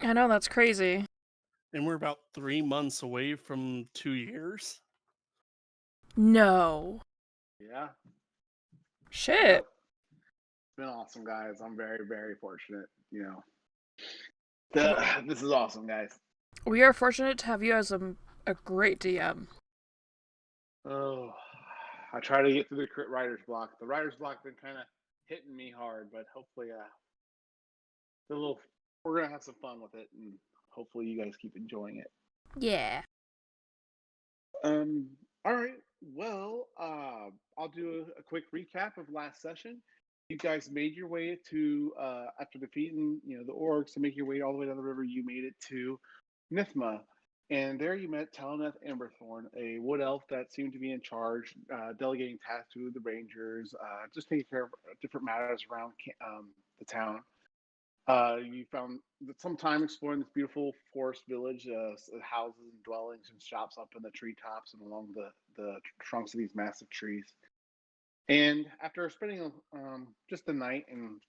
I know, that's crazy. And we're about 3 months away from 2 years. No. Yeah. Shit. Yep. It's been awesome, guys. I'm very, very fortunate. This is awesome, guys. We are fortunate to have you as a great DM. Oh, I try to get through the writer's block. The writer's block been kind of hitting me hard, but hopefully, we're gonna have some fun with it, and hopefully, you guys keep enjoying it. Yeah. All right. Well, I'll do a quick recap of last session. You guys made your way to after defeating the orcs and making your way all the way down the river. You made it to Nithma, and there you met Taloneth Amberthorn, a wood elf that seemed to be in charge, delegating tasks to the rangers, just taking care of different matters around the town. You found some time exploring this beautiful forest village, houses and dwellings and shops up in the treetops and along the trunks of these massive trees. And after spending just the night in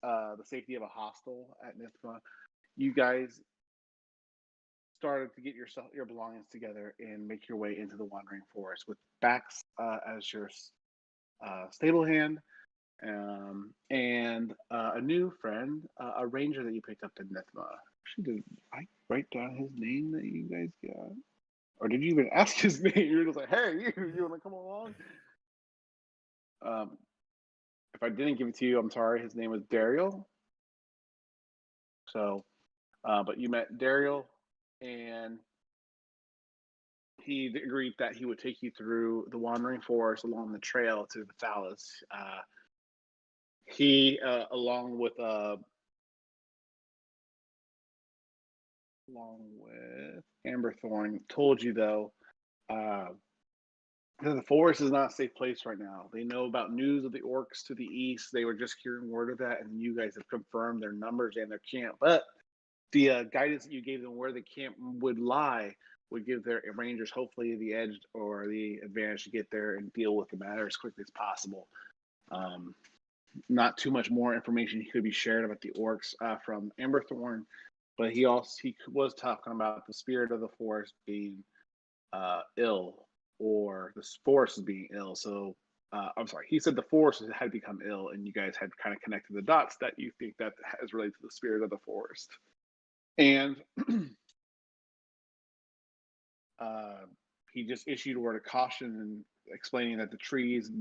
the safety of a hostel at Nithma, you guys started to get your belongings together and make your way into the Wandering Forest with Bax as your stable hand, and a new friend, a ranger that you picked up in Nithma. Actually, did I write down his name that you guys got? Or did you even ask his name? You were just like, hey, you want to come along? If I didn't give it to you, I'm sorry. His name was Dariel. So, but you met Dariel, and he agreed that he would take you through the Wandering Forest along the trail to the Phallus. He, along with Amberthorn, told you though the forest is not a safe place right now. They know about news of the orcs to the east. They were just hearing word of that, and you guys have confirmed their numbers and their camp. But the guidance that you gave them where the camp would lie would give their rangers hopefully the edge or the advantage to get there and deal with the matter as quickly as possible. Not too much more information could be shared about the orcs from Amberthorn, but he was talking about the spirit of the forest being ill, or the forest is being ill. So I'm sorry, he said the forest had become ill, and you guys had kind of connected the dots that you think that is related to the spirit of the forest. And he just issued a word of caution and explaining that the trees,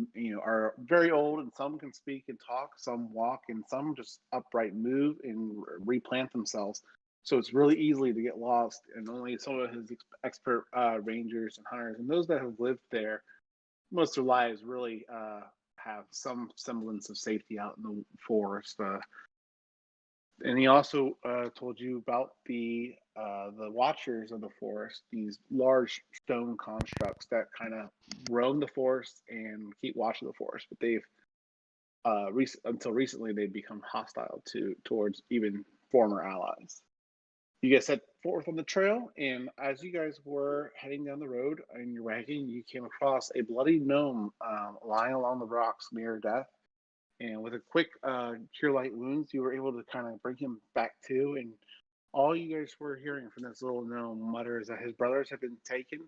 are very old, and some can speak and talk, some walk, and some just upright move and replant themselves. So it's really easily to get lost, and only some of his expert rangers and hunters and those that have lived there most of their lives really have some semblance of safety out in the forest. And he also told you about the watchers of the forest, these large stone constructs that kind of roam the forest and keep watch of the forest. But they've until recently they've become hostile towards even former allies. You guys set forth on the trail, and as you guys were heading down the road in your wagon, you came across a bloody gnome lying along the rocks near death. And with a quick cure light wounds, you were able to kind of bring him back to. And all you guys were hearing from this little gnome mutter is that his brothers have been taken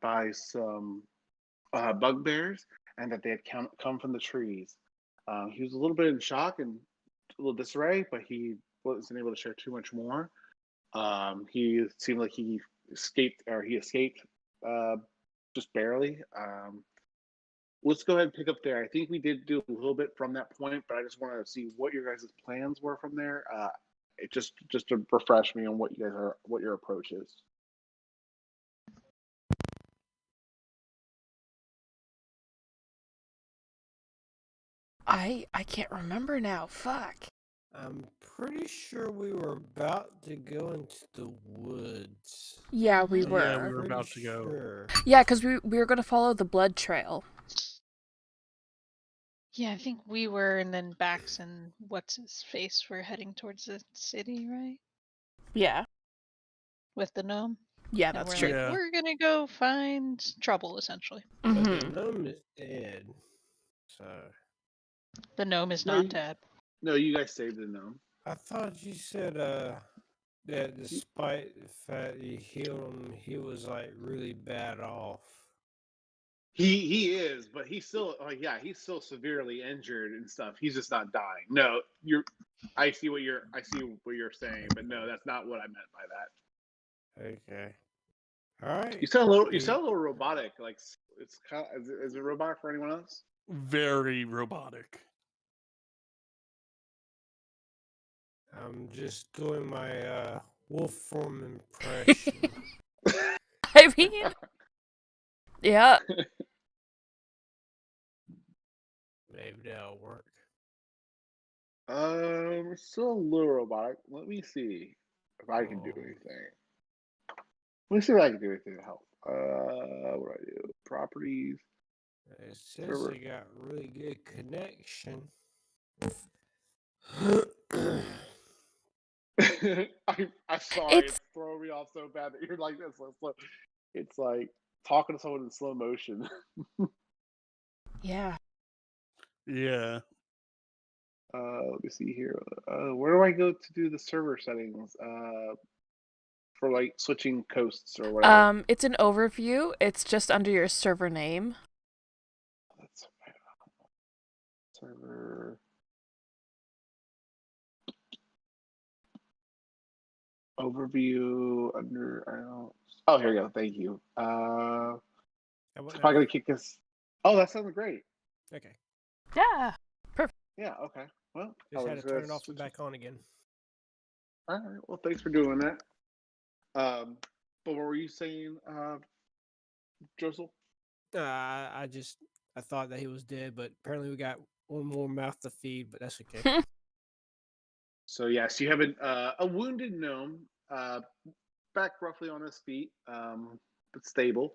by some bugbears, and that they had come from the trees. He was a little bit in shock and a little disarray, but he wasn't able to share too much more. He seemed like he escaped just barely. Let's go ahead and pick up there. I think we did do a little bit from that point, but I just want to see what your guys' plans were from there. It just to refresh me on what your approach is. I can't remember now. Fuck. I'm pretty sure we were about to go into the woods. Yeah, we Yeah, were. we were about to go. Sure. Yeah, because we were going to follow the blood trail. Yeah, I think we were, and then Bax and what's his face were heading towards the city, right? Yeah. With the gnome. Yeah, And that's we're true. like, Yeah. we're gonna go find trouble, essentially. But the Mm-hmm. gnome is dead. So The gnome is No, not dead. No, you guys saved the gnome. I thought you said that despite the fact you healed him, he was like really bad off. He is, but he's still he's still severely injured and stuff. He's just not dying. No, I see what you're saying, but no, that's not what I meant by that. Okay. All right. You sound a little robotic. Like it's kind of, is it robotic for anyone else? Very robotic. I'm just doing my wolf form impression. I mean, yeah. Maybe that'll work. It's still a little robotic. Let me see if I can do anything. Let me see if I can do anything to help. What do I do? Properties. It says Server. they got really good connection. I'm sorry. It's- It's throwing me off so bad that you're like this. It's like talking to someone in slow motion. Yeah. Yeah. Let me see here. Where do I go to do the server settings? For like switching coasts or whatever. It's an overview. It's just under your server name. That's server. Overview under. I don't. Oh, here we go. Thank you. How about If now? I gotta kick this. Oh, that sounds great. Okay. Yeah. Yeah. Okay. Well, Just had to turn it off and back on again. All right. Well, thanks for doing that. But what were you saying, Josel? I thought that he was dead, but apparently we got one more mouth to feed, but that's okay. So yes, you have a wounded gnome, back roughly on his feet, but stable.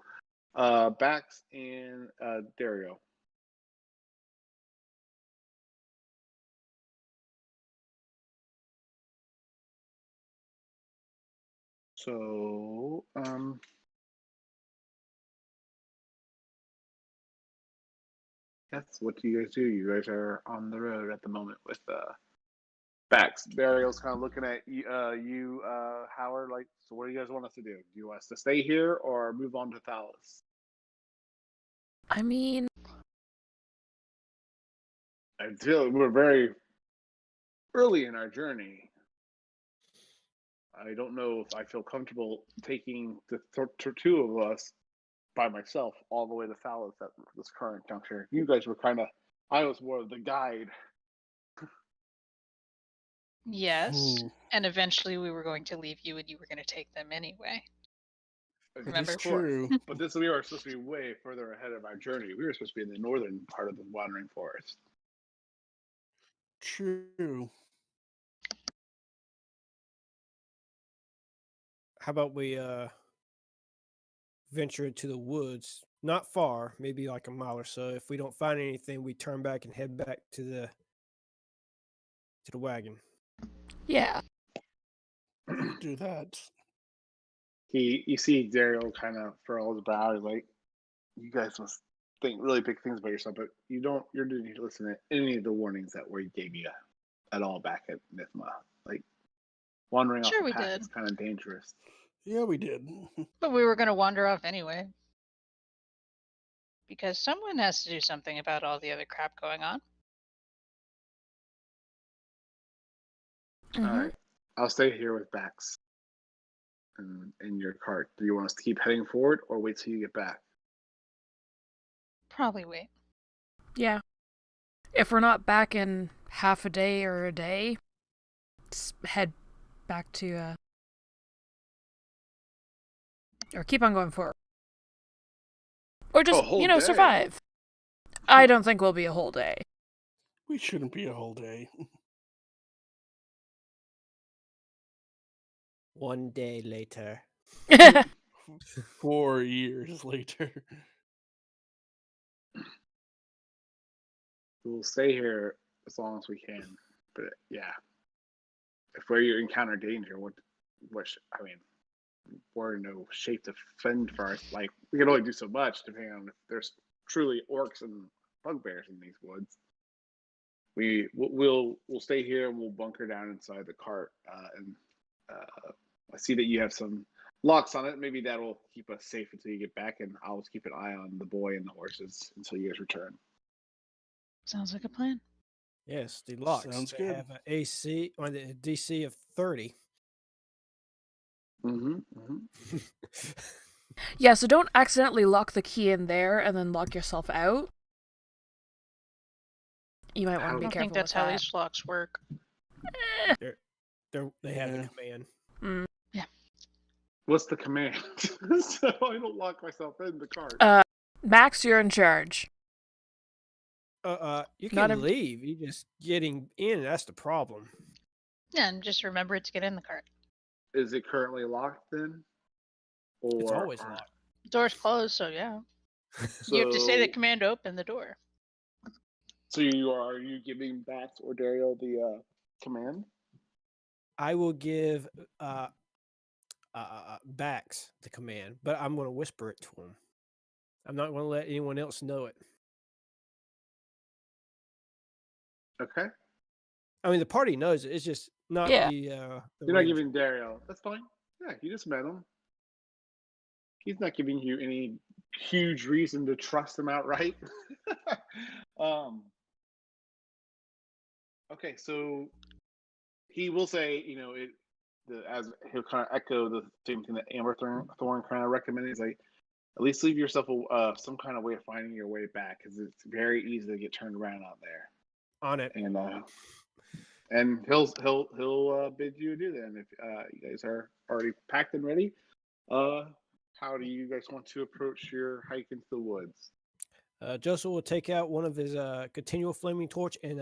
Bax and Dario. So that's what you guys do. You guys are on the road at the moment with Bax. Dario's kind of looking at you, Howard. Like, so what do you guys want us to do? Do you want us to stay here or move on to Thalos? I mean, I feel we're very early in our journey. I don't know if I feel comfortable taking the two of us by myself all the way to Thalos at this current juncture. You guys were kind of, I was more of the guide. Yes. And eventually we were going to leave you and you were going to take them anyway. Remember? It's true. But we were supposed to be way further ahead of our journey. We were supposed to be in the northern part of the wandering forest. True. How about we venture into the woods? Not far, maybe like a mile or so. If we don't find anything, we turn back and head back to the wagon. yeah. Do that. You see Daryl kind of furrow his brow. He's like, you guys must think really big things about yourself, but you didn't need to listen to any of the warnings that we gave you at all back at Nithma. Like, wandering Sure off we the path did. is kind of dangerous. Yeah, we did. But we were going to wander off anyway. Because someone has to do something about all the other crap going on. All right, I'll stay here with Bax and in your cart. Do you want us to keep heading forward or wait till you get back? Probably wait. Yeah. If we're not back in half a day or a day, just head back to, or keep on going forward. Or just, A whole day? survive. I don't think we'll be a whole day. We shouldn't be a whole day. 1 day later. 4 years later. We'll stay here as long as we can. But yeah, if we encounter danger, I mean, we're in no shape to fend for us. Like, we can only do so much depending on if there's truly orcs and bugbears in these woods. we'll stay here and we'll bunker down inside the cart. I see that you have some locks on it. Maybe that'll keep us safe until you get back, and I'll just keep an eye on the boy and the horses until you guys return. Sounds like a plan. Yes, the locks. Sounds They good. have an AC or the DC of 30. Yeah, so don't accidentally lock the key in there and then lock yourself out. You might want to I be don't careful think that's with how that. these locks work. They have the Yeah. command. What's the command? So I don't lock myself in the cart. Max, you're in charge. You Not can every- leave. You just getting in. That's the problem. Yeah, and just remember to get in the cart. Is it currently locked then? Or It's always locked. Door's closed, so yeah. You have to say the command to open the door. So are you giving Bax or Dario the command? I will give Bax the command, but I'm going to whisper it to him. I'm not going to let anyone else know it. Okay. I mean, the party knows it. It's just not Yeah. the You're not ranger. giving Dario. That's fine. Yeah, you just met him. He's not giving you any huge reason to trust him outright. Okay, so he will say, as he'll kind of echo the same thing that Amber Thorn kind of recommended. Is like, at least leave yourself some kind of way of finding your way back, because it's very easy to get turned around out there. On it. And he'll bid you adieu then if you guys are already packed and ready. How do you guys want to approach your hike into the woods? Joseph will take out one of his continual flaming torch and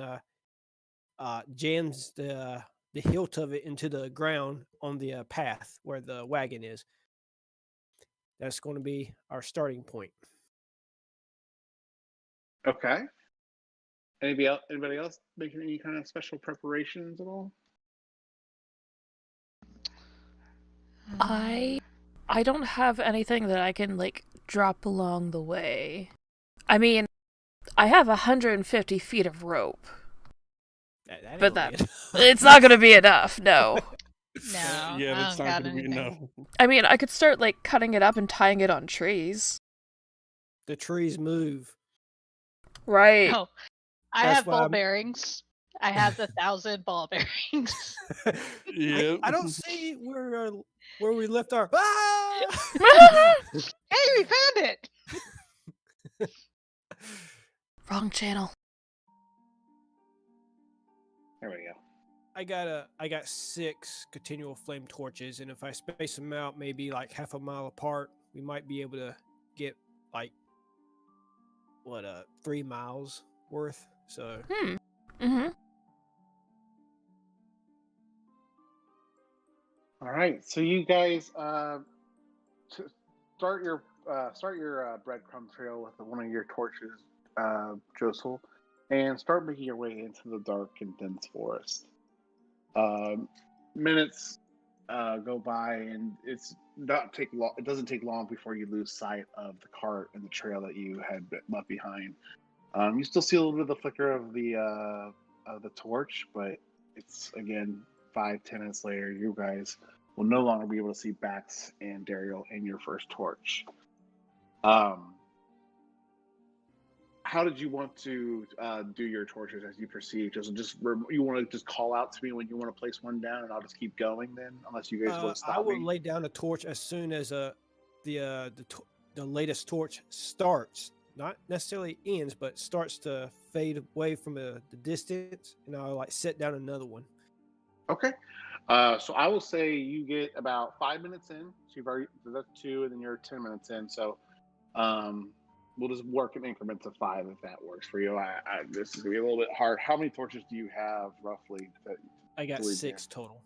jams the hilt of it into the ground on the path where the wagon is. That's going to be our starting point. Okay. Anybody else making any kind of special preparations at all? I don't have anything that I can drop along the way. I mean, I have 150 feet of rope, but it's not going to be enough. No. No, Yeah, I that's don't not got going to be anything. enough. I mean, I could start cutting it up and tying it on trees. The trees move. Right. No, I That's have why ball I'm- bearings. I have the 1,000 ball bearings. Yeah. I don't see where we left our. Ah! Hey, we found it! Wrong channel. There we go. I got 6 continual flame torches, and if I space them out maybe half a mile apart, we might be able to get 3 miles worth. So Mm-hmm. All right, so you guys start your breadcrumb trail with one of your torches, Josel, and start making your way into the dark and dense forest. Minutes go by, and it doesn't take long before you lose sight of the cart and the trail that you had left behind. You still see a little bit of the flicker of the torch, but it's again 5-10 minutes later. You guys will no longer be able to see Bax and Dario in your first torch. How did you want to do your torches as you proceed? You want to just call out to me when you want to place one down, and I'll just keep going then, unless you guys want to stop I will me. lay down a torch as soon as the latest torch starts. Not necessarily ends, but starts to fade away from the distance, and I'll set down another one. Okay. So I will say you get about 5 minutes in. So you've already that's 2, and then you're 10 minutes in. So we'll just work in increments of 5 if that works for you. This is gonna be a little bit hard. How many torches do you have roughly? I got Believe 6 total.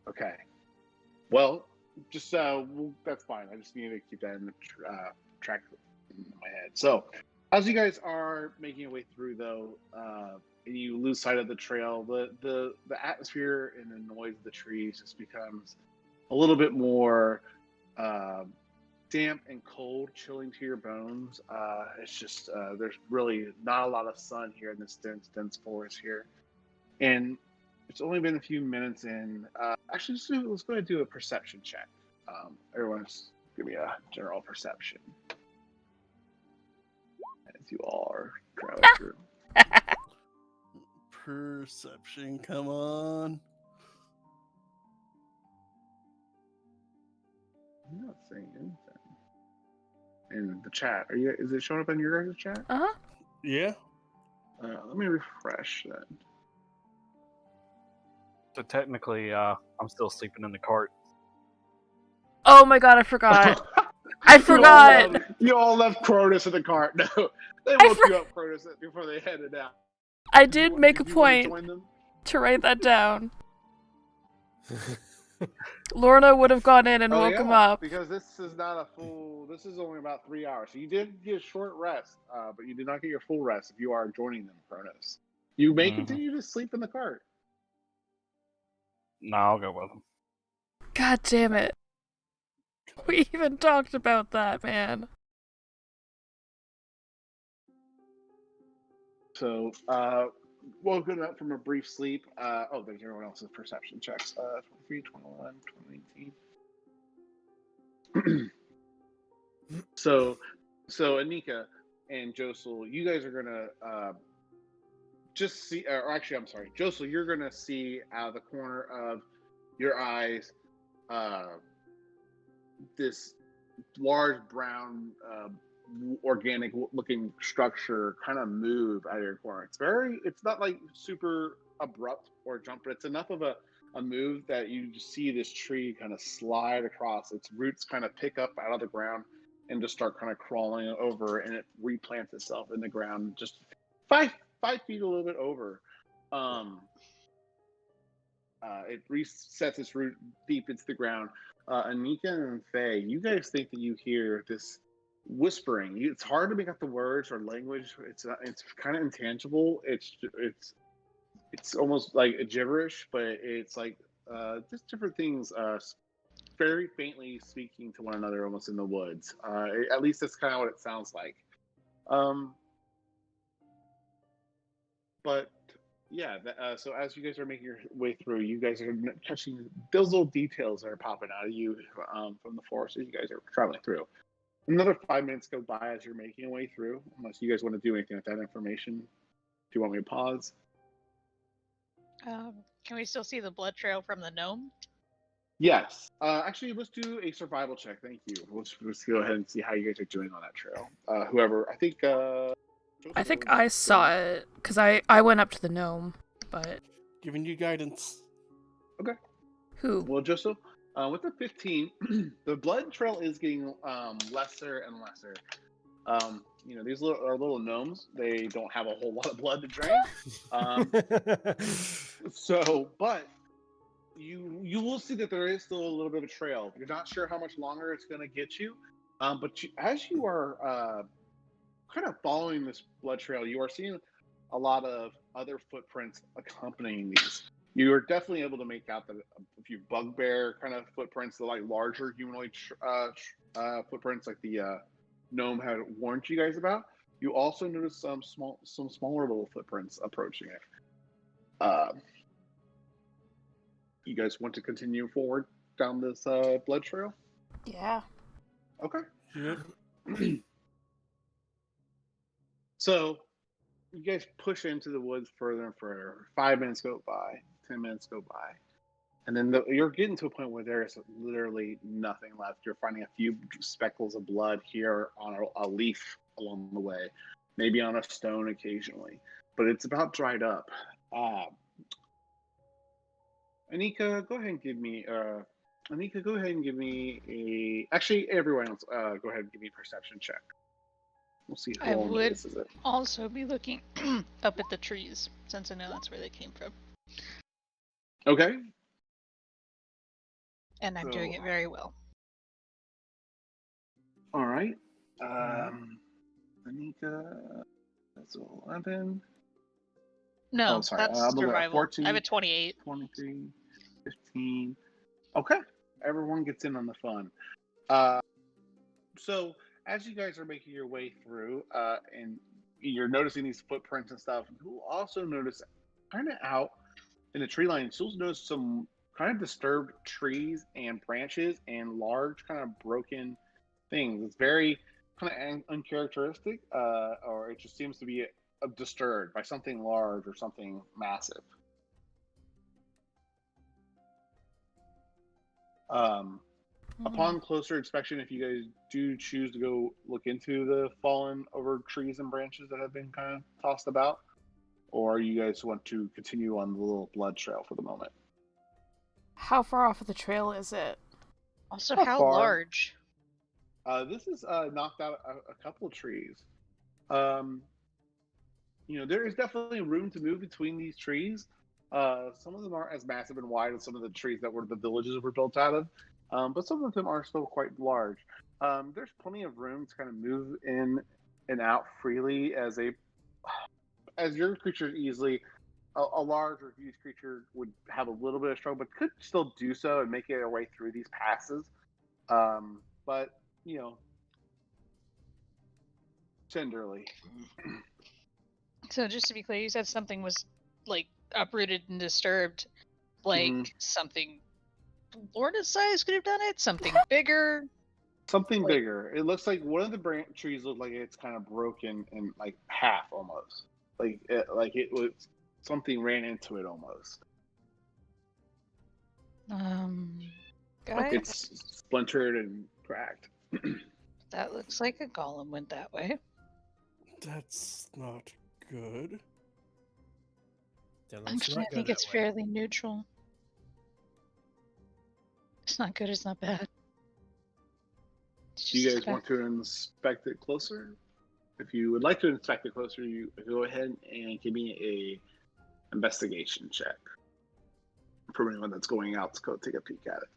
Okay. Well, just that's fine. I just need to keep that in the track in my head. So, as you guys are making your way through, though, and you lose sight of the trail, the atmosphere and the noise of the trees just becomes a little bit more damp and cold, chilling to your bones. It's just there's really not a lot of sun here in this dense forest here, and it's only been a few minutes in. Actually, let's go ahead and do a perception check. Everyone's give me a general perception as you all are traveling through. Perception, come on. I'm not saying anything. In the chat, is it showing up in your guys' chat? Uh-huh. Yeah. Let me refresh then. So technically, I'm still sleeping in the cart. Oh my god, I forgot. I forgot. You all left Cronus in the cart. No, they woke you up, Cronus, before they headed out. I did make a you want to point join them? to write that down. Lorna would have gone in and woke him up. Because this is not a full. This is only about 3 hours. So you did get a short rest, but you did not get your full rest if you are joining them, Cronus. You may continue to sleep in the cart. No, I'll go with them. God damn it. We even talked about that, man. So, woken up from a brief sleep. There's everyone else's perception checks. 23, 21, 2018. So Anika and Josel, you guys are gonna just see, or actually, I'm sorry, Josel, you're gonna see out of the corner of your eyes this large brown organic looking structure kind of move out of your corner. It's not like super abrupt or jump, but it's enough of a move that you just see this tree kind of slide across. Its roots kind of pick up out of the ground and just start kind of crawling over, and it replants itself in the ground just 5 feet a little bit over. It resets its root deep into the ground. Anika and Faye, you guys think that you hear this whispering. It's hard to make out the words or language. It's kind of intangible. It's almost like a gibberish, but it's like just different things, very faintly speaking to one another, almost in the woods. At least that's kind of what it sounds like. But yeah, so as you guys are making your way through, you guys are catching those little details that are popping out of you from the forest as you guys are traveling through. Another 5 minutes go by as you're making your way through, unless you guys want to do anything with that information. Do you want me to pause? Can we still see the blood trail from the gnome? Yes. Actually, let's do a survival check. Thank you. Let's go ahead and see how you guys are doing on that trail. Whoever, I think I saw it, because I went up to the gnome, but... Giving you guidance. Okay. Who? Well, Joseph, with the 15, the blood trail is getting lesser and lesser. These are little gnomes. They don't have a whole lot of blood to drain. But you will see that there is still a little bit of a trail. You're not sure how much longer it's going to get you. But as you are kind of following this blood trail, you are seeing a lot of other footprints accompanying these. You are definitely able to make out a few bugbear kind of footprints, the like larger humanoid footprints, like the gnome had warned you guys about. You also notice some smaller little footprints approaching it. You guys want to continue forward down this blood trail? Yeah. Okay. Yep. So you guys push into the woods further and further. 5 minutes go by, 10 minutes go by. And then you're getting to a point where there is literally nothing left. You're finding a few speckles of blood here on a leaf along the way, maybe on a stone occasionally, but it's about dried up. Anika, go ahead and give me Actually, everyone else, go ahead and give me a perception check. We'll see who all notices it. Also be looking up at the trees, since I know that's where they came from. Okay. And I'm doing it very well. All right. Anika, that's 11. No, sorry. that's survival. 14, I have a 28. 23, 15. Okay. Everyone gets in on the fun. So as you guys are making your way through, and you're noticing these footprints and stuff, you'll also notice kind of out in the tree line, you'll notice some kind of disturbed trees and branches and large kind of broken things. It's very kind of uncharacteristic, or it just seems to be disturbed by something large or something massive. Upon closer inspection, if you guys do choose to go look into the fallen over trees and branches that have been kind of tossed about, or you guys want to continue on the little blood trail for the moment? How far off of the trail is it? Also, Not how far. large? This is knocked out a couple of trees. There is definitely room to move between these trees. Some of them aren't as massive and wide as some of the trees that the villages were built out of, but some of them are still quite large. There's plenty of room to kind of move in and out freely as your creature easily. A large or huge creature would have a little bit of struggle, but could still do so and make their way through these passes. But tenderly. So just to be clear, you said something was like uprooted and disturbed, like something Florida size could have done it. Something bigger. Something bigger. It looks like one of the trees looked like it's kind of broken in like half almost. Like it was something ran into it almost. Guys, it's splintered and cracked. That looks like a golem went that way. That's not good. Actually, I think it's fairly neutral. It's not good, it's not bad. Do you guys want to inspect it closer? If you would like to inspect it closer, you go ahead and give me a investigation check. For anyone that's going out to go take a peek at it.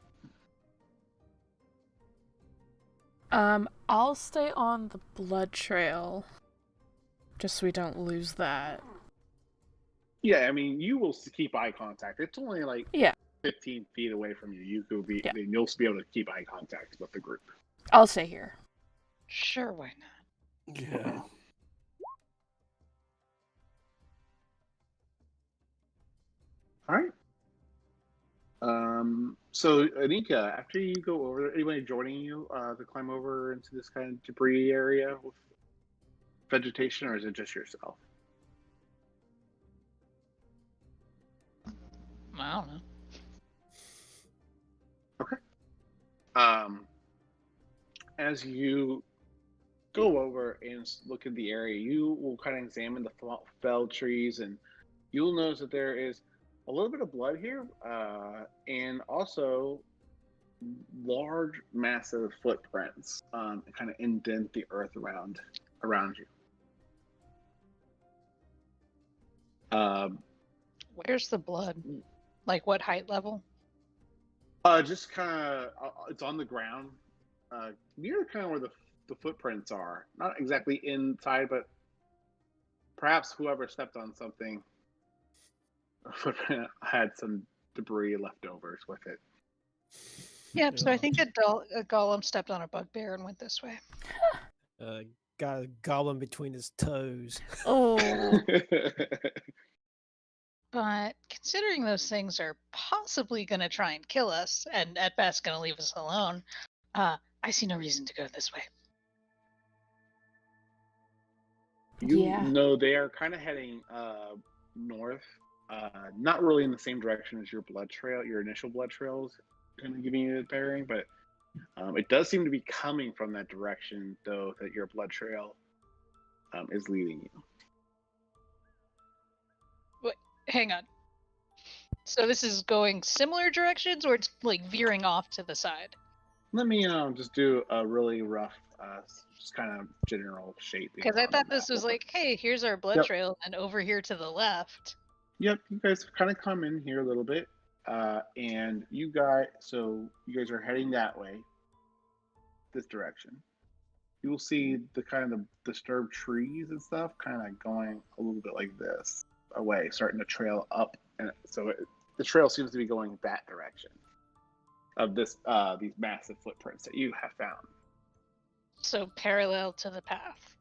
I'll stay on the blood trail, just so we don't lose that. Yeah, I mean, you will keep eye contact. It's only like 15 feet away from you. You'll be able to keep eye contact with the group. I'll stay here. Sure, why not? Yeah. All right. So Anika, after you go over there, anybody joining you to climb over into this kind of debris area with vegetation, or is it just yourself? I don't know. Okay. As you go over and look at the area, you will kind of examine the felled trees, and you'll notice that there is a little bit of blood here, and also large, massive footprints kind of indent the earth around you. Where's the blood? Like what height level? Just kind of, it's on the ground, near kind of where the footprints are. Not exactly inside, but perhaps whoever stepped on something had some debris leftovers with it. Yep, so I think a golem stepped on a bugbear and went this way. Got a golem between his toes. Oh. But considering those things are possibly going to try and kill us, and at best going to leave us alone, I see no reason to go this way. You know they are kind of heading north, not really in the same direction as your initial blood trails, kind of giving you the bearing, but it does seem to be coming from that direction, though, that your blood trail is leading you. Wait, hang on. So this is going similar directions, or it's like veering off to the side? Let me just do a really rough, just kind of general shape. Because I thought this was like, hey, here's our blood trail, and over here to the left. Yep, you guys kind of come in here a little bit, and you guys are heading that way, this direction. You will see the kind of the disturbed trees and stuff kind of going a little bit like this away, starting to trail up, and so the trail seems to be going that direction of these massive footprints that you have found. So parallel to the path,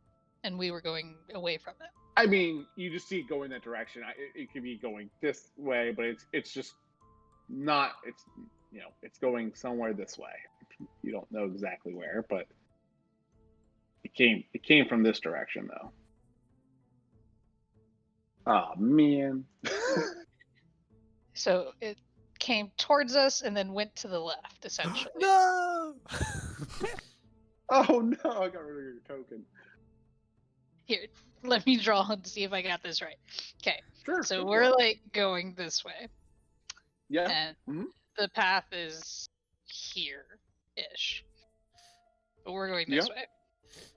and we were going away from it. I mean, you just see it go in that direction. It could be going this way, but it's just not. It's it's going somewhere this way. You don't know exactly where, but it came from this direction though. Oh man. So it came towards us and then went to the left, essentially. No. Oh no! I got rid of your token. Here, let me draw and see if I got this right. Okay. Sure. So sure, we're sure. like going this way, Yeah. and Mhm. the path is here-ish. But we're going this Yep. way.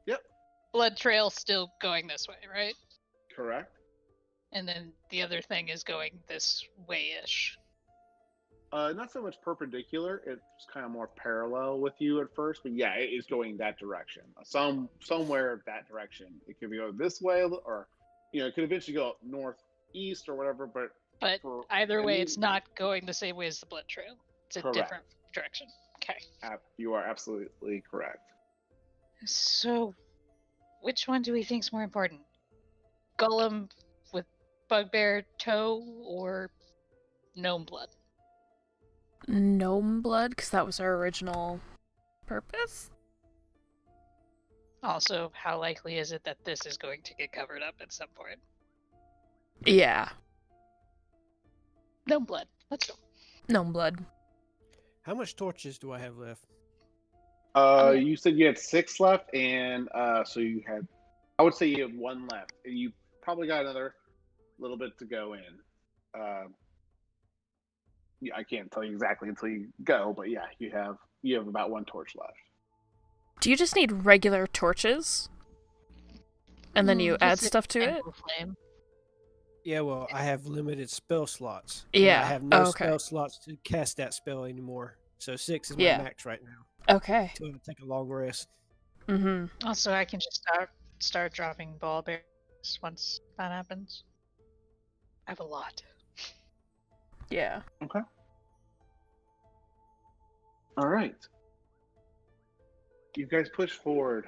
Yep. Blood trail still going this way, right? Correct. And then the other thing is going this way-ish. Not so much perpendicular. It's kind of more parallel with you at first, but yeah, it is going that direction. Somewhere that direction. It could go this way, or it could eventually go northeast or whatever. But for either way, any- it's not going the same way as the blood trail. It's a Correct. different direction. Okay. You are absolutely correct. So, which one do we think is more important? Golem with bugbear toe or gnome blood? Gnome blood, because that was our original purpose. Also, how likely is it that this is going to get covered up at some point? Yeah, Gnome blood. Let's go. gnome blood. How much torches do I have left? You said you had 6 left, and so you had. I would say you have 1 left, and you probably got another little bit to go in. Yeah, I can't tell you exactly until you go, but yeah, you have about 1 torch left. Do you just need regular torches? And then you add Just stuff to it? Temple flame. Yeah, well, I have limited spell slots. Yeah. I have no okay. spell slots to cast that spell anymore. So 6 is my Yeah. max right now. Okay. So I'm gonna take a long rest. Mm-hmm. Also, I can just start dropping ball bears once that happens. I have a lot. Yeah. Okay. All right. You guys push forward.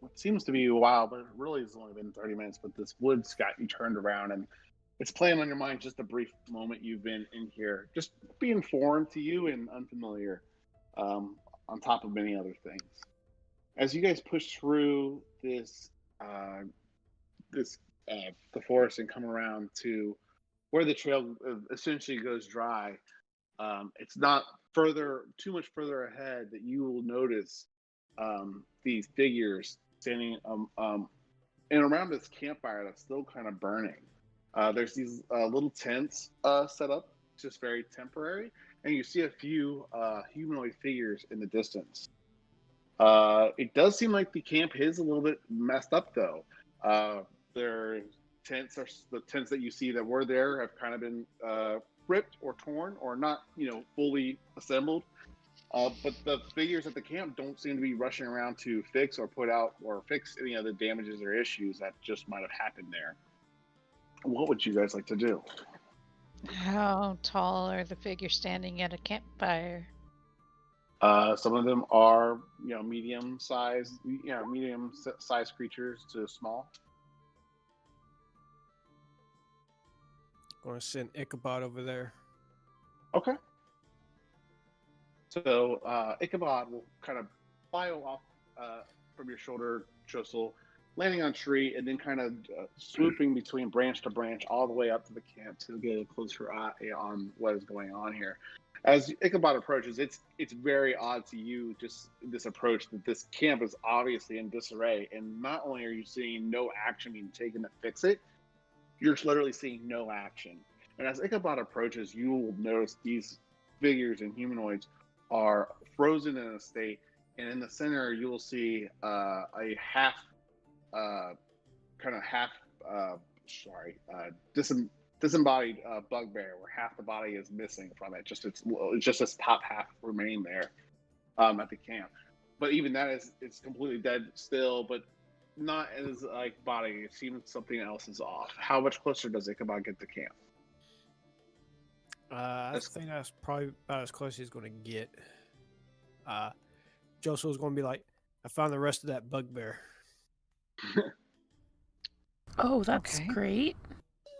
What seems to be a while, but it really has only been 30 minutes. But this wood's got you turned around, and it's playing on your mind just a brief moment you've been in here, just being foreign to you and unfamiliar, on top of many other things. As you guys push through the forest and come around to where the trail essentially goes dry, it's not too much further ahead that you will notice these figures standing and around this campfire that's still kind of burning. There's these little tents set up, just very temporary, and you see a few humanoid figures in the distance. It does seem like the camp is a little bit messed up, though. Their tents the tents that you see that were there have kind of been ripped or torn or not, fully assembled. But the figures at the camp don't seem to be rushing around to fix or put out or fix any of the damages or issues that just might have happened there. What would you guys like to do? How tall are the figures standing at a campfire? Some of them are, medium sized creatures to small. Gonna send Ichabod over there. Okay. So Ichabod will kind of fly off from your shoulder, Tristle, landing on a tree, and then kind of swooping between branch to branch all the way up to the camp to get a closer eye on what is going on here. As Ichabod approaches, it's very odd to you, just this approach, that this camp is obviously in disarray, and not only are you seeing no action being taken to fix it, you're literally seeing no action. And as Ichabod approaches, you will notice these figures and humanoids are frozen in a state, and in the center you will see a disembodied bugbear, where half the body is missing from it. It's just its top half remain there at the camp. But even that it's completely dead still, but not as body. It seems something else is off. How much closer does Ichabod get to camp? I think that's probably about as close as he's going to get. Joseph's going to be like, I found the rest of that bugbear. Oh, that's Okay. great.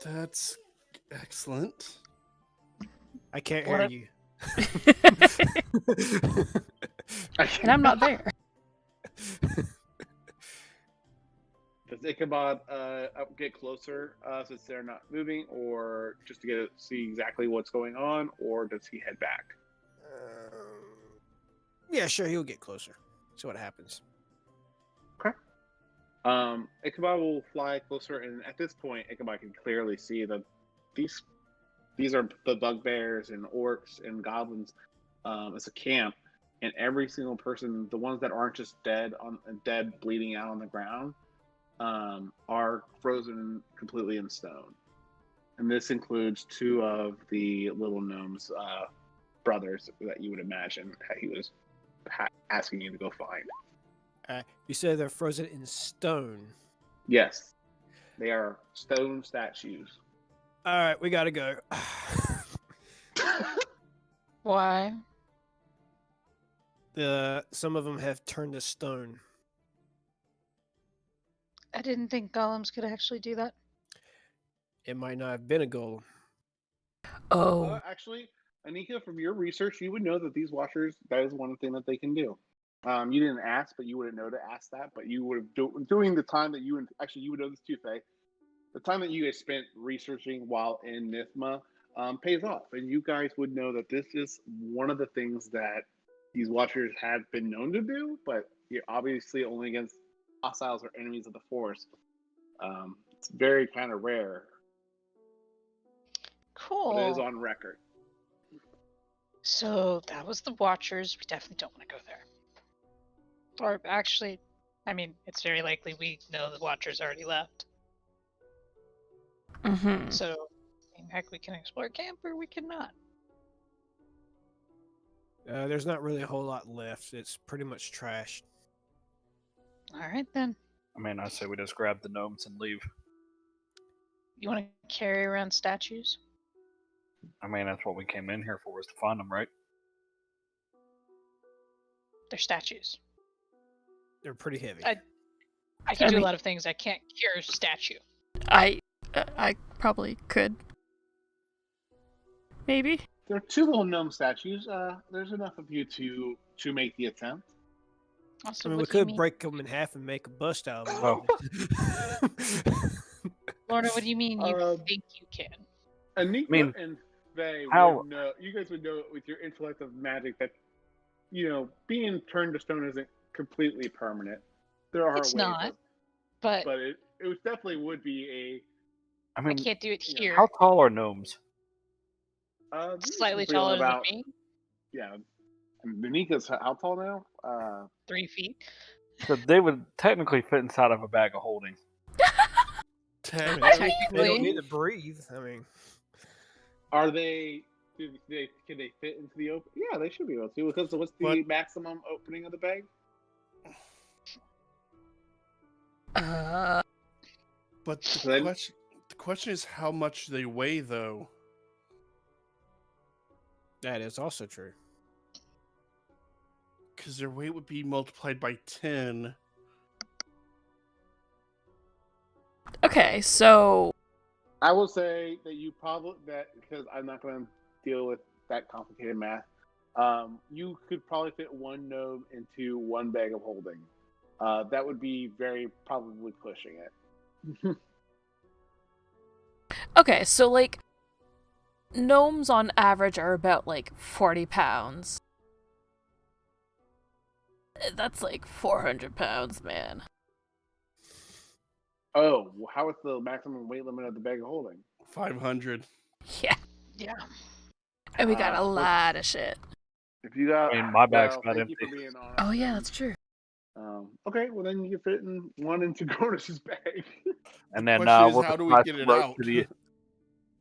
That's excellent. I can't What hear if- you. And I'm not there. Does Ichabod get closer since they're not moving, or just to see exactly what's going on, or does he head back? Yeah, sure. He'll get closer. See what happens. Ichabod will fly closer, and at this point, Ichabod can clearly see that these are the bugbears and orcs and goblins. It's a camp, and every single person, the ones that aren't just dead bleeding out on the ground, are frozen completely in stone. And this includes 2 of the little gnome's brothers that you would imagine that he was asking you to go find. You say they're frozen in stone. Yes, they are stone statues. All right, we gotta go. Why? Some of them have turned to stone. I didn't think golems could actually do that. It might not have been a golem. Oh. Actually, Anika, from your research, you would know that these watchers, that is one thing that they can do. You didn't ask, but you wouldn't know to ask that. But you would have, during the time that you would know this too, Faye. The time that you guys spent researching while in Nithma pays off. And you guys would know that this is one of the things that these watchers have been known to do, but you're obviously only against hostiles or enemies of the forest. It's very kind of rare, Cool. but it is on record. So that was the Watchers. We definitely don't want to go there. Or actually, I mean, it's very likely we know the Watchers already left. Mm-hmm. So, heck, we can explore camp or we cannot. There's not really a whole lot left. It's pretty much trashed. All right then. I mean, I say we just grab the gnomes and leave. You want to carry around statues? I mean, that's what we came in here for, is to find them, right? They're statues. They're pretty heavy. I can I do mean- a lot of things. I can't cure a statue. I probably could. Maybe. There are 2 little gnome statues. There's enough of you to make the attempt. Also, I mean, we what do you could mean? break them in half and make a bust out of them. Oh. Lorna, what do you mean you Um, think you can? Anika mean, and Faye how- would know. You guys would know with your intellect of magic that being turned to stone isn't completely permanent. There are It's ways, not, but but it definitely would be I I mean, can't do it yeah. here. how tall are gnomes? Slightly these are taller about, than me, Yeah, and Anika's how tall now? 3 feet. So they would technically fit inside of a bag of holding. I mean, Technically. they don't need to breathe. I mean, Are they? Can they fit into the open? Yeah, they should be able to. Because what's the But- maximum opening of the bag? But Then- the question is how much they weigh, though. that is also true. Because their weight would be multiplied by 10. Okay, so I will say that because I'm not going to deal with that complicated math. You could probably fit 1 gnome into 1 bag of holding. That would be very probably pushing it. okay, so like gnomes on average are about like 40 pounds. That's like 400 pounds, man. Oh, how is the maximum weight limit of the bag of holding? 500. Yeah. Yeah. And we got a but- lot of shit. If you got, I mean, my bag's not thank you empty. for being honest. Oh yeah, that's true. Okay, well then you can fit in 1 into Gornish's bag. And The then question is, we'll how just do we tie get some it rope out? to the.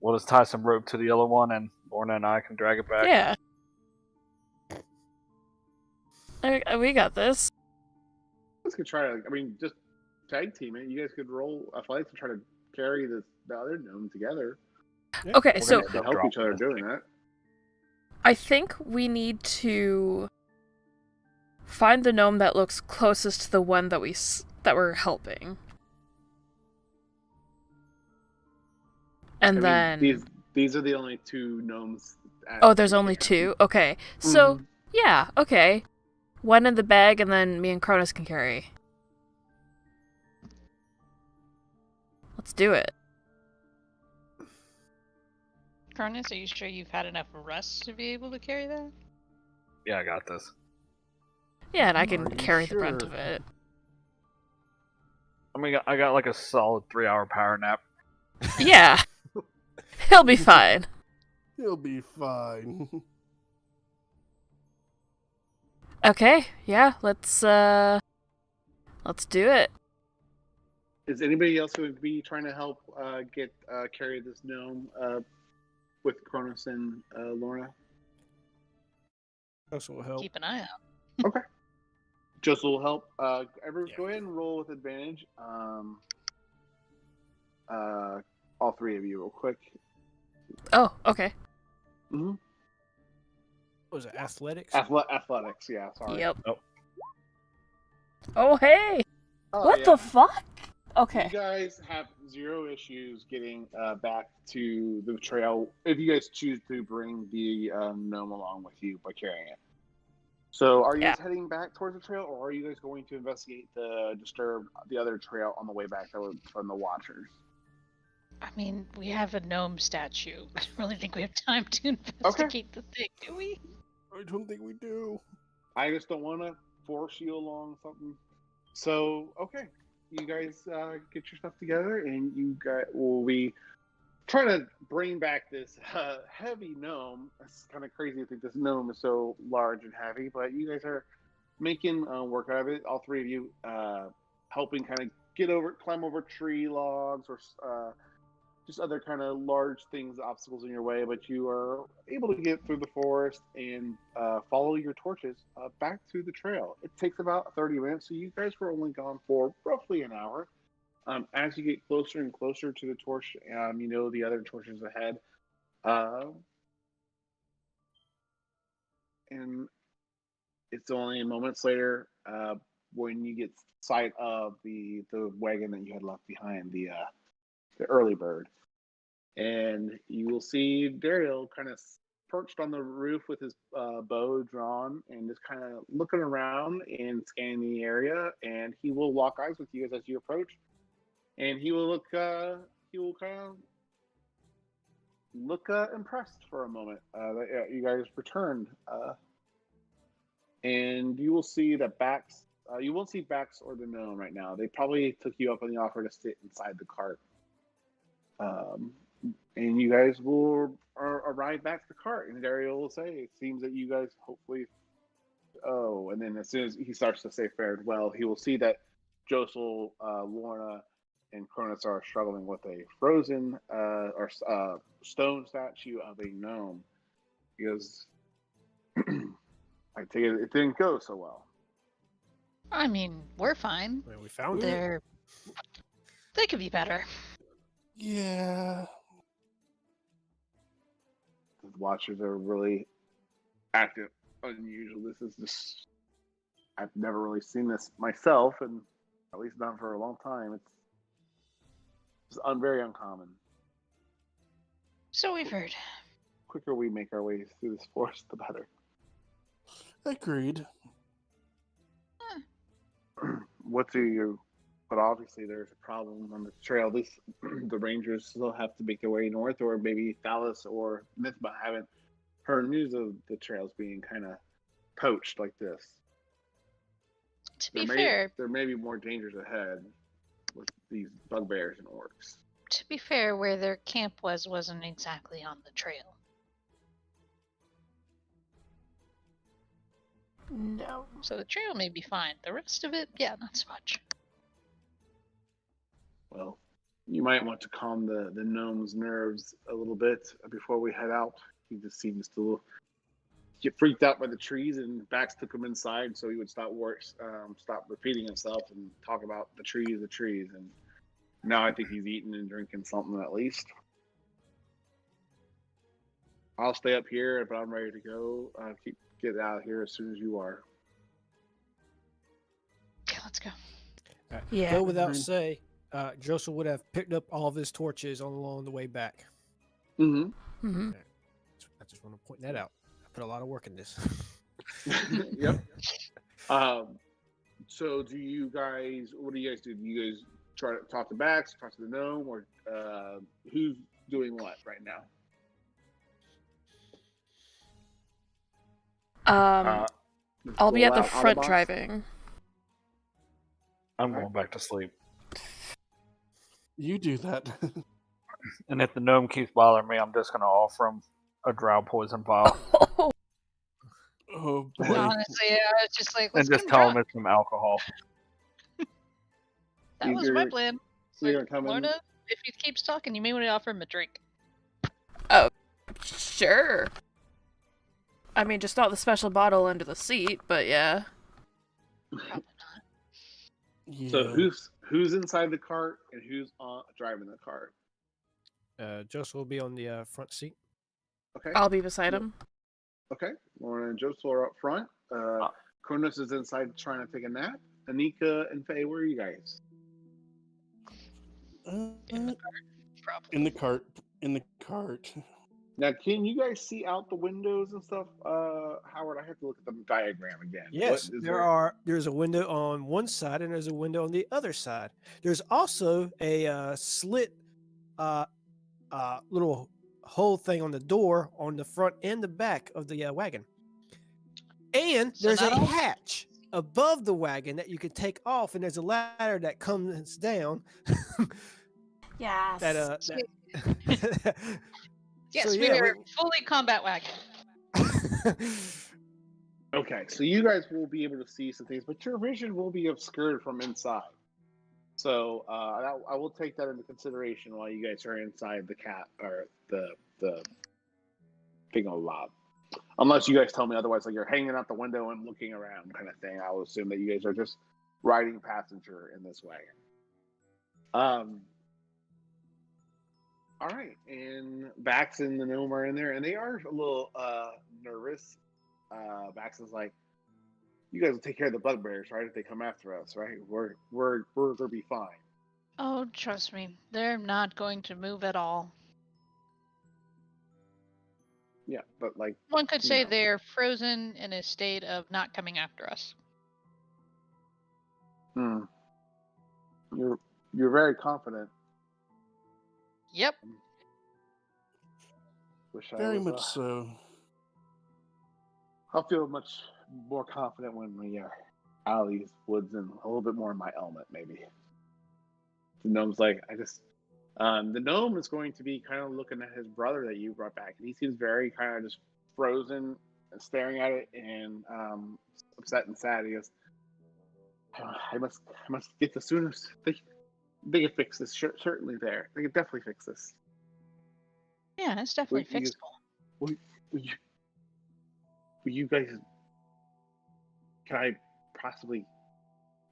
We'll just tie some rope to the other one, and Lorna and I can drag it back. Yeah. We got this. You guys could try to, just tag team it. You guys could roll athletics to try to carry the other gnome together. Okay, We're so gonna To help each other doing that. I think we need to find the gnome that looks closest to the one that we're helping. And then these are the only 2 gnomes. Oh, there's only 2? Okay. So, yeah, okay. 1 in the bag, and then me and Cronus can carry. Let's do it. Cronus, are you sure you've had enough rest to be able to carry that? Yeah, I got this. Yeah, and I can Are you carry the brunt sure? of it. I mean, I got like a solid 3-hour power nap. Yeah. He'll be fine. He'll be fine. Okay, yeah, let's do it. Is anybody else going to be trying to help get carry this gnome with Cronus and Lorna? Also will help. Keep an eye out. Okay. Joseph will help. Go ahead and roll with advantage. All 3 of you, real quick. Oh, okay. Mm-hmm. What was it, athletics? Athletics, yeah. Sorry. Yep. Oh. Oh, hey! What the fuck? Okay. You guys have 0 issues getting back to the trail if you guys choose to bring the gnome along with you by carrying it. So, are you guys heading back towards the trail, or are you guys going to investigate the other trail on the way back from the Watchers? I mean, we have a gnome statue. I don't really think we have time to investigate the thing, do we? I don't think we do. I just don't want to force you along something. So, okay. You guys get your stuff together, and you guys will be trying to bring back this heavy gnome. It's kind of crazy to think this gnome is so large and heavy, but you guys are making work out of it. All 3 of you helping kind of climb over tree logs or just other kind of large things, obstacles in your way, but you are able to get through the forest and follow your torches back to the trail. It takes about 30 minutes, so you guys were only gone for roughly an hour. As you get closer and closer to the torch, you know the other torches ahead. And it's only moments later when you get sight of the wagon that you had left behind, the early bird. And you will see Daryl kind of perched on the roof with his bow drawn and just kind of looking around and scanning the area. And he will lock eyes with you as you approach. And he will kind of look impressed for a moment that you guys returned. And you will see that Bax, you won't see Bax or the gnome right now. They probably took you up on the offer to sit inside the cart. And you guys will arrive back to the cart, and Dario will say, it seems that you guys hopefully... Oh, and then as soon as he starts to say fared well, he will see that Josel, Lorna, and Cronus are struggling with a frozen stone statue of a gnome. Because I take it didn't go so well. I mean, we're fine. Well, we found it. They could be better. Yeah. The Watchers are really active, unusual. This is just... I've never really seen this myself, and at least not for a long time. It's very uncommon. So we've heard. The quicker we make our way through this forest, the better. Agreed. But obviously there's a problem on the trail. The Rangers still have to make their way north, or maybe Thalos or Mithma haven't heard news of the trails being kind of poached like this. To be fair, there may be more dangers ahead with these bugbears and orcs. To be fair, where their camp wasn't exactly on the trail. No. So the trail may be fine. The rest of it, yeah, not so much. Well, you might want to calm the gnome's nerves a little bit before we head out. He just seems to get freaked out by the trees, and Bax took him inside so he would stop repeating himself and talk about the trees. And now I think he's eating and drinking something at least. I'll stay up here, but I'm ready to go. Get out of here as soon as you are. Let's go. Yeah. Go without Mhm. say, Joseph would have picked up all of his torches along the way back. Mm-hmm. hmm I just want to point that out. I put a lot of work in this. Yep. So do you guys? What do you guys do? Do you guys try to talk to Bax, talk to the gnome, or who's doing what right now? I'll be at the Roll out front Autobots? driving. I'm Alright. going back to sleep. You do that. And if the gnome keeps bothering me, I'm just going to offer him a drow poison vial Oh boy. Honestly, I was just like, let's and get just him tell drunk. him it's some alcohol. That was my You're- plan. It's you're like, gonna come in- Lorna, if he keeps talking, you may want to offer him a drink. Sure. I mean, just not the special bottle under the seat, but yeah. Probably not. Yeah. So who's inside the cart and who's driving the cart? Joseph will be on the front seat. Okay. I'll be beside him. Okay. Lauren and Joseph are up front. Kronos is inside trying to take a nap. Anika and Faye, where are you guys? Probably. In the cart. In the cart. Now, can you guys see out the windows and stuff? Howard, I have to look at the diagram again. Yes, What is there's a window on one side and there's a window on the other side. There's also a slit little hole thing on the door on the front and the back of the wagon. And So there's a not all- hatch above the wagon that you can take off, and there's a ladder that comes down. Yes. Yes, So, we yeah, are fully combat wagon. Okay, so you guys will be able to see some things, but your vision will be obscured from inside. So I will take that into consideration while you guys are inside the the thingamabob. Unless you guys tell me otherwise, like you're hanging out the window and looking around, kind of thing. I will assume that you guys are just riding passenger in this wagon. All right, and Bax and the gnome are in there, and they are a little nervous. Bax is like, "You guys will take care of the bugbears, right? If they come after us, right? We're gonna be fine." Oh, trust me, they're not going to move at all. Yeah, but like, One could you say know. they're frozen in a state of not coming after us. You're very confident. Yep. Wish I Very was. much so. I'll feel much more confident when we are out of these woods and a little bit more in my element, maybe. The gnome's like, the gnome is going to be kind of looking at his brother that you brought back, and he seems very kind of just frozen, and staring at it, and upset and sad. He goes, I must get the soonest. They can fix this. Certainly, there. They can definitely fix this. Yeah, it's definitely Wait, you- fixable. Will you guys? Can I possibly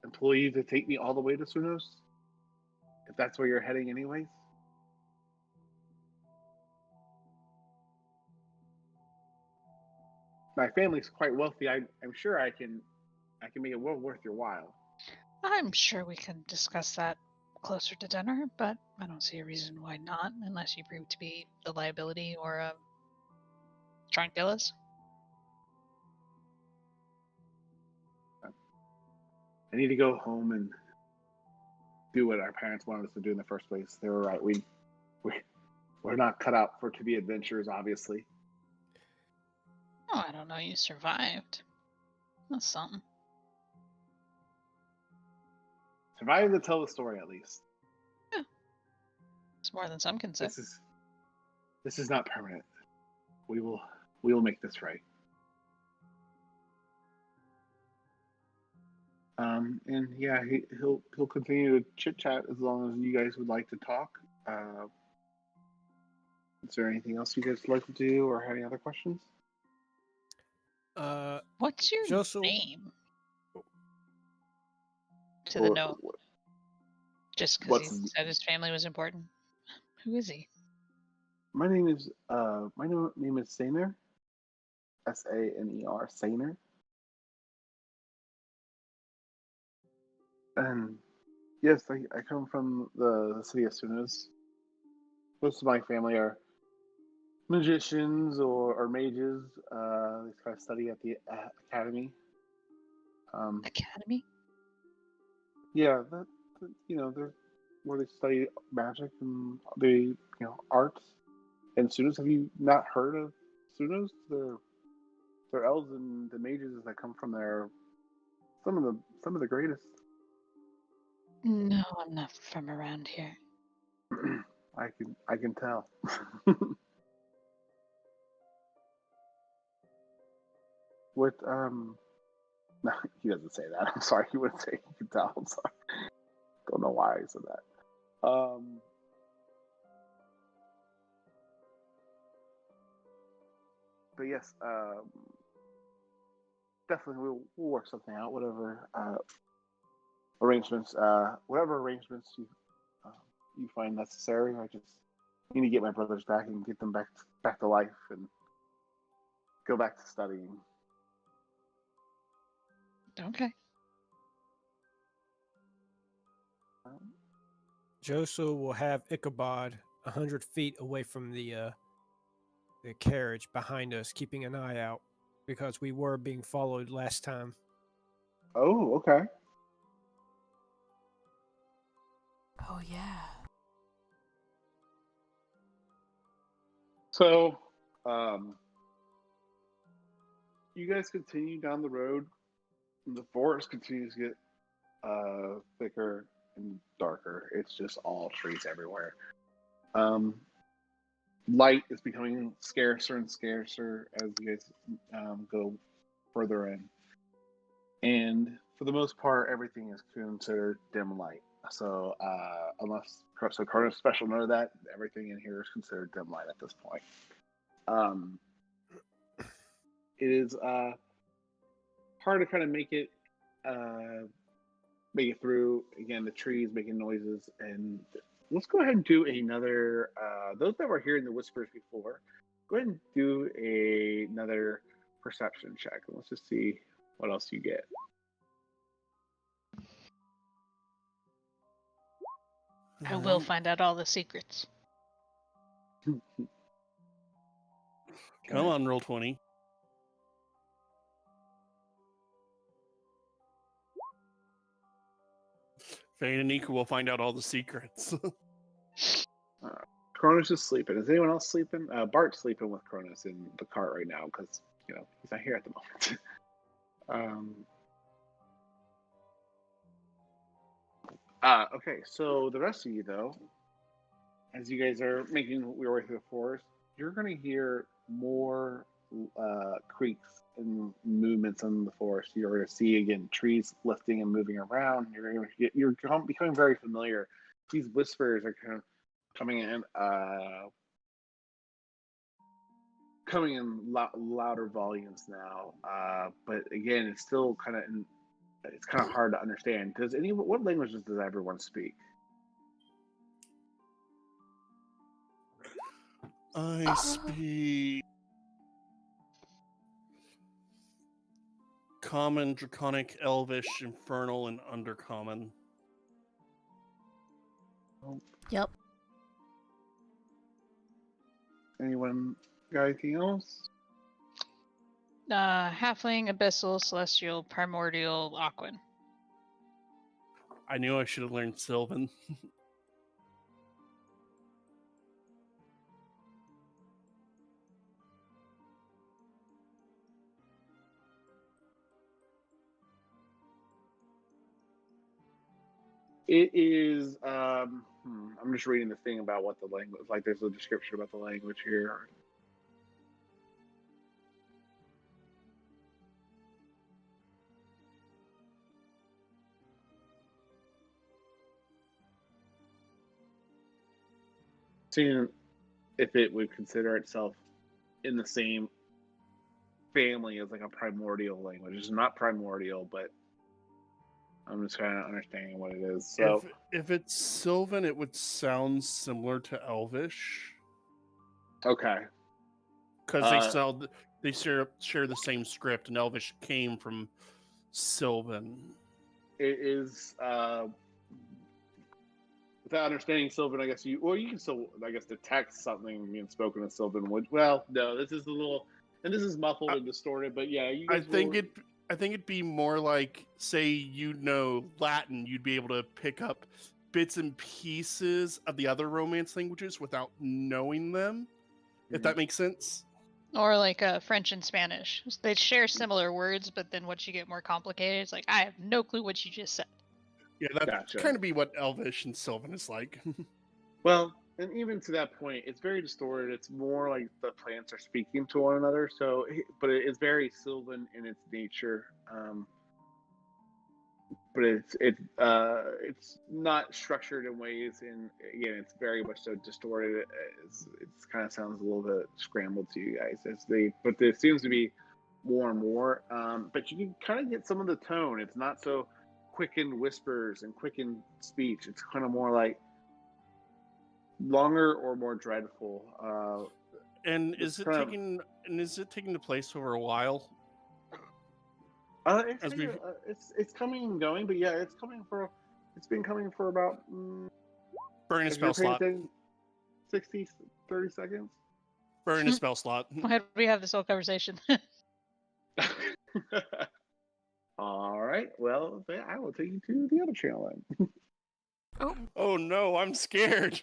employ you to take me all the way to Sunos? If that's where you're heading, anyways. My family's quite wealthy. I'm sure I can make it well worth your while. I'm sure we can discuss that closer to dinner, but I don't see a reason why not, unless you prove to be the liability or trying to kill us. I need to go home and do what our parents wanted us to do in the first place. They were right. We're not cut out to be adventurers, obviously. Oh, I don't know. You survived. That's something. Survived to tell the story, at least. It's more than some can say. This is not permanent. We will make this right. And yeah, he'll continue to chit chat as long as you guys would like to talk. Is there anything else you guys would like to do, or have any other questions? What's your Joseph- name? To the note. Just because he said his family was important. Who is he? My name is Saner. Saner. Saner. And yes, I come from the city of Sunas. Most of my family are magicians or mages. They kind of study at the academy. Academy? Yeah, they're where they study magic and arts. And Sunas, have you not heard of Sunas? They're elves and the mages that come from there. Some of the greatest. No, I'm not from around here. I can tell. What no, he doesn't say that. I'm sorry, he wouldn't say he can tell. I'm sorry. Don't know why I said that. But yes, definitely we'll work something out. Whatever whatever arrangements you find necessary. I just need to get my brothers back and get them back to life and go back to studying. Okay. Joseph will have Ichabod 100 feet away from the carriage behind us, keeping an eye out because we were being followed last time. Oh, okay. Oh yeah. So, you guys continue down the road, and the forest continues to get thicker and darker. It's just all trees everywhere. Light is becoming scarcer and scarcer as you guys go further in. And for the most part, everything is considered dim light. So, Carter's special note of that everything in here is considered dim light at this point. It is hard to kind of make it through. Again, the trees making noises, and let's go ahead and do another. Those that were hearing the whispers before, go ahead and do another perception check, and let's just see what else you get. I will find out all the secrets. Come on, roll 20. Fane and Nika will find out all the secrets. Cronus is sleeping. Is anyone else sleeping? Bart's sleeping with Cronus in the cart right now because he's not here at the moment. Okay, so the rest of you though, as you guys are making your way through the forest, you're going to hear more creaks and movements in the forest. You're going to see again trees lifting and moving around. You're becoming very familiar. These whispers are kind of coming in louder volumes now. But again, it's still kind of hard to understand. What languages does everyone speak? I speak Common, Draconic, Elvish, Infernal, and Undercommon. Yep. Anyone got anything else? Halfling, Abyssal, Celestial, Primordial, Aquan. I knew I should have learned Sylvan. It is. I'm just reading the thing about what the language. Like, there's a description about the language here. Seeing if it would consider itself in the same family as like a primordial language. It's not primordial, but I'm just kind of understanding what it is. So, if it's Sylvan, it would sound similar to Elvish. Okay. Because they share the same script, and Elvish came from Sylvan. it is without understanding Sylvan. I guess you can still detect something being spoken in Sylvan. Well, no, this is a little, and this is muffled and distorted. But yeah, you guys. I think it'd be more like, say, Latin, you'd be able to pick up bits and pieces of the other Romance languages without knowing them. If that makes sense. Or like French and Spanish. They share similar words, but then once you get more complicated, it's like, I have no clue what you just said. Yeah, that's kind of be what Elvish and Sylvan is like. Well, and even to that point, it's very distorted. It's more like the plants are speaking to one another. So, but it's very Sylvan in its nature. But it's not structured in ways, and again, it's very much so distorted. It kind of sounds a little bit scrambled to you guys but there seems to be more and more. But you can kind of get some of the tone. It's not so quickened whispers and quickened speech. It's kind of more like longer or more dreadful. And is it taking the place over a while? It's coming and going, but yeah, it's been coming for about burn a spell slot. 60, 30 seconds. Burn a spell slot. Why did we have this whole conversation? All right. Well, I will take you to the other channel then. Oh no, I'm scared.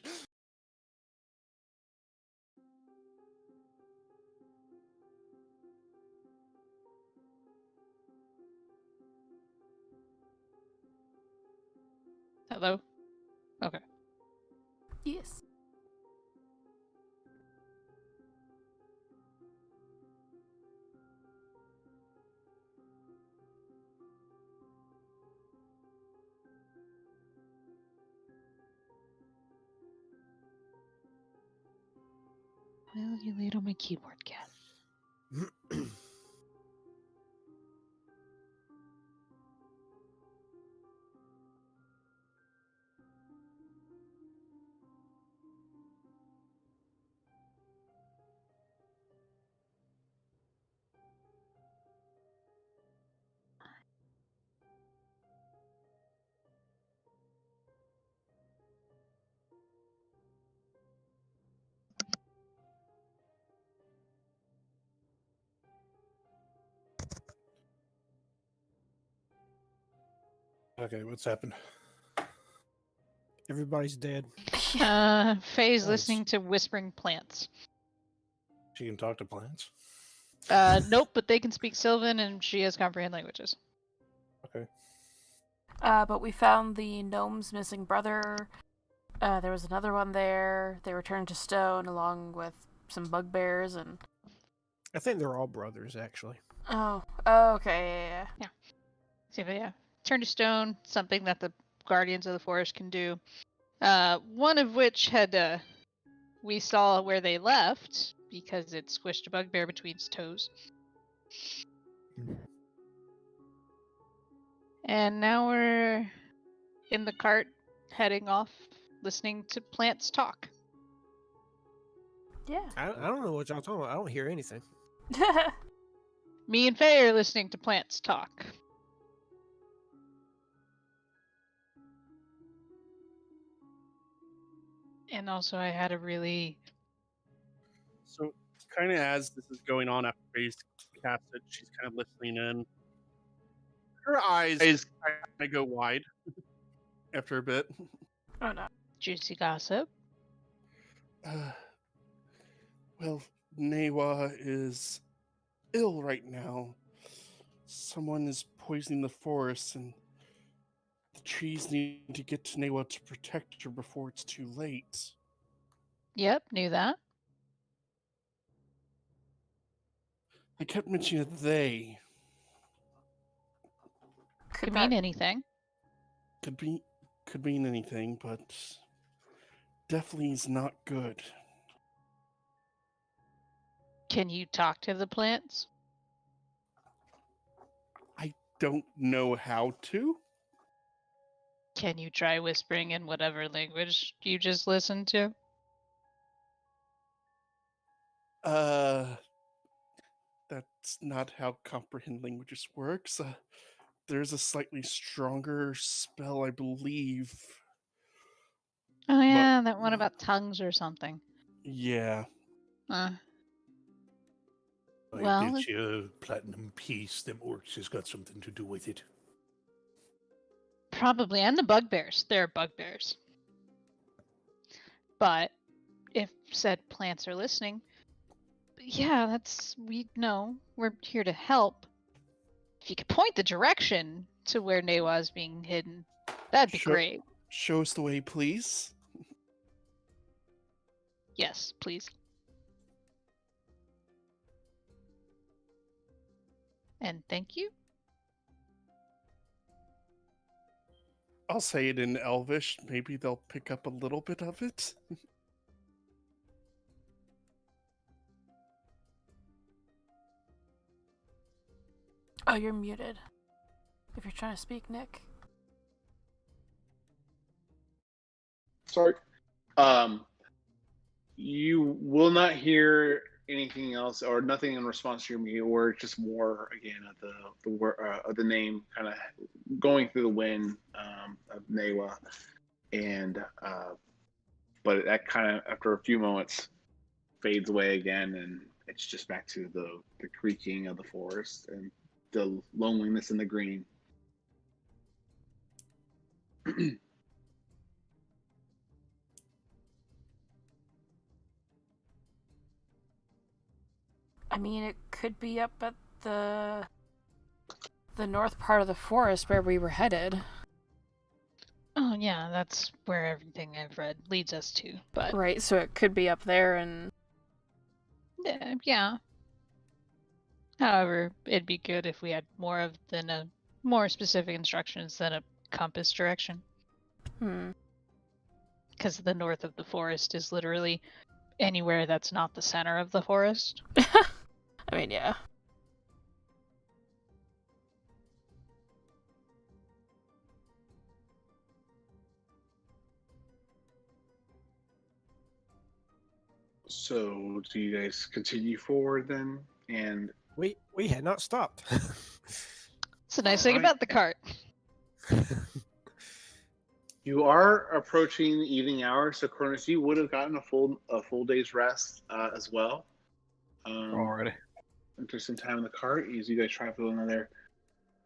Hello? Okay. Yes. Well, you laid on my keyboard, cat. Okay, what's happened? Everybody's dead. Faye's Nice. listening to whispering plants. She can talk to plants. Nope, but they can speak Sylvan and she has comprehend languages. Okay. But we found the gnome's missing brother. There was another one there. They returned to stone along with some bugbears and... I think they're all brothers, actually. Oh, okay, yeah. So, but yeah, turn to stone, something that the guardians of the forest can do. One of which had we saw where they left because it squished a bugbear between its toes. And now we're in the cart heading off, listening to plants talk. Yeah. I don't know what y'all talking about. I don't hear anything. Me and Faye are listening to plants talk. And also, I had a really... So, kind of as this is going on after Faye's cast it, she's kind of listening in. Her eyes kind of go wide after a bit. Oh no. Juicy gossip. Well, Newa is ill right now. Someone is poisoning the forest, and the trees need to get to Newa to protect her before it's too late. Yep, knew that. I kept mentioning they. Could mean anything. Could mean anything, but definitely is not good. Can you talk to the plants? I don't know how to. Can you try whispering in whatever language you just listened to? That's not how comprehend languages works. there's a slightly stronger spell, I believe. Oh yeah, that one about tongues or something. Yeah. I Well, bet you platinum piece them orcs has got something to do with it. probably, and the bugbears. They're bugbears. But if said plants are listening, yeah, we know we're here to help. If you could point the direction to where Newa is being hidden, that'd be great. Show us the way, please. Yes, please. And thank you. I'll say it in Elvish. Maybe they'll pick up a little bit of it. Oh, you're muted. If you're trying to speak, Nick. Sorry. You will not hear anything else or nothing in response to your immediate word. Just more again of the name kind of going through the wind of Newa, and but that kind of after a few moments fades away again, and it's just back to the creaking of the forest and the loneliness in the green. I mean, it could be up at the north part of the forest where we were headed. Oh yeah, that's where everything I've read leads us to. But right, so it could be up there, and yeah. However, it'd be good if we had more specific instructions than a compass direction. Because the north of the forest is literally anywhere that's not the center of the forest. I mean, yeah. So, do you guys continue forward then? And We had not stopped. It's a nice thing about the cart. you are approaching the evening hours, so Cronus, you would have gotten a full day's rest as well. Already. After some time in the cart, as you guys travel another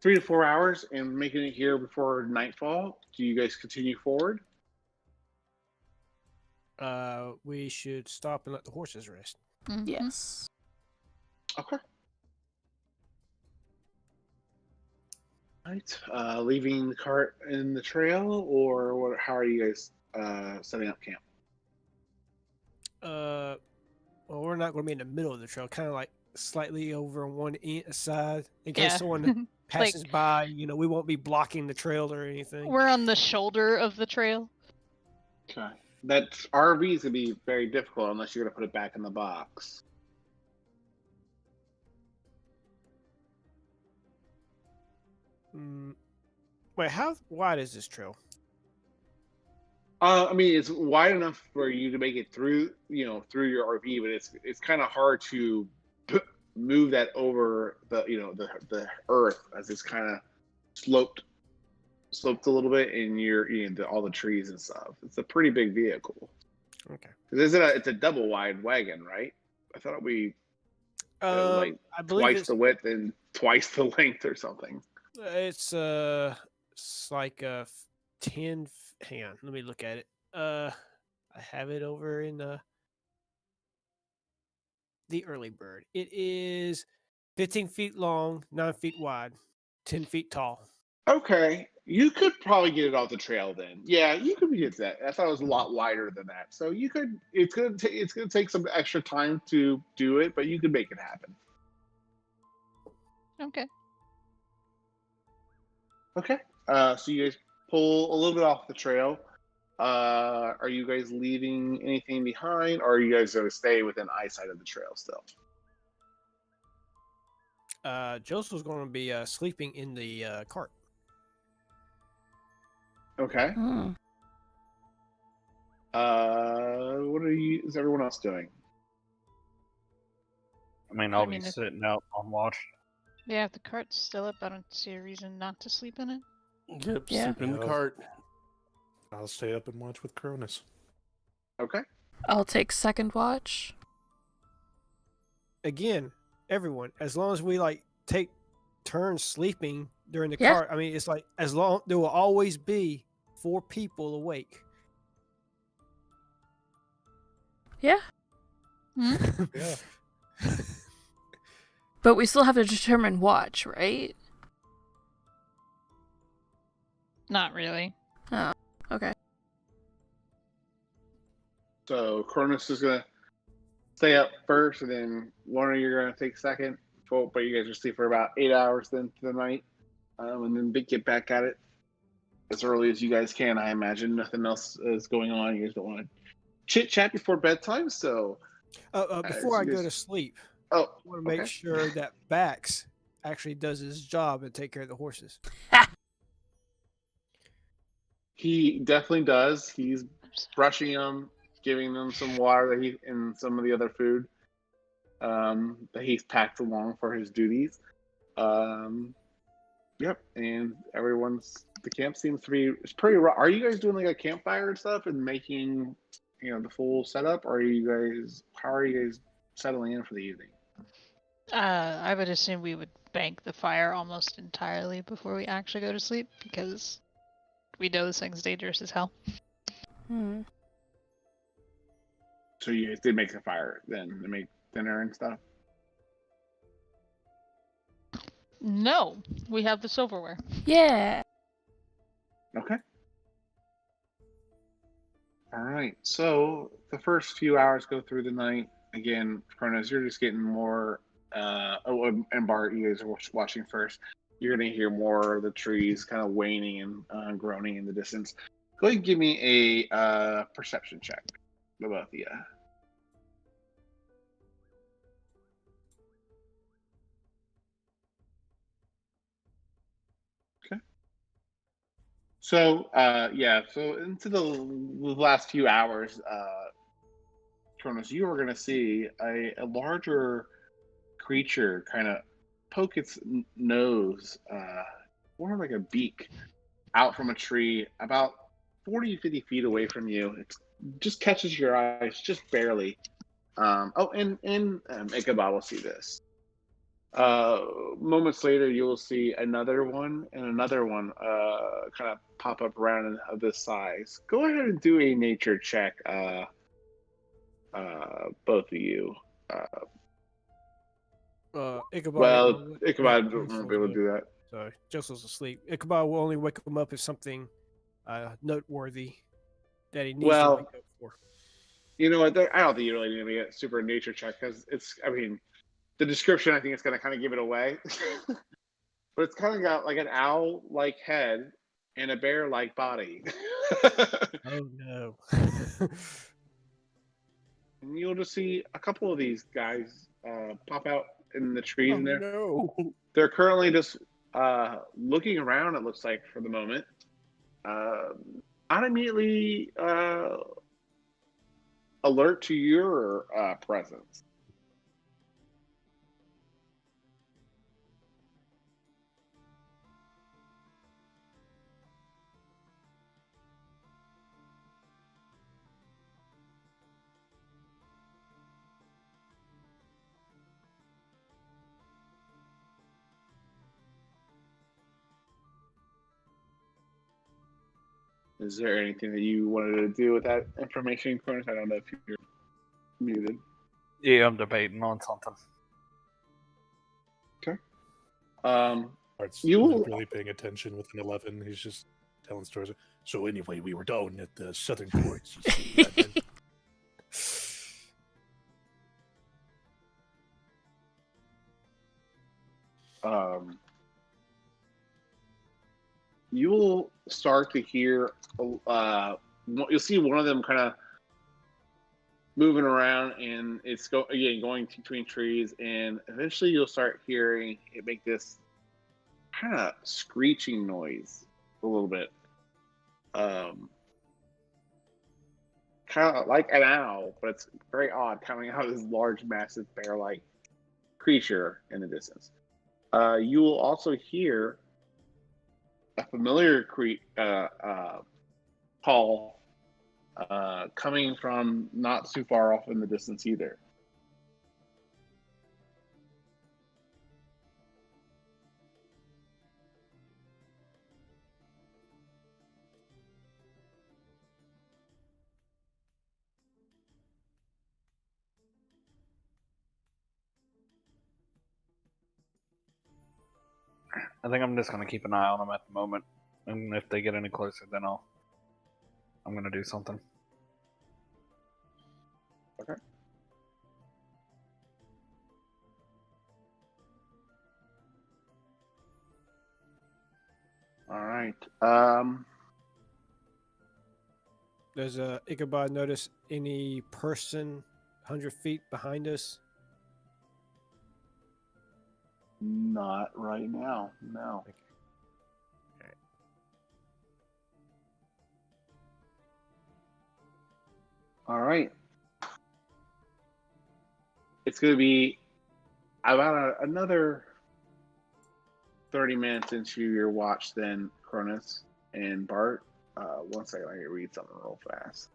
3 to 4 hours and making it here before nightfall. Do you guys continue forward? We should stop and let the horses rest. Mm-hmm. Yes. Okay. Right. Leaving the cart in the trail, or what? How are you guys setting up camp? Well, we're not going to be in the middle of the trail. Kind of like slightly over on one side in case someone passes by. You know, we won't be blocking the trail or anything. We're on the shoulder of the trail. Okay. That RV is going to be very difficult unless you're going to put it back in the box. Wait, how wide is this trail? I mean, it's wide enough for you to make it through, through your RV, but it's kind of hard to move that over the earth as it's kind of sloped a little bit, and all the trees and stuff. It's a pretty big vehicle. Okay. It's a double wide wagon, right? I thought I believe twice the width and twice the length or something. It's like 10. Hang on, let me look at it. I have it over in the early bird. It is 15 feet long, 9 feet wide, 10 feet tall. Okay, you could probably get it off the trail then. Yeah, you could get that. I thought it was a lot wider than that. So you could. It's gonna take some extra time to do it, but you could make it happen. Okay. Okay. So you guys pull a little bit off the trail. Are you guys leaving anything behind, or are you guys gonna stay within eyesight of the trail still? Joseph's going to be sleeping in the cart. Okay. What is everyone else doing? I mean, I'll be sitting out on watch. Yeah, if the cart's still up, I don't see a reason not to sleep in it. Yep, Yeah. sleep in the Yeah. cart. I'll stay up and watch with Cronus. Okay. I'll take second watch. Again, everyone, as long as we like take turns sleeping during the Yeah. cart, I mean, it's like as long there will always be 4 people awake. Yeah. Hmm? Yeah. But we still have to determine watch, right? Not really. Oh, okay. So Cronus is gonna stay up first, and then Lorna, you're gonna take second. But you guys are sleep for about 8 hours then to the night, and then get back at it as early as you guys can. I imagine nothing else is going on. You guys don't want to chit chat before bedtime, so Before I you go guys- to sleep, oh, I want to make okay. sure that Bax actually does his job and take care of the horses. He definitely does. He's brushing them, giving them some water and some of the other food that he's packed along for his duties. Yep, and the camp seems to be it's pretty. Are you guys doing like a campfire and stuff and making the full setup? Or how are you guys settling in for the evening? I would assume we would bank the fire almost entirely before we actually go to sleep because we know this thing's dangerous as hell. Hmm. So you guys did make a fire then to make dinner and stuff. No, we have the silverware. Yeah. Okay. All right. So the first few hours go through the night. Again, Cronus, you're just getting more. And Bart, you guys are watching first. You're going to hear more of the trees kind of waning and groaning in the distance. Go ahead and give me a perception check, the both of you. Okay. So, so into the last few hours, Cronus, you are going to see a larger creature kind of poke its nose, more like a beak, out from a tree about 40, 50 feet away from you. It just catches your eyes just barely. And Ichabod will see this. Moments later, you will see another one and another one kind of pop up around of this size. Go ahead and do a nature check, both of you. Ichabod. Ichabod won't be able to do that. Sorry, Joseph's asleep. Ichabod will only wake him up if something noteworthy that he needs to wake up for. You know what? I don't think you really need to be a super nature check because the description, I think it's going to kind of give it away. But it's kind of got like an owl-like head and a bear-like body. Oh no. And you'll just see a couple of these guys pop out in the trees in there. No. They're currently just looking around, it looks like, for the moment. Not immediately alert to your presence. Is there anything that you wanted to do with that information, Cronus? I don't know if you're muted. Yeah, I'm debating on something. Okay. Art's You- not really paying attention with an 11. He's just telling stories. So anyway, we were down at the southern ports. You see, and then you'll start to hear, you'll see one of them kind of moving around, and it's going between trees, and eventually you'll start hearing it make this kind of screeching noise a little bit. Kind of like an owl, but it's very odd coming out of this large, massive bear-like creature in the distance. You will also hear a familiar call coming from not too far off in the distance either. I think I'm just gonna keep an eye on them at the moment, and if they get any closer, then I'm gonna do something. Okay. All right. Does Ichabod notice any person 100 feet behind us? Not right now. No. Okay. All right. It's going to be about another 30 minutes into your watch, then, Cronus and Bart. One second, I need to read something real fast.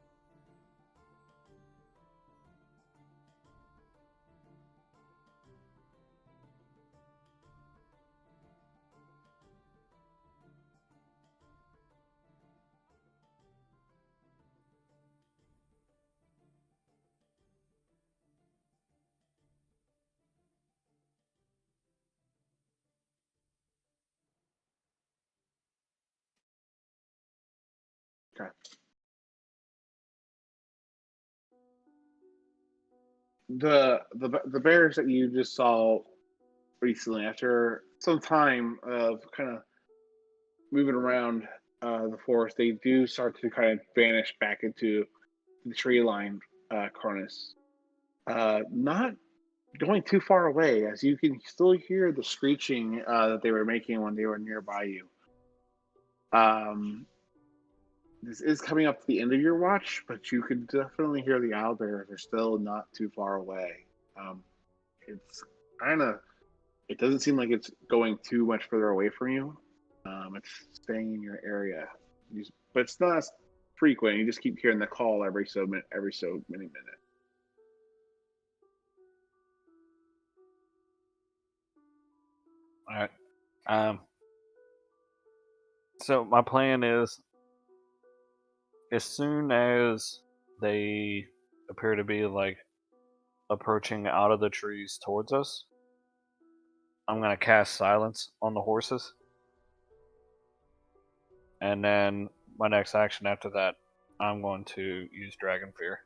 Okay. The bears that you just saw recently, after some time of kind of moving around the forest, they do start to kind of vanish back into the tree line, Cronus. Not going too far away, as you can still hear the screeching that they were making when they were nearby you. This is coming up to the end of your watch, but you can definitely hear the owlbears are still not too far away. It's kind of, it doesn't seem like it's going too much further away from you. It's staying in your area, but it's not as frequent. You just keep hearing the call every so many minutes. All right. So my plan is, as soon as they appear to be like approaching out of the trees towards us, I'm gonna cast silence on the horses, and then my next action after that, I'm going to use Dragon Fear.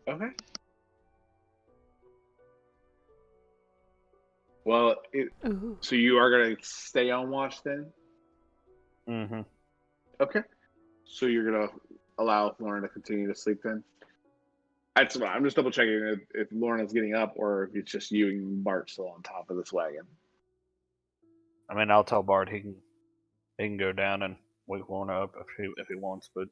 Okay. Well, so you are gonna stay on watch then? Mm-hmm. Okay. So you're gonna allow Lauren to continue to sleep then? I'm just double checking if Lauren is getting up or if it's just you and Bart still on top of this wagon. I mean, I'll tell Bart he can go down and wake Lorna up if he wants, but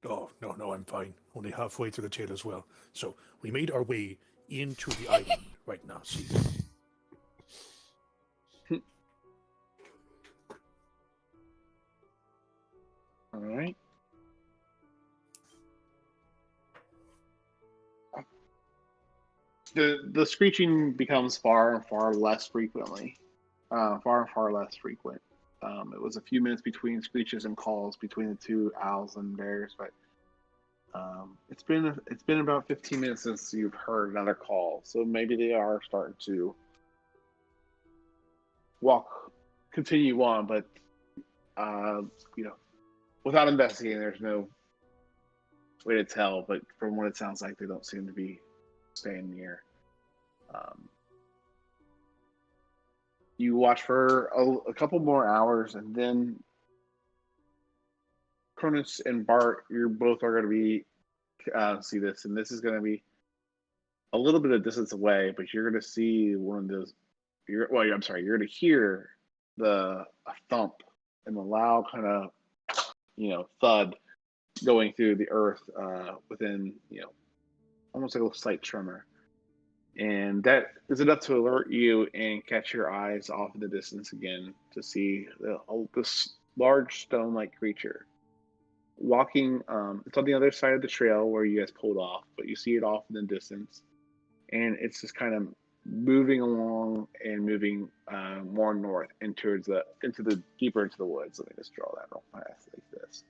Oh, no, I'm fine. Only halfway through the tail as well. So we made our way into the island right now. See, All right. The screeching becomes far and far less frequently, far and far less frequent. It was a few minutes between screeches and calls between the two owls and bears, but it's been about 15 minutes since you've heard another call, so maybe they are starting to continue on, but uh, you know, without investigating, there's no way to tell. But from what it sounds like, they don't seem to be staying near. You watch for a couple more hours, and then Cronus and Bart, you both are going to be see this, and this is going to be a little bit of distance away, but you're going to see one of those. You're going to hear a thump and the loud kind of thud going through the earth within almost like a slight tremor. And that is enough to alert you and catch your eyes off in the distance again to see this large stone-like creature walking. It's on the other side of the trail where you guys pulled off, but you see it off in the distance, and it's just kind of moving along and moving more north into the deeper into the woods. Let me just draw that real fast like this.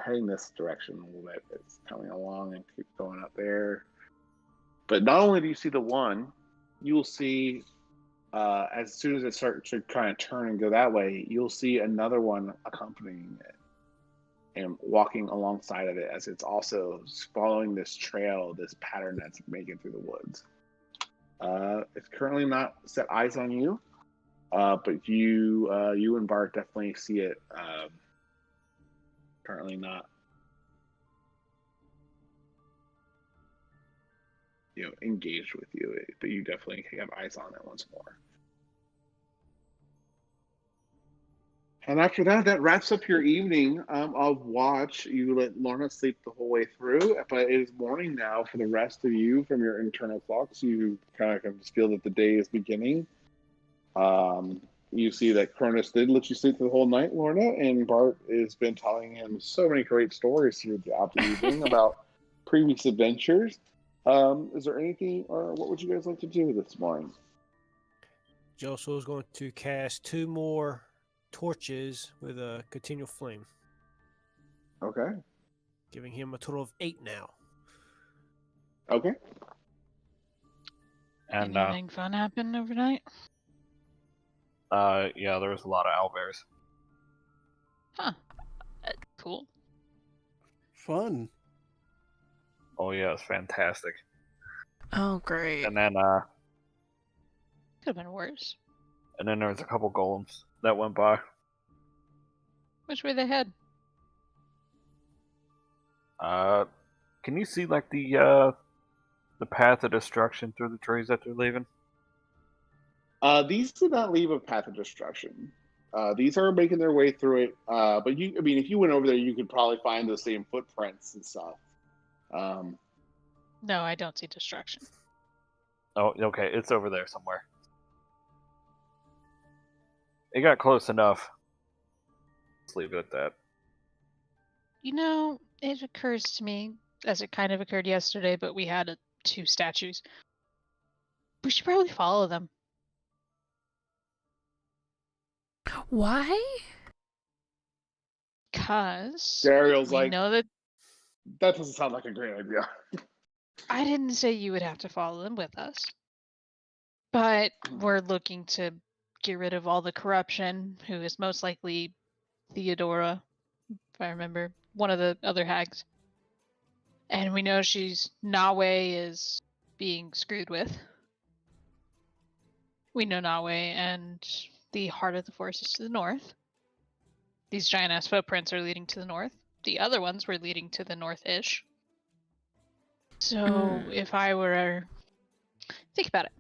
Heading this direction a little bit. It's coming along and keep going up there. But not only do you see the one, you'll see as soon as it starts to kind of turn and go that way, you'll see another one accompanying it and walking alongside of it as it's also following this trail, this pattern that's making through the woods. It's currently not set eyes on you, but you and Bart definitely see it. Currently not, engaged with you, but you definitely have eyes on it once more. And after that, that wraps up your evening of watch. You let Lorna sleep the whole way through, but it is morning now for the rest of you from your internal clocks. You kind of can just feel that the day is beginning. You see that Cronus did let you sleep the whole night, Lorna, and Bart has been telling him so many great stories throughout the evening about previous adventures. Is there anything, or what would you guys like to do this morning? Joshua is going to cast 2 more torches with a continual flame. Okay. Giving him a total of 8 now. Okay. And anything fun happen overnight? yeah, there was a lot of owlbears. Huh. Cool. Fun. Oh yeah, it's fantastic. Oh, great. And then Could have been worse. and then there was a couple golems that went by. Which way they head? Can you see like the path of destruction through the trees that they're leaving? These did not leave a path of destruction. These are making their way through it. But if you went over there, you could probably find those same footprints and stuff. No, I don't see destruction. Oh, okay, it's over there somewhere. It got close enough. Let's leave it at that. It occurs to me, as it kind of occurred yesterday, but we had 2 statues. We should probably follow them. Why? Because Dariel's we like, know that that doesn't sound like a great idea. I didn't say you would have to follow them with us. But we're looking to get rid of all the corruption, who is most likely Theodora, if I remember, one of the other hags. And we know Nawe is being screwed with. We know Nawe and the heart of the forest is to the north. These giant ass footprints are leading to the north. The other ones were leading to the north-ish. So if I were... Think about it.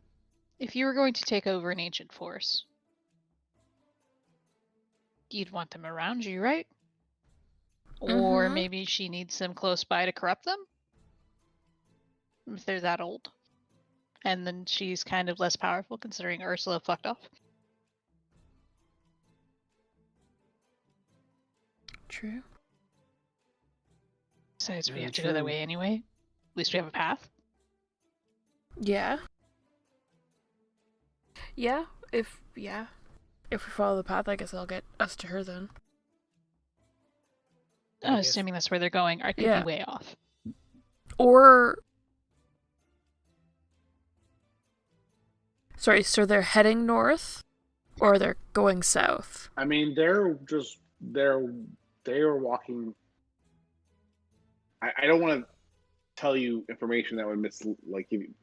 If you were going to take over an ancient force, you'd want them around you, right? Or maybe she needs them close by to corrupt them? If they're that old. And then she's kind of less powerful considering Ursula fucked off. True. Besides, we Very have to go that true. way anyway. At least we have a path. Yeah. If we follow the path, I guess I'll get us to her then. I guess. Assuming that's where they're going, I could Yeah. be way off. Or... Sorry, so they're heading north? Or they're going south? I mean, they are walking. I don't want to tell you information that would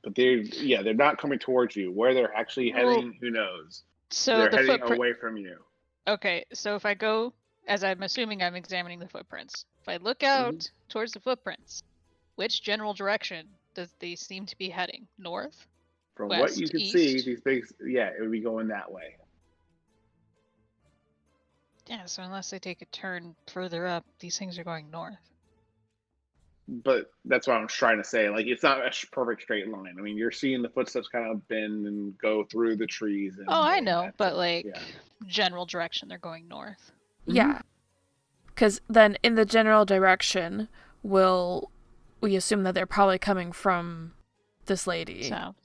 but they're not coming towards you. Where they're actually heading, who knows? So they're the heading footprint. away from you. Okay, so if I go, as I'm assuming I'm examining the footprints, if I look out towards the footprints, which general direction does they seem to be heading? North? From West, what you can see, east? these big, it would be going that way. Yeah, so unless they take a turn further up, these things are going north. But that's what I'm trying to say. Like, it's not a perfect straight line. I mean, you're seeing the footsteps kind of bend and go through the trees. And Oh, I all know, that, but so, like yeah. general direction, they're going north. Yeah. Because then in the general direction, we assume that they're probably coming from this lady. South.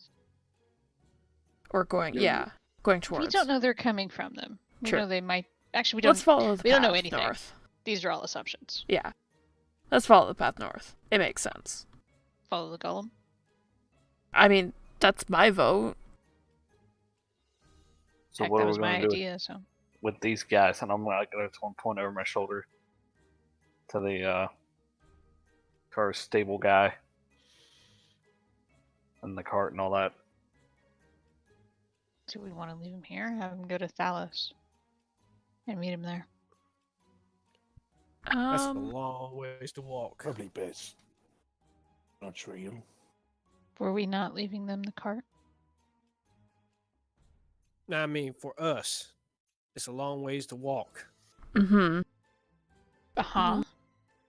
Or going towards. We don't know they're coming from them. We True. know they might. Actually, Let's follow the we don't know path anything. north. These are all assumptions. Yeah. Let's follow the path north. It makes sense. Follow the golem. I mean, that's my vote. So Heck, what that are was we my going to do idea. So with these guys? And I'm like going to point over my shoulder to the car stable guy and the cart and all that. do we want to leave him here? Have him go to Thalos and meet him there. That's a long ways to walk. Probably best. Not trail. Were we not leaving them the cart? No, I mean for us, it's a long ways to walk. Mm-hmm. Uh-huh.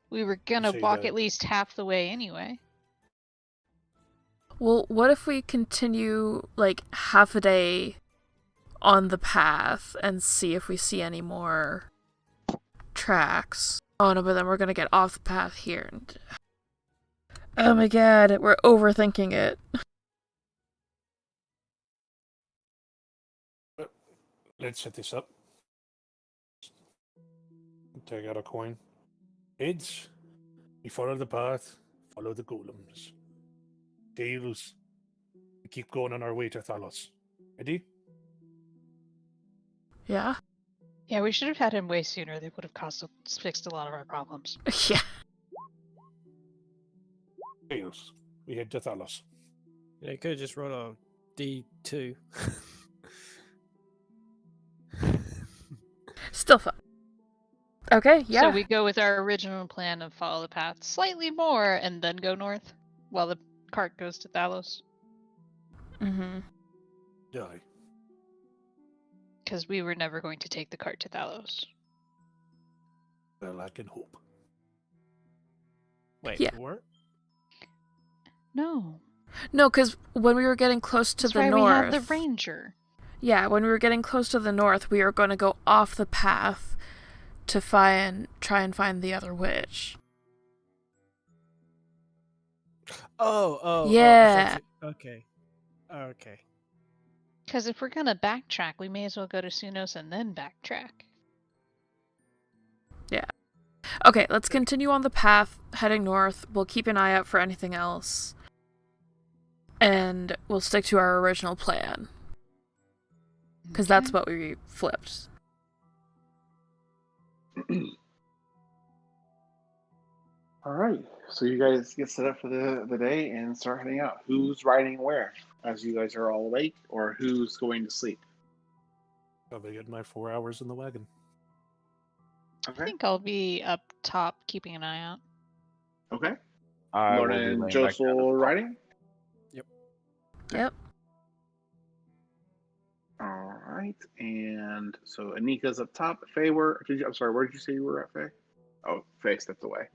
We were gonna say walk that- at least half the way anyway. Well, what if we continue, like, half a day on the path and see if we see any more tracks? Oh no, but then we're gonna get off the path here. And... Oh my god, we're overthinking it. Let's set this up. Take out a coin. Heads, we follow the path, follow the golems. Tails, we keep going on our way to Thalos. Ready? Yeah? Yeah, we should have had him way sooner. They would have fixed a lot of our problems. Yeah. Tails, we head to Thalos. They could have just wrote a D2. Still fun. Okay, yeah. So we go with our original plan of follow the path slightly more and then go north while the cart goes to Thalos. Mm-hmm. Die. Because we were never going to take the cart to Thalos. Well, I can hope. Wait, Yeah. we weren't? No. No, because when we were getting close to That's the why north... we have the ranger. Yeah, when we were getting close to the north, we were going to go off the path to try and find the other witch. Oh. Yeah. Okay. Okay. Because if we're going to backtrack, we may as well go to Sunos and then backtrack. Yeah. Okay, let's continue on the path, heading north. We'll keep an eye out for anything else. And we'll stick to our original plan. Because that's what we flipped. All right. So you guys get set up for the day and start heading out. Who's riding where? As you guys are all awake, or who's going to sleep? Probably get my 4 hours in the wagon. Okay. I think I'll be up top keeping an eye out. Okay. I will Lorna be and laying back down Josel as well. riding? Yep. All right. And so Anika's up top. Faye, where did you say you were at, Faye? Oh, Faye stepped away.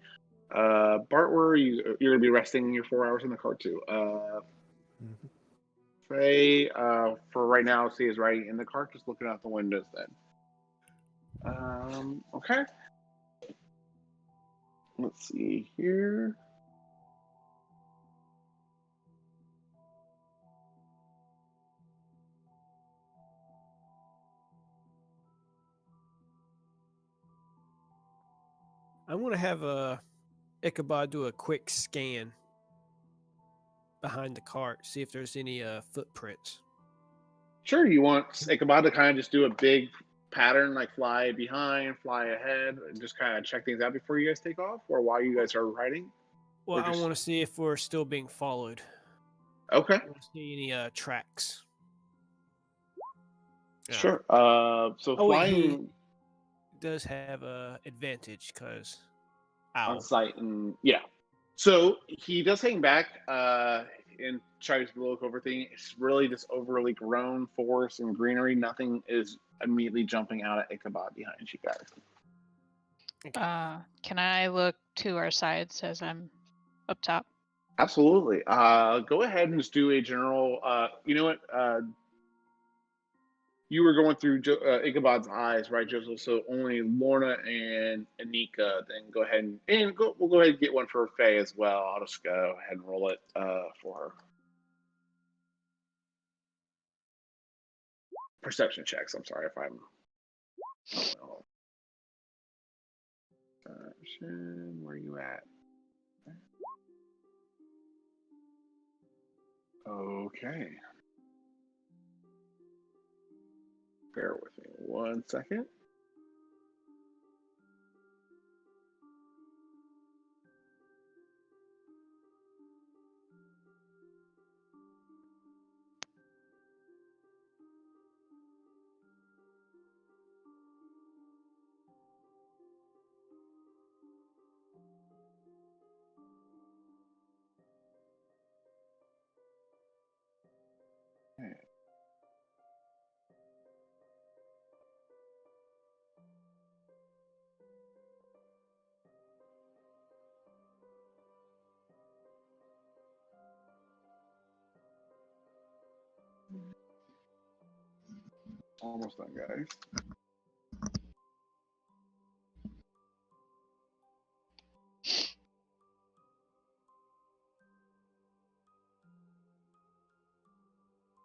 Bart, where are you? You're going to be resting your 4 hours in the car, too. Mhm. Faye, for right now, she is riding in the car, just looking out the windows then. Okay. Let's see here. I want to have Ichabod do a quick scan behind the cart, see if there's any footprints. Sure, you want Ichabod to kind of just do a big pattern, like fly behind, fly ahead, and just kind of check things out before you guys take off, or while you guys are riding? Well, Or I just- want to see if we're still being followed. Okay, I want to see any tracks. Yeah. sure. So Oh, wait, flying does have a advantage because on site, and yeah. So he does hang back and tries to look over things. It's really just overly grown forest and greenery. Nothing is immediately jumping out at Ichabod behind you guys. Can I look to our sides as I'm up top. Absolutely. Go ahead and just do a general. You know what? You were going through Ichabod's eyes, right, Joseph? So only Lorna and Anika. Then go ahead and go. We'll go ahead and get one for Faye as well. I'll just go ahead and roll it for her. Perception checks. I'm sorry if I'm. Perception. Where are you at? Okay. Bear with me 1 second. Okay. Almost done, guys.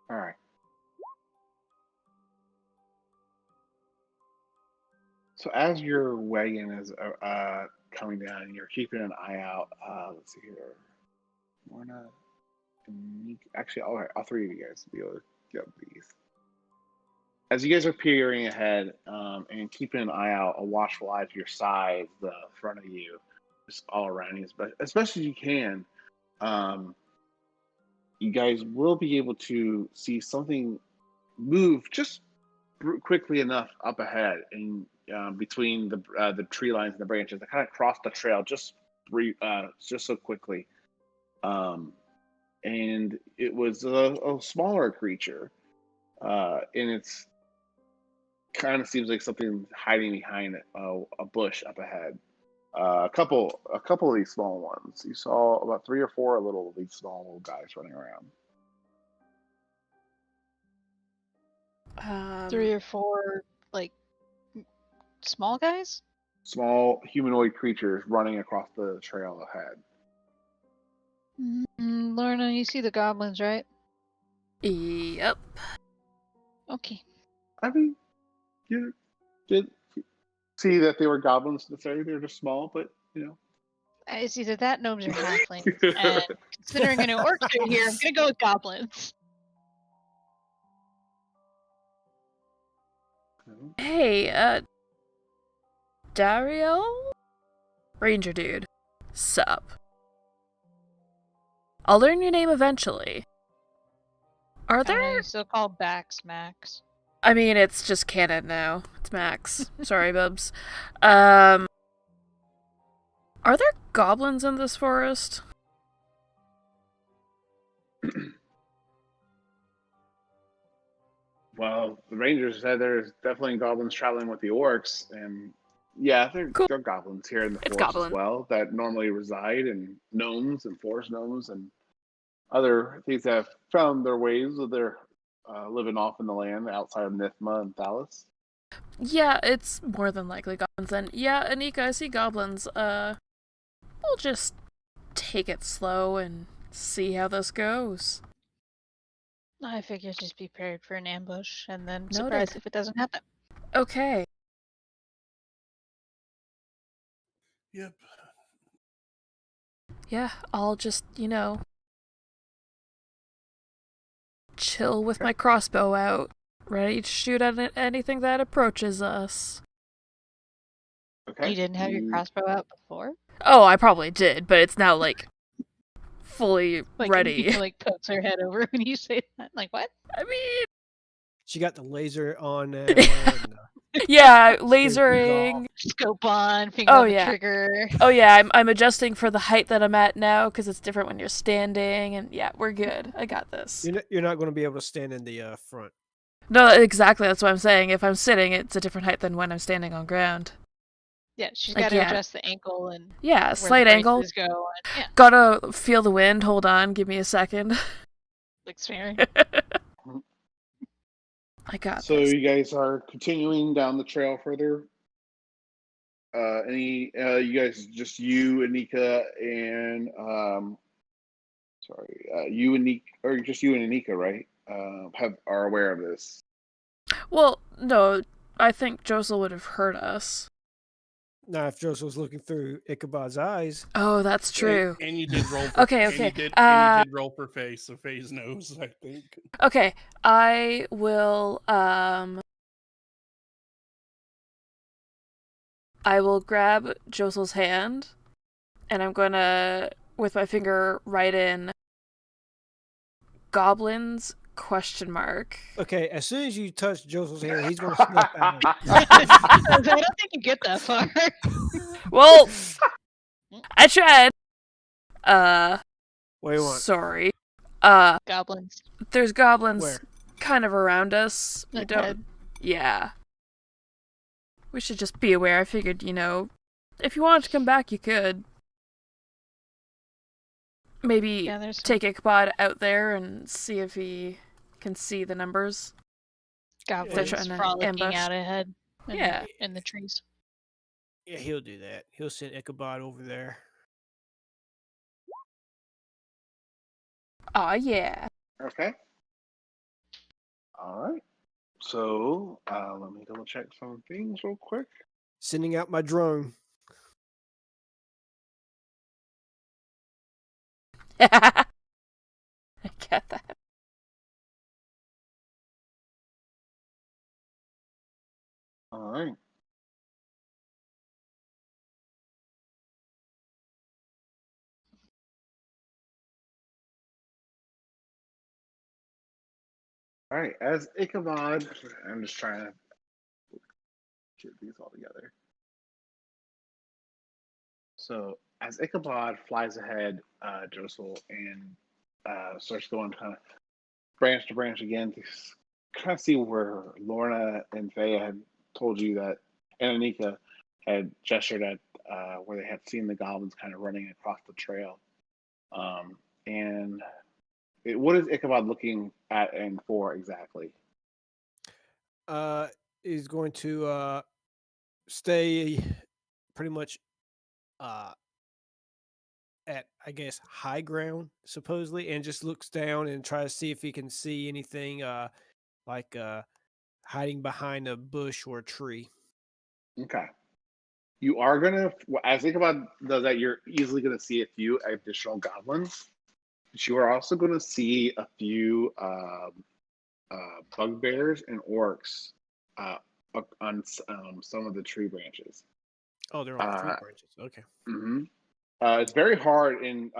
All right. So as your wagon is coming down, and you're keeping an eye out. Let's see here. Lorna, actually, all three of you guys will be able to get these. As you guys are peering ahead and keeping an eye out, a watchful eye to your side, the front of you, just all around you, as best as you can, you guys will be able to see something move just quickly enough up ahead and between the tree lines and the branches that kind of cross the trail just so quickly. And it was a smaller creature, and it's kind of seems like something hiding behind a bush up ahead. A couple of these small ones. You saw about 3 or 4 of these small little guys running around. 3 or 4 like small guys. Small humanoid creatures running across the trail ahead. Lorna, you see the goblins, right? Yep. Okay. I mean, you did see that they were goblins to say they're just small, but you know. It's either that, gnomes, or halflings. And considering I know orcs are here, I'm gonna go with goblins. Hey, Dario? Ranger dude. Sup. I'll learn your name eventually. Are there... You still call Bax Max. I mean, it's just canon now. It's Max. Sorry, bubs. Are there goblins in this forest? Well, the rangers said there's definitely goblins traveling with the orcs, and yeah, there are goblins here in the forest as well that normally reside, and gnomes and forest gnomes and other things that have found their ways of their living off in the land outside of Nithma and Thalos. Yeah, it's more than likely goblins then. Yeah, Anika, I see goblins. We'll just take it slow and see how this goes. I figure just be prepared for an ambush and then Noted. surprise if it doesn't happen. Okay. Yep. Yeah, I'll just, chill with my crossbow out, ready to shoot at anything that approaches us. Okay. You didn't have your crossbow out before? Oh, I probably did, but it's now, fully ready. Anika, pokes her head over when you say that. Like, what? I mean... She got the laser on now. Yeah, lasering. Scope on, finger on the trigger. Oh yeah, I'm adjusting for the height that I'm at now because it's different when you're standing, and yeah, we're good. I got this. You're not going to be able to stand in the front. No, exactly. That's what I'm saying. If I'm sitting, it's a different height than when I'm standing on ground. Yeah, she's Like, got to yeah. adjust the ankle and Yeah, where slight the angle. braces go. And, yeah, Gotta feel the wind. Hold on, give me a second. like Sperry. I got So this. you guys are continuing down the trail further. You guys, just you, Anika, and you and Nika, or just you and Anika, right? Are aware of this. Well, no, I think Josel would have heard us. Now, if Joseph was looking through Ichabod's eyes, Oh, that's true. And you did roll for Okay. And you did roll for Faye, so Faye's knows, I think. Okay, I will grab Josel's hand, and I'm gonna, with my finger, write in goblins ? Okay, as soon as you touch Joseph's hand, he's going to snap out. I don't think you get that far. Well, I tried. Wait, what? Sorry. Goblins. There's goblins Where? kind of around us. We don't. Ahead. Yeah. We should just be aware. I figured, if you wanted to come back, you could. Maybe Yeah, take Ichabod out there and see if he can see the numbers. goblins trying to frolicking ambush. out ahead. Yeah. In the trees. Yeah, he'll do that. He'll send Ichabod over there. Aw, yeah. Okay. All right. So let me double check some things real quick. Sending out my drone. I get that. All right. All right. As Ichabod, I'm just trying to get these all together. So as Ichabod flies ahead, Josel, and starts going kind of branch to branch again to kind of see where Lorna and Thea had told you that, and Anika had gestured at where they had seen the goblins kind of running across the trail. What is Ichabod looking at and for exactly? Is going to stay pretty much at, I guess, high ground, supposedly, and just looks down and try to see if he can see anything like hiding behind a bush or a tree. Okay. You are gonna, as Ichabod does that, you're easily gonna see a few additional goblins. But you are also gonna see a few bugbears and orcs on some of the tree branches. Oh, they're all tree branches. Okay. Mm-hmm. It's very hard, and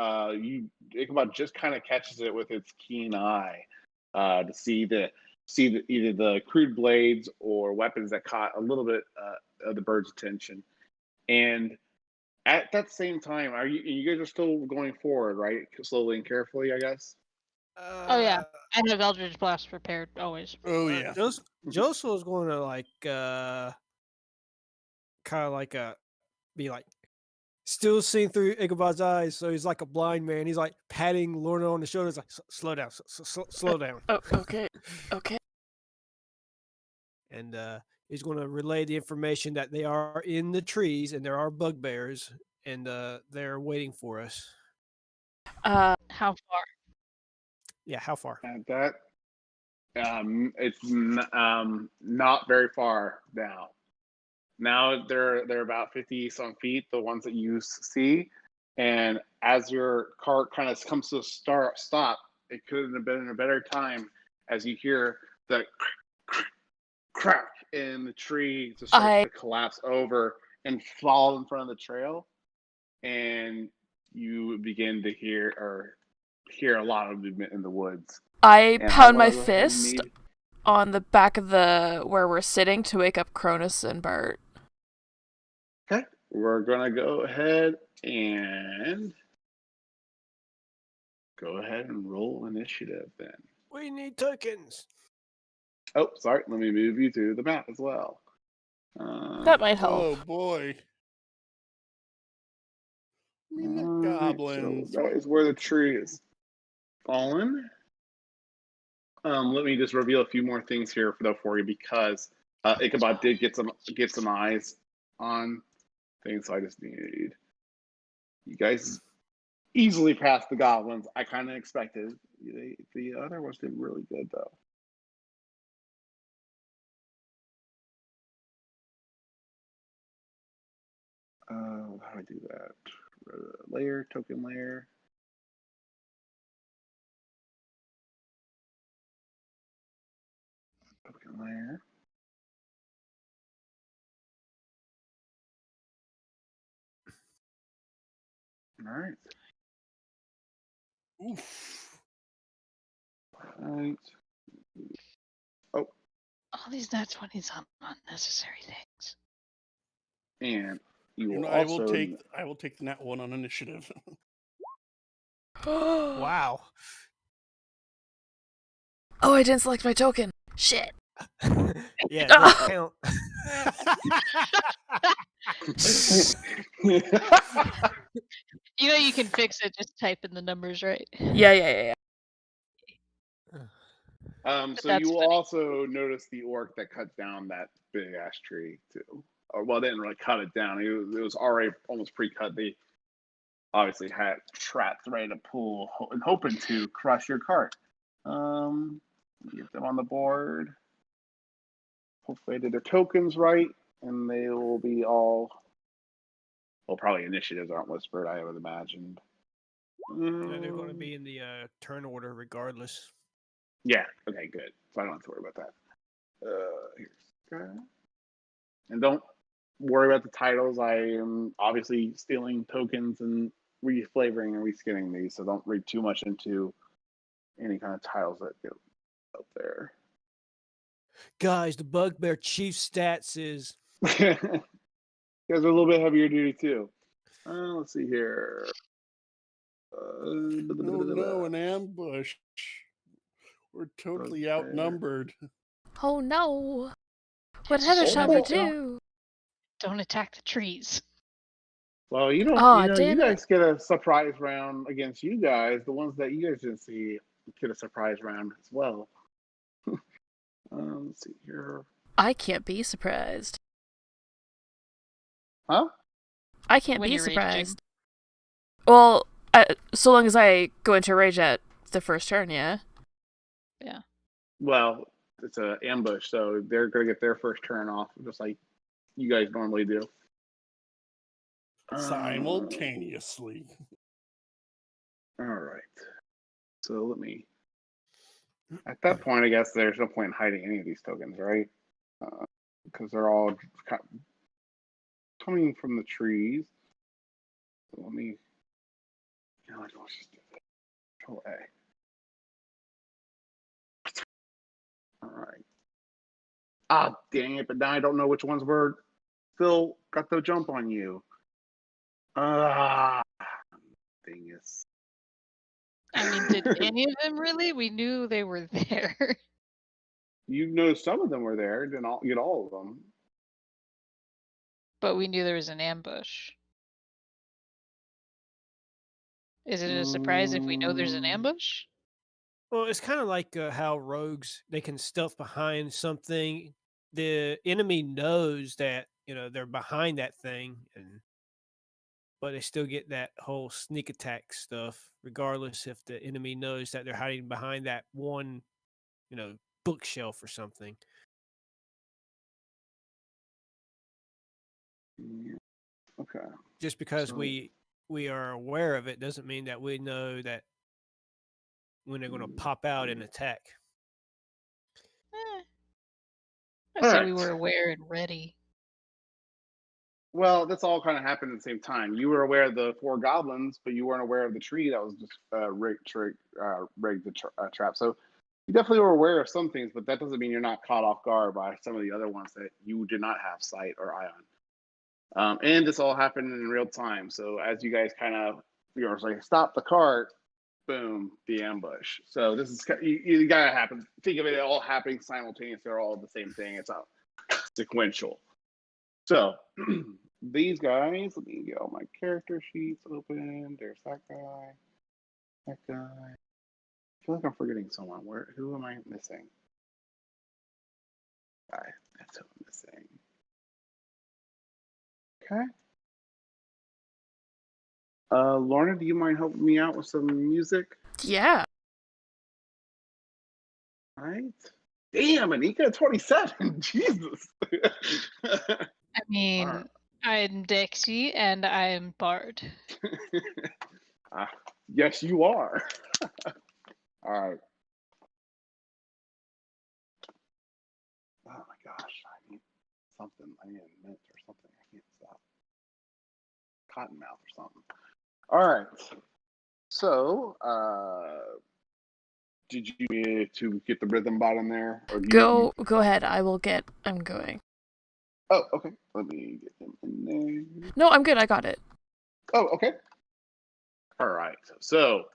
Ichabod just kind of catches it with its keen eye to see either the crude blades or weapons that caught a little bit of the bird's attention. And at that same time, you guys are still going forward, right? Slowly and carefully, I guess. Oh yeah, I have Eldritch Blast prepared always. Oh, yeah. Joseph is going to like kind of like be like still seeing through Ichabod's eyes, so he's like a blind man. He's like patting Lorna on the shoulders, like slow down, slow down. Oh, okay. And he's going to relay the information that they are in the trees and there are bugbears and they're waiting for us. How far? Yeah, how far? At that, it's not very far now. Now they're about 50 some feet, the ones that you see, and as your cart kind of comes to a stop, it couldn't have been a better time as you hear the crack and the tree just starts to collapse over and fall in front of the trail, and you begin to hear a lot of movement in the woods. I pound my fist on the back of where we're sitting to wake up Cronus and Bart. Okay, we're gonna go ahead and roll initiative then. We need tokens. Oh, sorry. Let me move you to the map as well. That might help. Oh, boy. mean the Alright, goblins. So that is where the tree is fallen. Let me just reveal a few more things here for you because Ichabod did get some eyes on things, so I just need you guys easily passed the goblins. I kind of expected. The other ones did really good though. How do I do that? Layer, token layer. Token layer. All right. Oof. All right. Oh, All these nat 20s on unnecessary things. and you will I also. will take the nat 1 on initiative. Wow. Oh, I didn't select my token. Shit. Yeah, it doesn't count. You know you can fix it, just type in the numbers right. Yeah. So you will also notice the orc that cut down that big ass tree too. Or well, they didn't really cut it down. It was already almost pre-cut. They obviously had traps ready to pull and hoping to crush your cart. Get them on the board. Hopefully they did their tokens right, and they will be all. Well, probably initiatives aren't whispered. I would imagine. Yeah, they're going to be in the turn order regardless. Yeah. Okay. Good. So I don't have to worry about that. Here's and don't worry about the titles. I am obviously stealing tokens and reflavoring and reskinning these, so don't read too much into any kind of titles that get out there. Guys, the Bugbear Chief stats is. You guys are a little bit heavier duty too. Let's see here. No, an ambush. We're totally outnumbered. Oh no. Whatever shall we do? Don't attack the trees. Well, you don't. Aw, you damn guys get a surprise round against you guys. The ones that you guys didn't see get a surprise round as well. Let's see here. I can't be surprised. Huh? I can't When be you're raging. surprised. Well, so long as I go into rage at the first turn, yeah. Yeah. Well, it's an ambush, so they're going to get their first turn off, just like you guys normally do. Simultaneously. All right. So let me. At that point, I guess there's no point in hiding any of these tokens, right? Because they're all coming from the trees. So let me. Let's just do that. Control A. All right. Ah, dang it! But now I don't know which ones were still got the jump on you. Ah, dingus. I mean, did any of them really? We knew they were there. You know, some of them were there. Didn't get all of them. But we knew there was an ambush. Is it a surprise if we know there's an ambush? Well, it's kind of like how rogues, they can stealth behind something. The enemy knows that, they're behind that thing, but they still get that whole sneak attack stuff, regardless if the enemy knows that they're hiding behind that one, bookshelf or something. Yeah. Okay. Just because we are aware of it doesn't mean that we know that when they're going to pop out and attack. I say we were aware and ready. Well, that's all kind of happened at the same time. You were aware of the 4 goblins, but you weren't aware of the tree that was just rigged the trap. So you definitely were aware of some things, but that doesn't mean you're not caught off guard by some of the other ones that you did not have sight or eye on. And this all happened in real time. So as you guys kind of, like, stop the cart, boom, the ambush. So this is, you gotta happen. Think of it all happening simultaneously. They're all the same thing. It's sequential. So these guys, let me get all my character sheets open. There's that guy. That guy. I feel like I'm forgetting someone. Who am I missing? Guy. That's who I'm missing. Okay. Lorna, do you mind helping me out with some music? Yeah. All right. Damn, Anika, 27. Jesus. I mean, Alright. I'm Dixie and I'm Bard. Yes, you are. All right. Oh my gosh, I need something. I need a mint or something. I can't stop. Cottonmouth or something. All right. So, did you need to get the rhythm bottom there? Or Go ahead. I'm going. Oh, okay. Let me get him in there. No, I'm good. I got it. Oh, okay. All right. So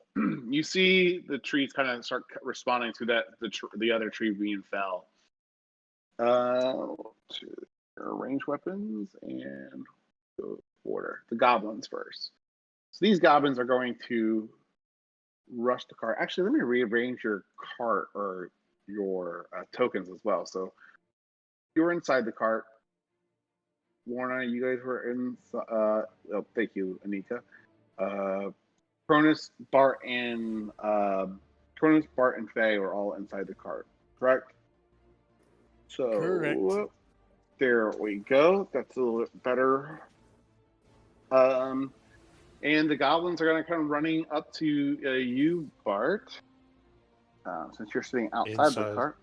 you see the trees kind of start responding to that the other tree being fell. To range weapons and order the goblins first. So these goblins are going to rush the cart. Actually, let me rearrange your cart or your tokens as well. So you're inside the cart. Lorna, you guys were in. Thank you, Anika. Cronus, Bart, and Faye were all inside the cart. Correct. So Correct. There we go. That's a little bit better. And the goblins are going to come running up to you, Bart. Since you're sitting outside the Inside. cart.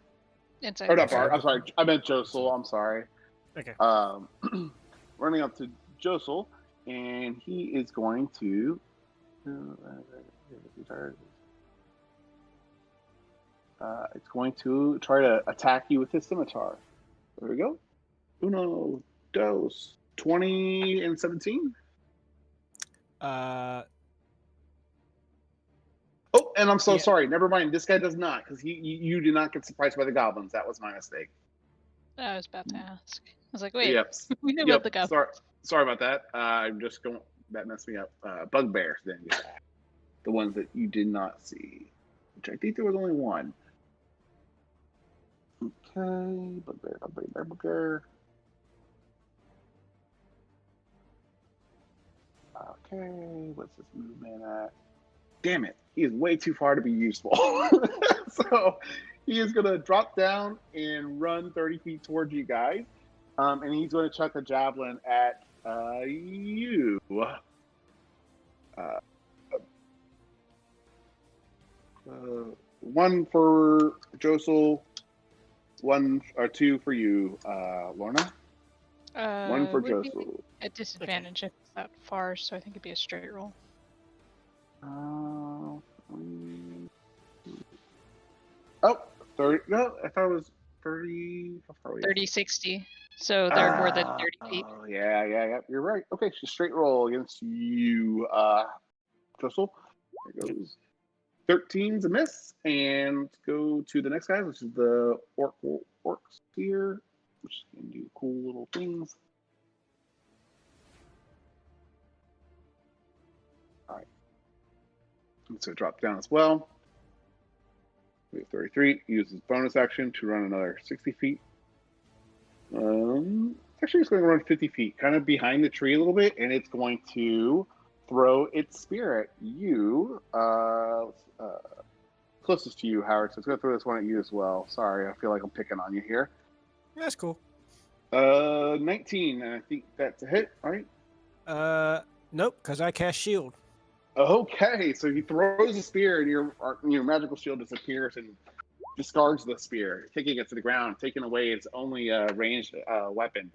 Inside. Or not Okay. Bart. I'm sorry. I meant Josel. I'm sorry. Okay. Running up to Josel, and he is going to. It's going to try to attack you with his scimitar. There we go. Uno, dos, 20 and 17. Oh, and I'm so sorry. Never mind. This guy does not, because you did not get surprised by the goblins. That was my mistake. I was about to ask. I was like, wait, Yep. we knew about the goblins. Sorry about that. I'm just going. That messed me up. Bugbears, then. The ones that you did not see, which I think there was only one. Okay, bugbear. Okay, what's this movement at? Damn it, he is way too far to be useful. So he is going to drop down and run 30 feet towards you guys. And he's going to chuck a javelin at you. One for Josel, two for you, Lorna. One for would be Josel. at disadvantage if it's that far, so I think it'd be a straight roll. Oh, 30. No, I thought it was 30. How far are we? 30, 60. So they're more than 30 feet. Oh, yeah. You're right. Okay, so straight roll against you, Josel. There goes. 13's a miss. And let's go to the next guy, which is the orcs here, which can do cool little things. All right. So drop down as well. We have 33. Uses bonus action to run another 60 feet. Actually, it's going to run 50 feet, kind of behind the tree a little bit, and it's going to throw its spear at you. Closest to you, Howard. So it's going to throw this one at you as well. Sorry, I feel like I'm picking on you here. That's cool. 19, and I think that's a hit, right? Nope, because I cast shield. Okay, so he throws a spear, and your magical shield disappears and discards the spear, kicking it to the ground, taking away its only ranged weapon.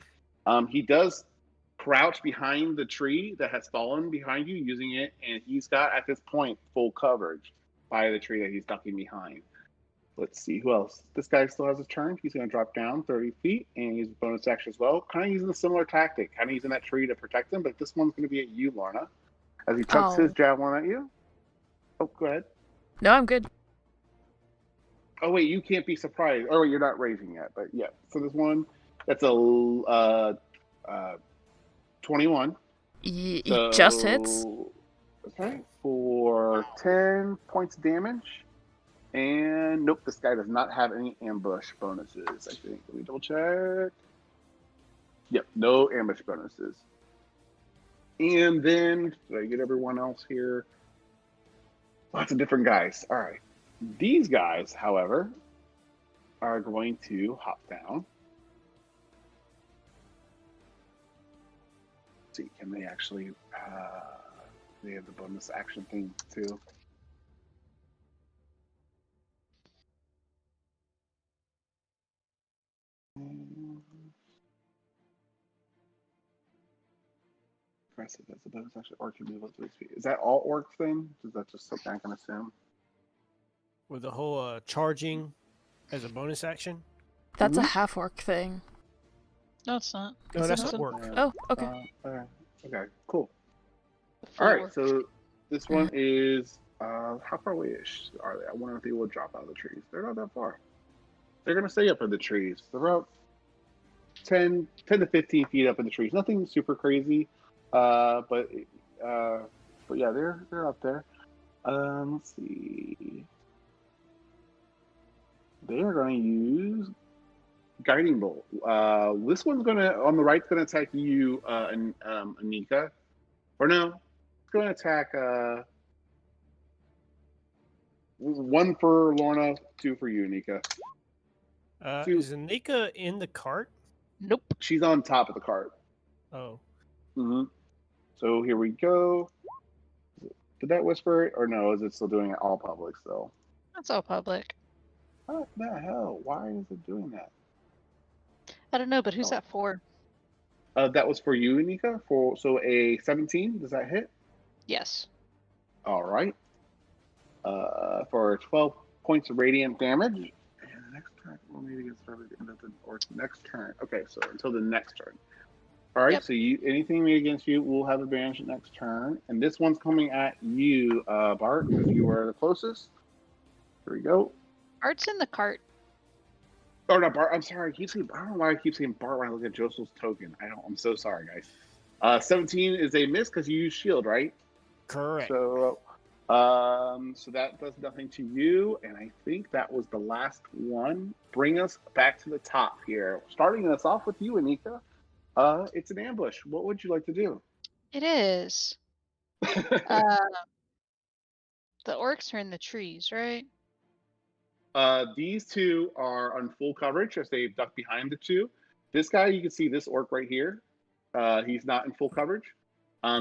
He does crouch behind the tree that has fallen behind you, using it, and he's got at this point full coverage by the tree that he's ducking behind. Let's see who else. This guy still has a turn. He's going to drop down 30 feet and use bonus action as well. Kind of using a similar tactic, kind of using that tree to protect him, but this one's going to be at you, Lorna, as he chucks his javelin at you. Oh, go ahead. No, I'm good. Oh, wait, you can't be surprised. Oh, wait, you're not raging yet, but yeah. So this one, that's a 21. It just hits. Okay, for 10 points of damage. And nope, this guy does not have any ambush bonuses, I think. Let me double check. Yep, no ambush bonuses. And then, did I get everyone else here? Lots of different guys. All right. These guys, however, are going to hop down. Let's see, can they actually, they have the bonus action thing too. Aggressive as a bonus action, or can move up 3 feet. Is that all orcs then? Is that just something I can assume? With the whole charging as a bonus action. That's a half orc thing. No, it's not. No, Is that's it an not? orc. Oh, okay. Okay, cool. Full All right, orc. so this one is how far away are they? I wonder if they will drop out of the trees. They're not that far. They're gonna stay up in the trees. They're about 10 to 15 feet up in the trees. Nothing super crazy, but yeah, they're up there. Let's see. They are going to use guiding bolt. This one's gonna on the right's gonna attack you, Anika. Or no, it's gonna attack 1 for Lorna, 2 for you, Anika. Is Anika in the cart? Nope. She's on top of the cart. Oh. Mm-hmm. So here we go. Did that whisper it, or no? Is it still doing it all public still? That's all public. What the hell? Why is it doing that? I don't know, but who's that for? That was for you, Anika. So a 17. Does that hit? Yes. All right. For 12 points of radiant damage. And the next turn, we'll need to get started at the end of or next turn. Okay, so until the next turn. All right. Yep. So anything made against you will have advantage next turn. And this one's coming at you, Bart, because you are the closest. Here we go. Art's in the cart. Oh, not Bart. I'm sorry. I don't know why I keep saying Bart when I look at Josel's token. I'm so sorry, guys. 17 is a miss because you use shield, right? Correct. So that does nothing to you, and I think that was the last one. Bring us back to the top here. Starting us off with you, Anika. It's an ambush. What would you like to do? It is. The orcs are in the trees, right? These two are on full coverage as they duck behind the two. This guy, you can see this orc right here. He's not in full coverage.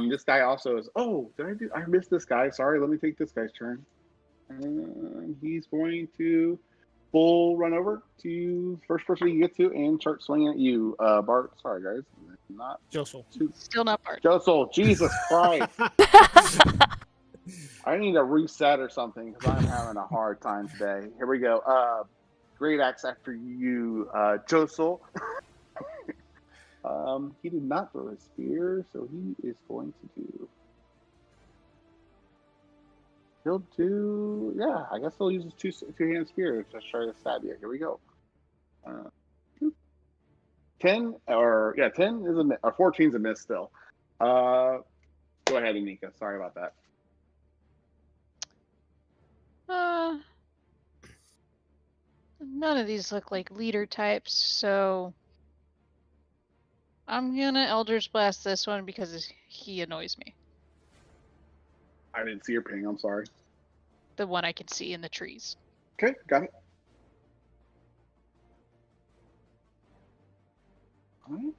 This guy also is. Oh, I missed this guy. Sorry. Let me take this guy's turn. He's going to full run over to first person you get to and start swinging at you, Bart. Sorry, guys. Not Josel. Still not Bart. Josel. Jesus Christ. I need a reset or something because I'm having a hard time today. Here we go. Great axe after you, Josel. He did not throw his spear, so he is going to do. He'll do. Yeah, I guess he'll use his two-hand spear to try to stab you. Here we go. 10 or 10 is a miss, or 14 is a miss still. Go ahead, Anika. Sorry about that. None of these look like leader types, so I'm gonna Eldritch Blast this one because he annoys me. I didn't see your ping. I'm sorry. The one I can see in the trees. Okay, got it. All right.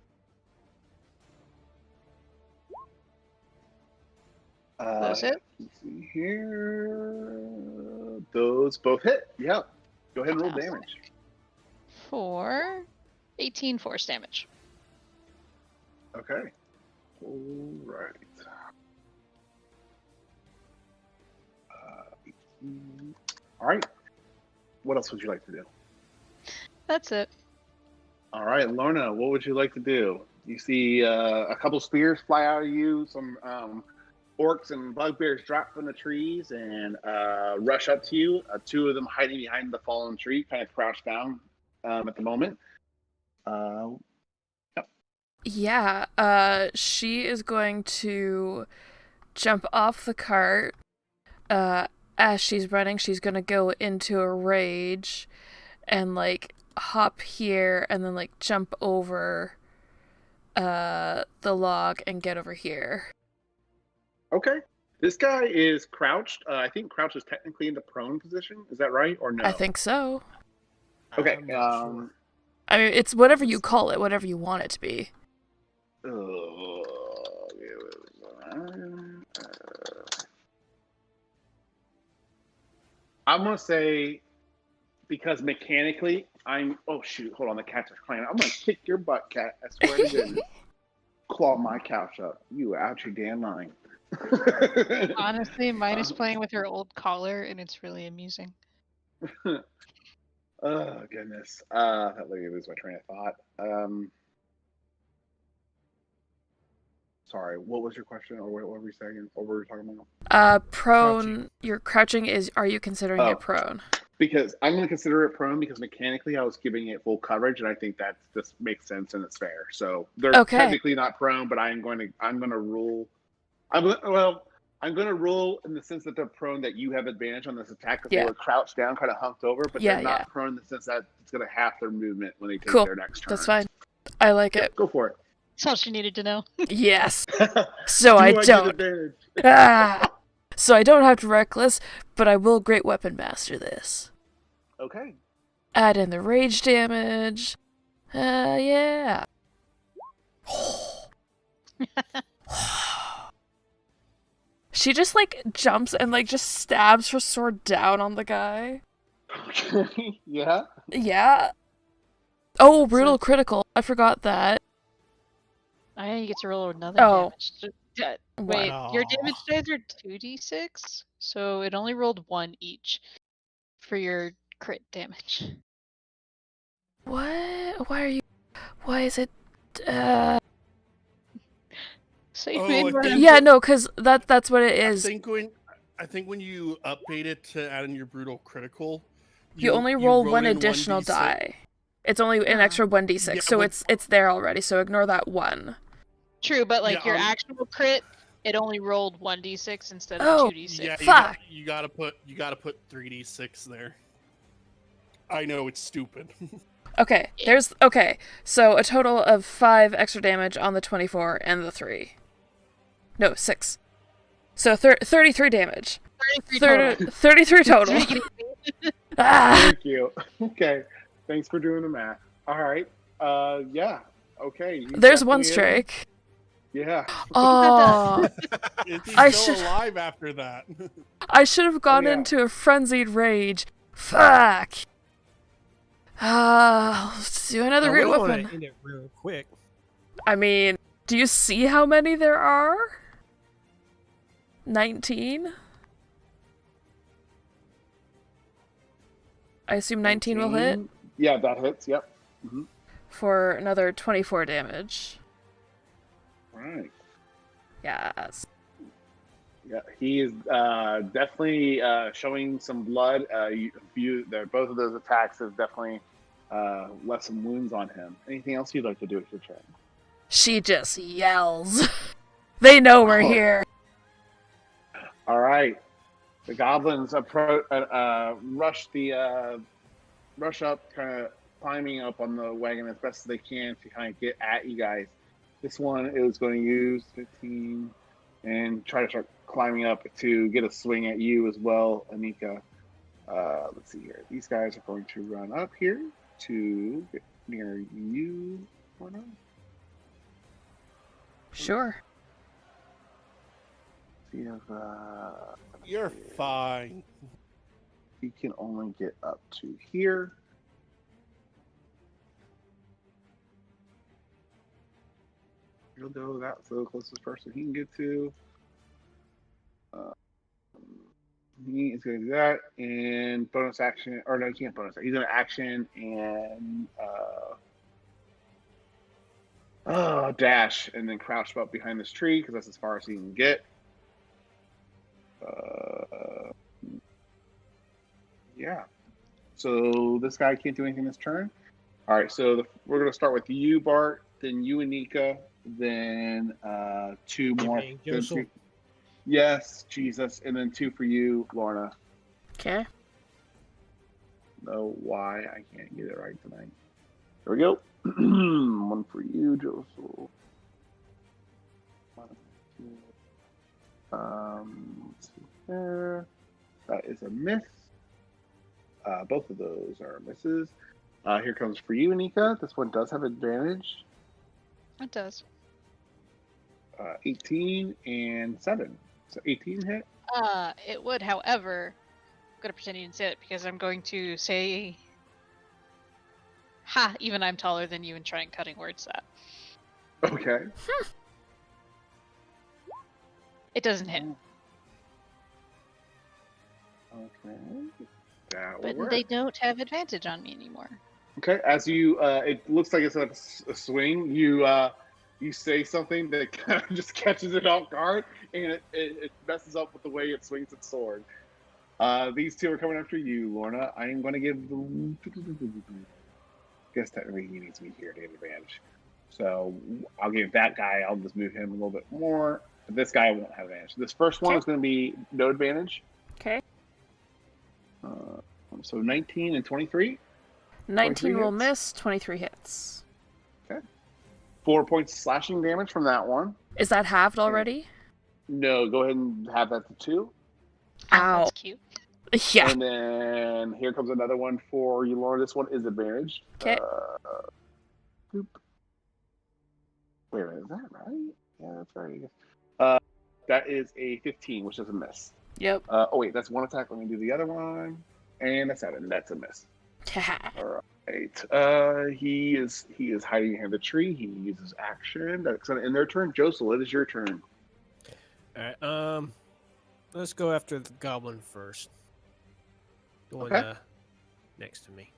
Those hit? Let's see here. Those both hit. Yep. Go ahead and roll Fantastic. damage. For 18 force damage. Okay. All right. 18. All right. What else would you like to do? That's it. All right, Lorna, what would you like to do? You see a couple spears fly out of you, some orcs and bugbears drop from the trees and rush up to you. 2 of them hiding behind the fallen tree, kind of crouched down at the moment. Yep. Yeah, she is going to jump off the cart. As she's running, she's gonna go into a rage and, like, hop here and then, like, jump over the log and get over here. Okay. This guy is crouched. I think crouch is technically in the prone position. Is that right or no? I think so. Okay. I'm not sure. I mean, it's whatever you call it, whatever you want it to be. I'm gonna say, because mechanically, oh shoot, hold on, the cat's are crying. I'm gonna kick your butt, cat. I swear to goodness. Claw my couch up. You out your damn mind. Honestly, mine is playing with her old collar, and it's really amusing. Oh goodness. Let me lose my train of thought. Sorry, what was your question, or what were we saying? What were we talking about? Prone. Crouching. Your crouching is. Are you considering it prone? Because I'm going to consider it prone because mechanically I was giving it full coverage, and I think that just makes sense and it's fair. So they're technically not prone, but I'm going to rule. I'm going to rule in the sense that they're prone, that you have advantage on this attack because they were crouched down, kind of hunked over, but they're not prone in the sense that it's going to half their movement when they take their next turn. That's fine. I like it. Go for it. That's all she needed to know. Yes. So I don't. So I don't have to reckless, but I will great weapon master this. Okay. Add in the rage damage. Yeah. She just, like, jumps and, like, just stabs her sword down on the guy. Okay. Yeah. Yeah. Oh, brutal critical. I forgot that. I know you get to roll another damage. Wait, Wow. your damage dice are 2d6, so it only rolled 1 each for your crit damage. What? Why is it? So you made Yeah, no, because that's what it is. I think when you update it to add in your brutal critical, you only roll one additional die. It's only an extra 1d6, so it's there already. So ignore that one. True, but like your actual crit, it only rolled 1d6 instead of 2d6. Yeah, fuck. You gotta put 3d6 there. I know it's stupid. Okay, so a total of 5 extra damage on the 24 and the 3. No, 6. So 33 damage. 33 total. Thank you. Okay. Thanks for doing the math. All right. Yeah. Okay. There's one strike. Yeah. Oh. He's still alive after that. I should have gone into a frenzied rage. Fuck. Let's do another great weapon. End it real quick. I mean, do you see how many there are? 19? I assume 19 will hit? Yeah, that hits, yep. Mm-hmm. For another 24 damage. Right. Yes. Yeah, he is definitely showing some blood. Both of those attacks have definitely left some wounds on him. Anything else you'd like to do with your turn? She just yells. They know we're here. All right. The goblins rush up, kind of climbing up on the wagon as best as they can to kind of get at you guys. This one is going to use 15 and try to start climbing up to get a swing at you as well, Anika. Let's see here. These guys are going to run up here to get near you. Or not? Sure. You're fine. You can only get up to here. He'll go. That's the closest person he can get to. He is going to do that and bonus action. Or no, he can't bonus. He's going to action and dash and then crouch up behind this tree because that's as far as he can get. Yeah. So this guy can't do anything this turn. All right. So we're going to start with you, Bart. then you and Nika, then 2 more. me, then Joseph? 2 Yes, Jesus, and then 2 for you, Lorna. Okay. Know why I can't get it right tonight. There we go. 1 for you, Joseph. 1, 2. Let's see there. That is a miss. Both of those are misses. Here comes for you, Anika. This one does have advantage. It does. 18 and 7. So 18 hit. It would, however, I'm gonna pretend you didn't say it because I'm going to say, "Ha! Even I'm taller than you," and try and cutting words that. Okay. It doesn't hit, Okay. That will but work. they don't have advantage on me anymore. Okay. As you, it looks like it's like a swing. You say something that kind of just catches it off guard, and it messes up with the way it swings its sword. These 2 are coming after you, Lorna. I am going to give them. Guess technically he needs me here to get advantage. So I'll give that guy. I'll just move him a little bit more. This guy won't have advantage. This first one is going to be no advantage. Okay. So 19 and 23. 19 will hits. miss, 23 hits. Okay. 4 points slashing damage from that one. Is that halved already? No, go ahead and have that to 2. Ow. That's cute. Yeah. And then here comes another one for you, Laura. This one is advantage. Okay. Boop. Wait a minute, is that right? Yeah, that's right. That is a 15, which is a miss. Yep. Oh wait, that's 1 attack. Let me do the other one. And that's 7. That's a miss. All right. He is hiding behind the tree. He uses action. That's gonna end their turn. Josel, it is your turn. All right. Let's go after the goblin first. The one Okay. next to me.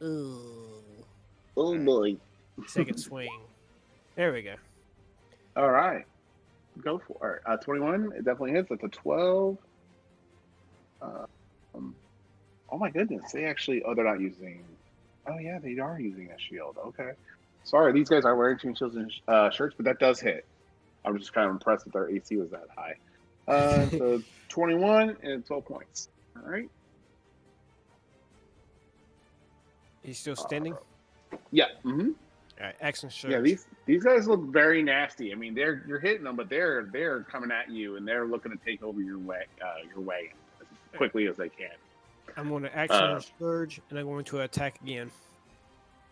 Ooh. Oh boy. Second swing. There we go. All right. Go for it. 21. It definitely hits. That's a 12. Oh my goodness. They actually. Oh, they're not using. Oh yeah, they are using a shield. Okay. Sorry, these guys aren't wearing chain shields and shirts, but that does hit. I'm just kind of impressed that their AC was that high. So 21 and 12 points. All right. He's still standing? Yeah. Mm-hmm. All right, action surge. Yeah, these guys look very nasty. I mean, you're hitting them, but they're coming at you and they're looking to take over your way as quickly as they can. I'm going to action surge, and I'm going to attack again.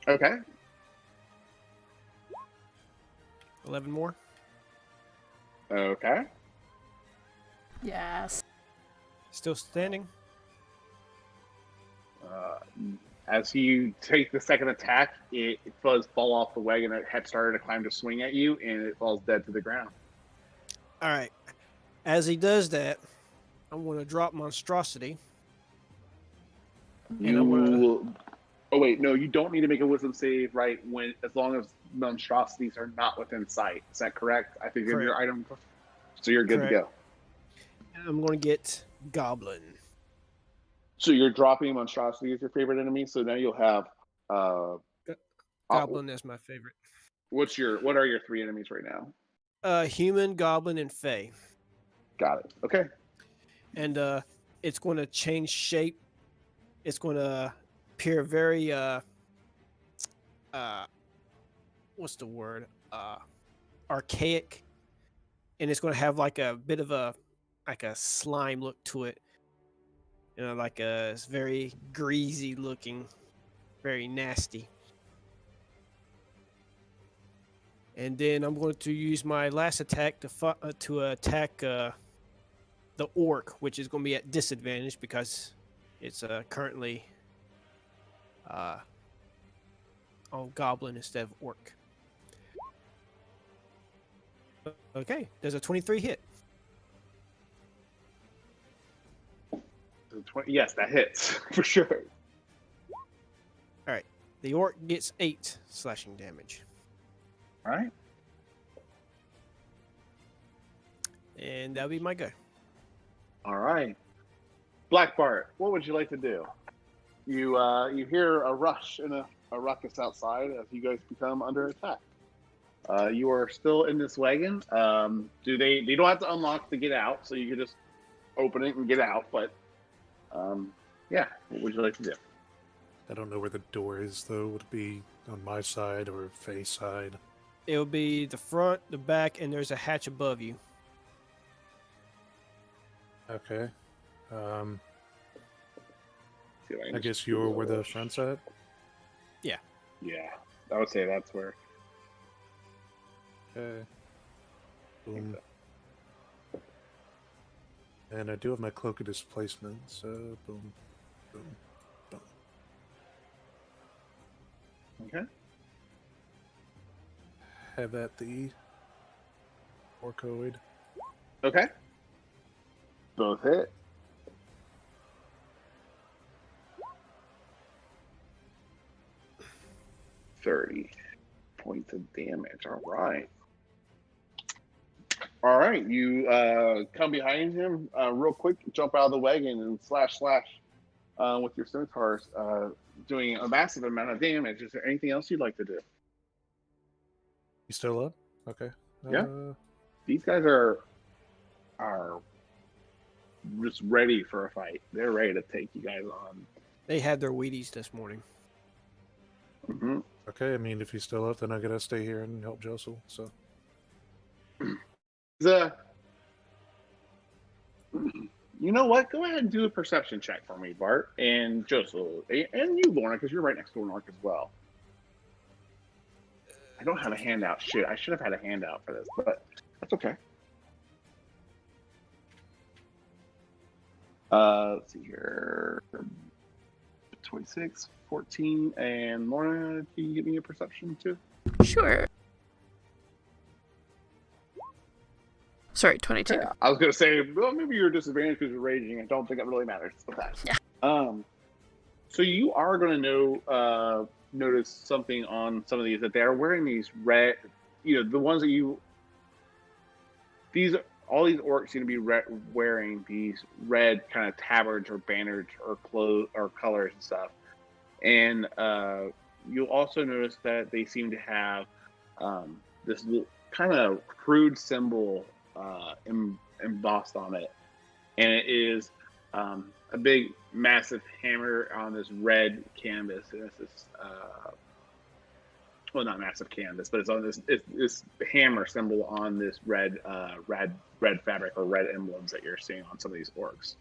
Okay. 11 more. Okay. Yes. Still standing. As you take the second attack, it does fall off the wagon. It had started to climb to swing at you, and it falls dead to the ground. All right. As he does that, I'm going to drop monstrosity. Oh wait, no, you don't need to make a wisdom save, right? As long as monstrosities are not within sight. Is that correct? I think in your item, so you're good to go. And I'm going to get goblin. So you're dropping monstrosity as your favorite enemy. So now you'll have goblin as my favorite. What are your 3 enemies right now? Human, goblin, and fey. Got it. Okay. And it's going to change shape. It's going to appear very what's the word? Archaic. And it's going to have like a bit of a slime look to it. You know, it's very greasy looking, very nasty. And then I'm going to use my last attack to attack the orc, which is going to be at disadvantage because it's currently on goblin instead of orc. Okay, there's a 23 hit. Yes, that hits for sure. All right, the orc gets 8 slashing damage. All right. And that'll be my go. All right. Black Bart, what would you like to do? You hear a rush and a ruckus outside as you guys become under attack. You are still in this wagon. They don't have to unlock to get out, so you can just open it and get out. But yeah, what would you like to do? I don't know where the door is, though. Would it be on my side or Faye's side? It'll be the front, the back, and there's a hatch above you. Okay. See if I can guess just you're Google where the it. front's at? Yeah, I would say that's where. Okay. Boom. And I do have my cloak of displacement, so boom, boom, boom. Okay. Have at the orcoid. Okay. Both hit. $30 points of damage. All right. All right. You come behind him real quick, jump out of the wagon, and slash with your scimitars, doing a massive amount of damage. Is there anything else you'd like to do? You still up? Okay. Yeah. These guys are just ready for a fight. They're ready to take you guys on. They had their Wheaties this morning. Mm-hmm. Okay, I mean, if he's still up, then I gotta stay here and help Josel, so. You know what? Go ahead and do a perception check for me, Bart, and Josel, and you, Lorna, because you're right next door to Narc as well. I don't have a handout. Shit, I should have had a handout for this, but that's okay. Let's see here. 26, 14, and Lorna, can you give me a perception too? Sure. Sorry, 22. Yeah, I was going to say, well, maybe you're disadvantaged because you're raging. I don't think it really matters. Okay. Yeah. So you are going to notice something on some of these, that they're wearing these red, the ones that all these orcs seem to be wearing these red kind of tabards or banners or clothes or colors and stuff. And you'll also notice that they seem to have this kind of crude symbol embossed on it. And it is a big, massive hammer on this red canvas. And it's this, well, not massive canvas, but it's on this hammer symbol on this red fabric or red emblems that you're seeing on some of these orcs.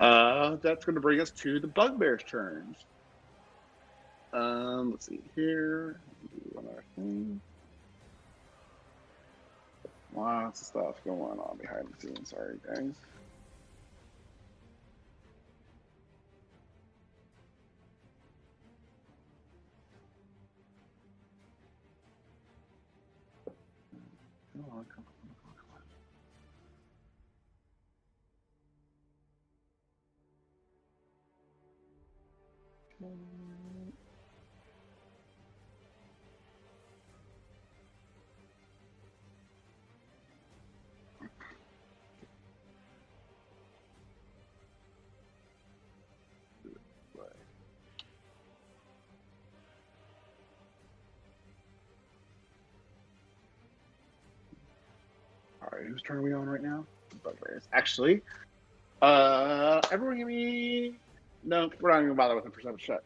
That's going to bring us to the bugbear's turns. Let's see here. Do one other thing. Lots of stuff going on behind the scenes. Sorry, guys. Come on. Alright, whose turn are we on right now? Bugbears. Actually, everyone give me... No, we're not even going to bother with the perception check.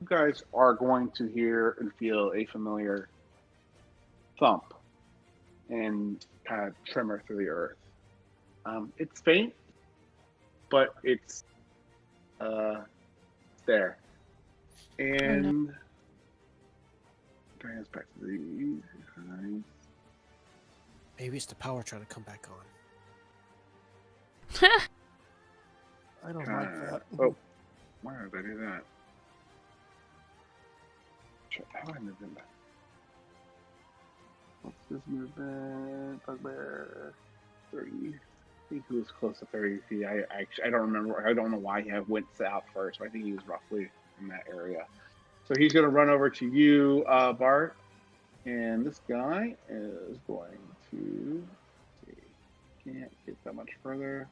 You guys are going to hear and feel a familiar thump and kind of tremor through the earth. It's faint, but it's there. And bring us back to the Maybe it's the power trying to come back on. I don't like that. Oh, why did I do that? How do I move him back? What's this movement? Bugbear 30. I think he was close to 30 feet. I don't remember. I don't know why he went south first, but I think he was roughly in that area. So he's going to run over to you, Bart. And this guy is going to... Let's see, can't get that much further.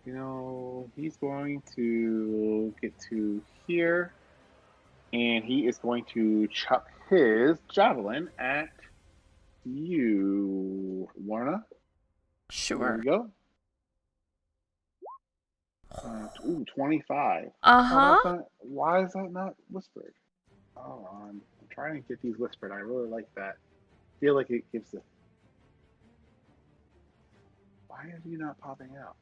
You know, he's going to get to here, and he is going to chuck his javelin at you, Warna. Here Sure. we go. Ooh, 25. Uh-huh. Why is that not whispered? Hold on. I'm trying to get these whispered. I really like that. I feel like it gives the... Why are you not popping out?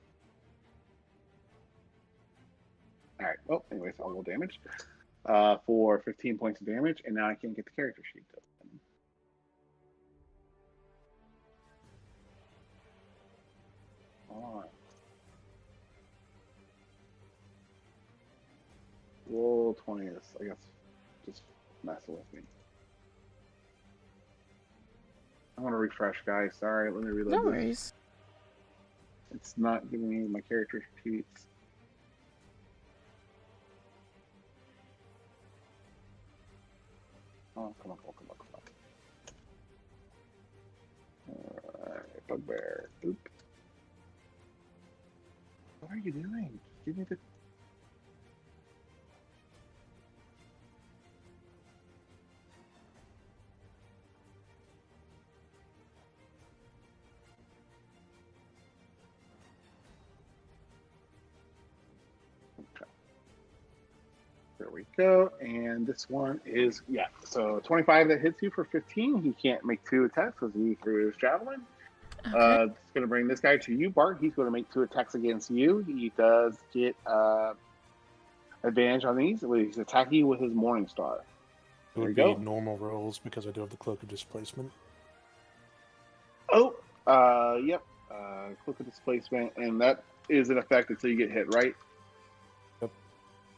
Alright, well, anyways, I'll roll damage for 15 points of damage, and now I can't get the character sheet open. Alright. Roll 20 is, I guess, just messing with me. I want to refresh, guys. Sorry, let me reload No this. worries. It's not giving me my character sheets. Oh, come on. Alright, bugbear. Oop. What are you doing? Give me the... There we go. And this one is, yeah, so 25 that hits you for 15. He can't make 2 attacks because he threw his javelin. Okay. It's going to bring this guy to you, Bart. He's going to make 2 attacks against you. He does get advantage on these. He's attacking you with his Morning Star. It would be normal rolls because I do have the Cloak of Displacement. Oh, yep. Cloak of Displacement, and that is in effect until you get hit, right? Yep.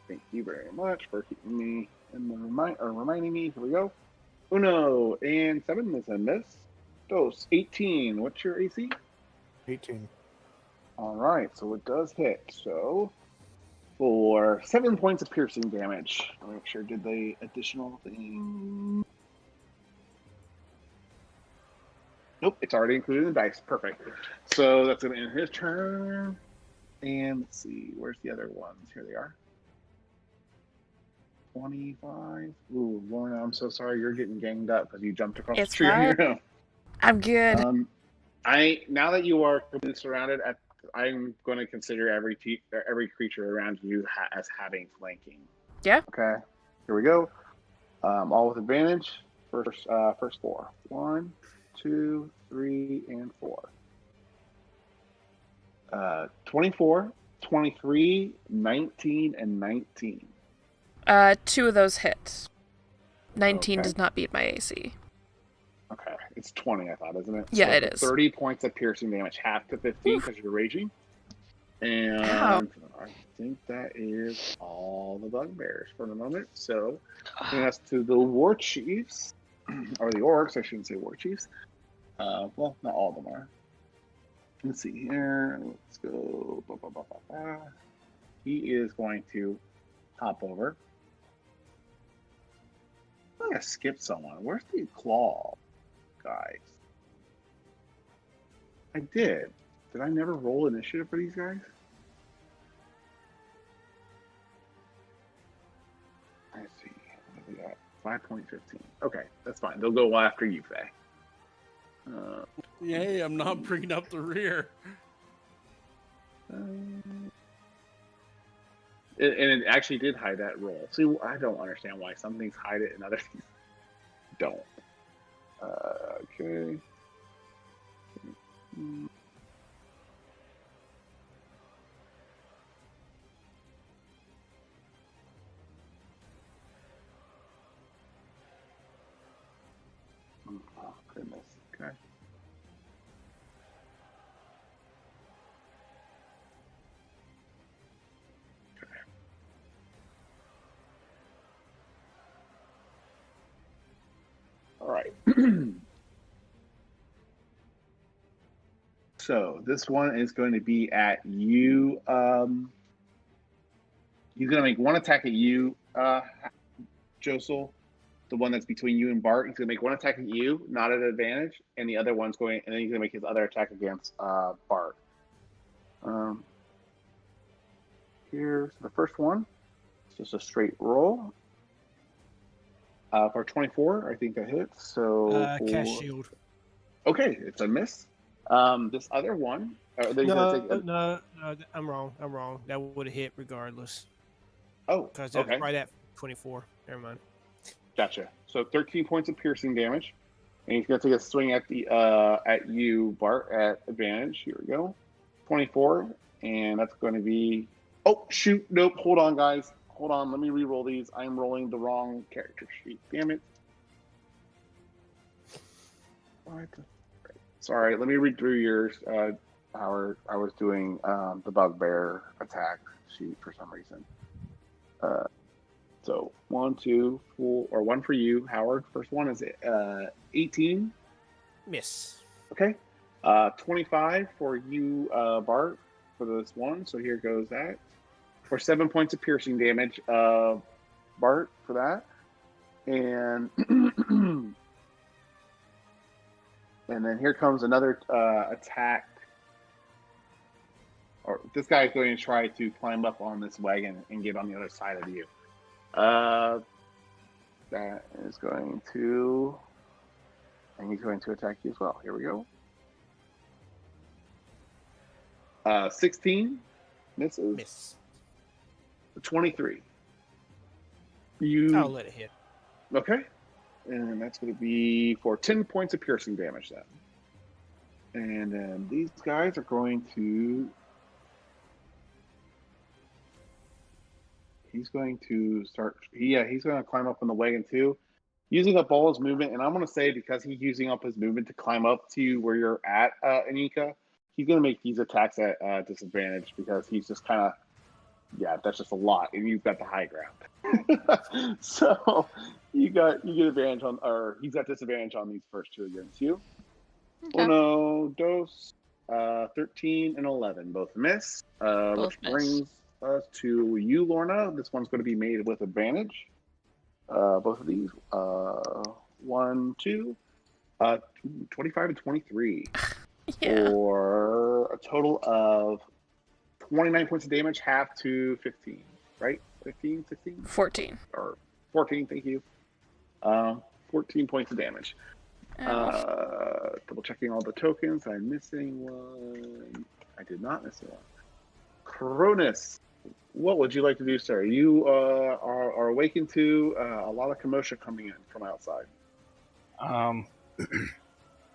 Thank you very much for keeping me in the reminding me. Here we go. Uno and 7 is a miss. Dos 18. What's your AC? 18. All right, so it does hit. So for 7 points of piercing damage. I'll make sure I did the additional thing. Nope, it's already included in the dice. Perfect. So that's going to end his turn. And let's see, where's the other ones? Here they are. 25. Ooh, Lorna, I'm so sorry you're getting ganged up because you jumped across the tree on your own. I'm good. Now that you are completely surrounded, I'm going to consider every creature around you as having flanking. Yeah. Okay. Here we go. All with advantage. First 4. 1, 2, 3, and 4. 24, 23, 19, and 19. 2 of those hit. 19 Okay. does not beat my AC. Okay, it's 20, I thought, isn't it? Yeah, so it is. 30 points of piercing damage, half to 15 because you're raging. And Ow. I think that is all the bugbears for the moment. So, bring us to the war chiefs, or the orcs, I shouldn't say war chiefs. Well, not all of them are. Let's see here. Let's go. He is going to hop over. I'm going to skip someone. Where's the claw guys? I did. Did I never roll initiative for these guys? Let's see. What do we got? 5.15. Okay, that's fine. They'll go after you, Faye. Yay, I'm not bringing up the rear. And it actually did hide that roll. See, I don't understand why some things hide it and other things don't. Okay. Oh, goodness. Okay. All right. So this one is going to be at you. He's going to make one attack at you, Josel. the one that's between you and Bart. He's gonna make one attack at you, not at advantage, and the other one's going, and then he's gonna make his other attack against Bart. Here's the first one. It's just a straight roll. For 24, I think that hits. So cast shield. Okay, it's a miss. This other one. No, I'm wrong. That would have hit regardless. Oh, because that's okay. right at 24. Never mind. Gotcha. So 13 points of piercing damage, and he's gonna take a swing at the at you, Bart, at advantage. Here we go. 24, and that's going to be. Oh shoot! Nope. Hold on, guys. Hold on. Let me re-roll these. I'm rolling the wrong character sheet. Damn it. What? Sorry. Let me read through yours, Howard. I was doing the bugbear attack sheet for some reason. So 1, 2, 4, or 1 for you, Howard. First one is 18. Miss. Okay. 25 for you, Bart, for this one. So here goes that. For 7 points of piercing damage, Bart, for that. And and then here comes another attack. Or this guy is going to try to climb up on this wagon and get on the other side of you. That is going to, and he's going to attack you as well. Here we go. 16 misses. Miss. 23. I'll let it hit. Okay, and that's going to be for 10 points of piercing damage then. And then these guys are going to. He's going to start. He's going to climb up on the wagon too, using up all his movement. And I'm going to say because he's using up his movement to climb up to where you're at, Anika, he's going to make these attacks at disadvantage because he's just kind of. Yeah, that's just a lot, and you've got the high ground. So you get advantage on, or he's got disadvantage on these first two against you. Okay. Uno, dos, 13 and 11, both miss. Which brings us to you, Lorna. This one's going to be made with advantage. Both of these. 1, 2, 25 and 23. Yeah. For a total of 29 points of damage, half to 15, right? 15, 16? 14. Or 14, thank you. 14 points of damage. Double checking all the tokens. I'm missing one. I did not miss one. Cronus, what would you like to do, sir? You are awakened to a lot of commotion coming in from outside.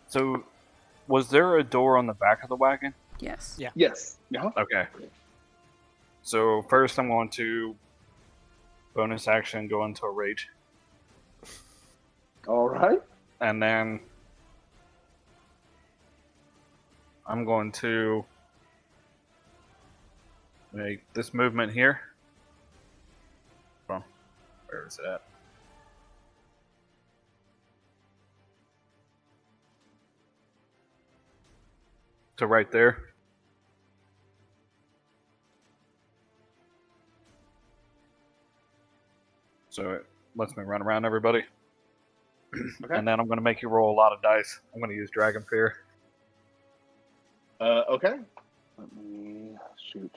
So, was there a door on the back of the wagon? Yes. Yeah. Yes. Uh-huh. Okay. So first I'm going to bonus action go into a rage. All right. And then I'm going to make this movement here. Where is it at? So right there. So it lets me run around everybody. Okay. And then I'm going to make you roll a lot of dice. I'm going to use Dragon Fear. Okay. Let me shoot.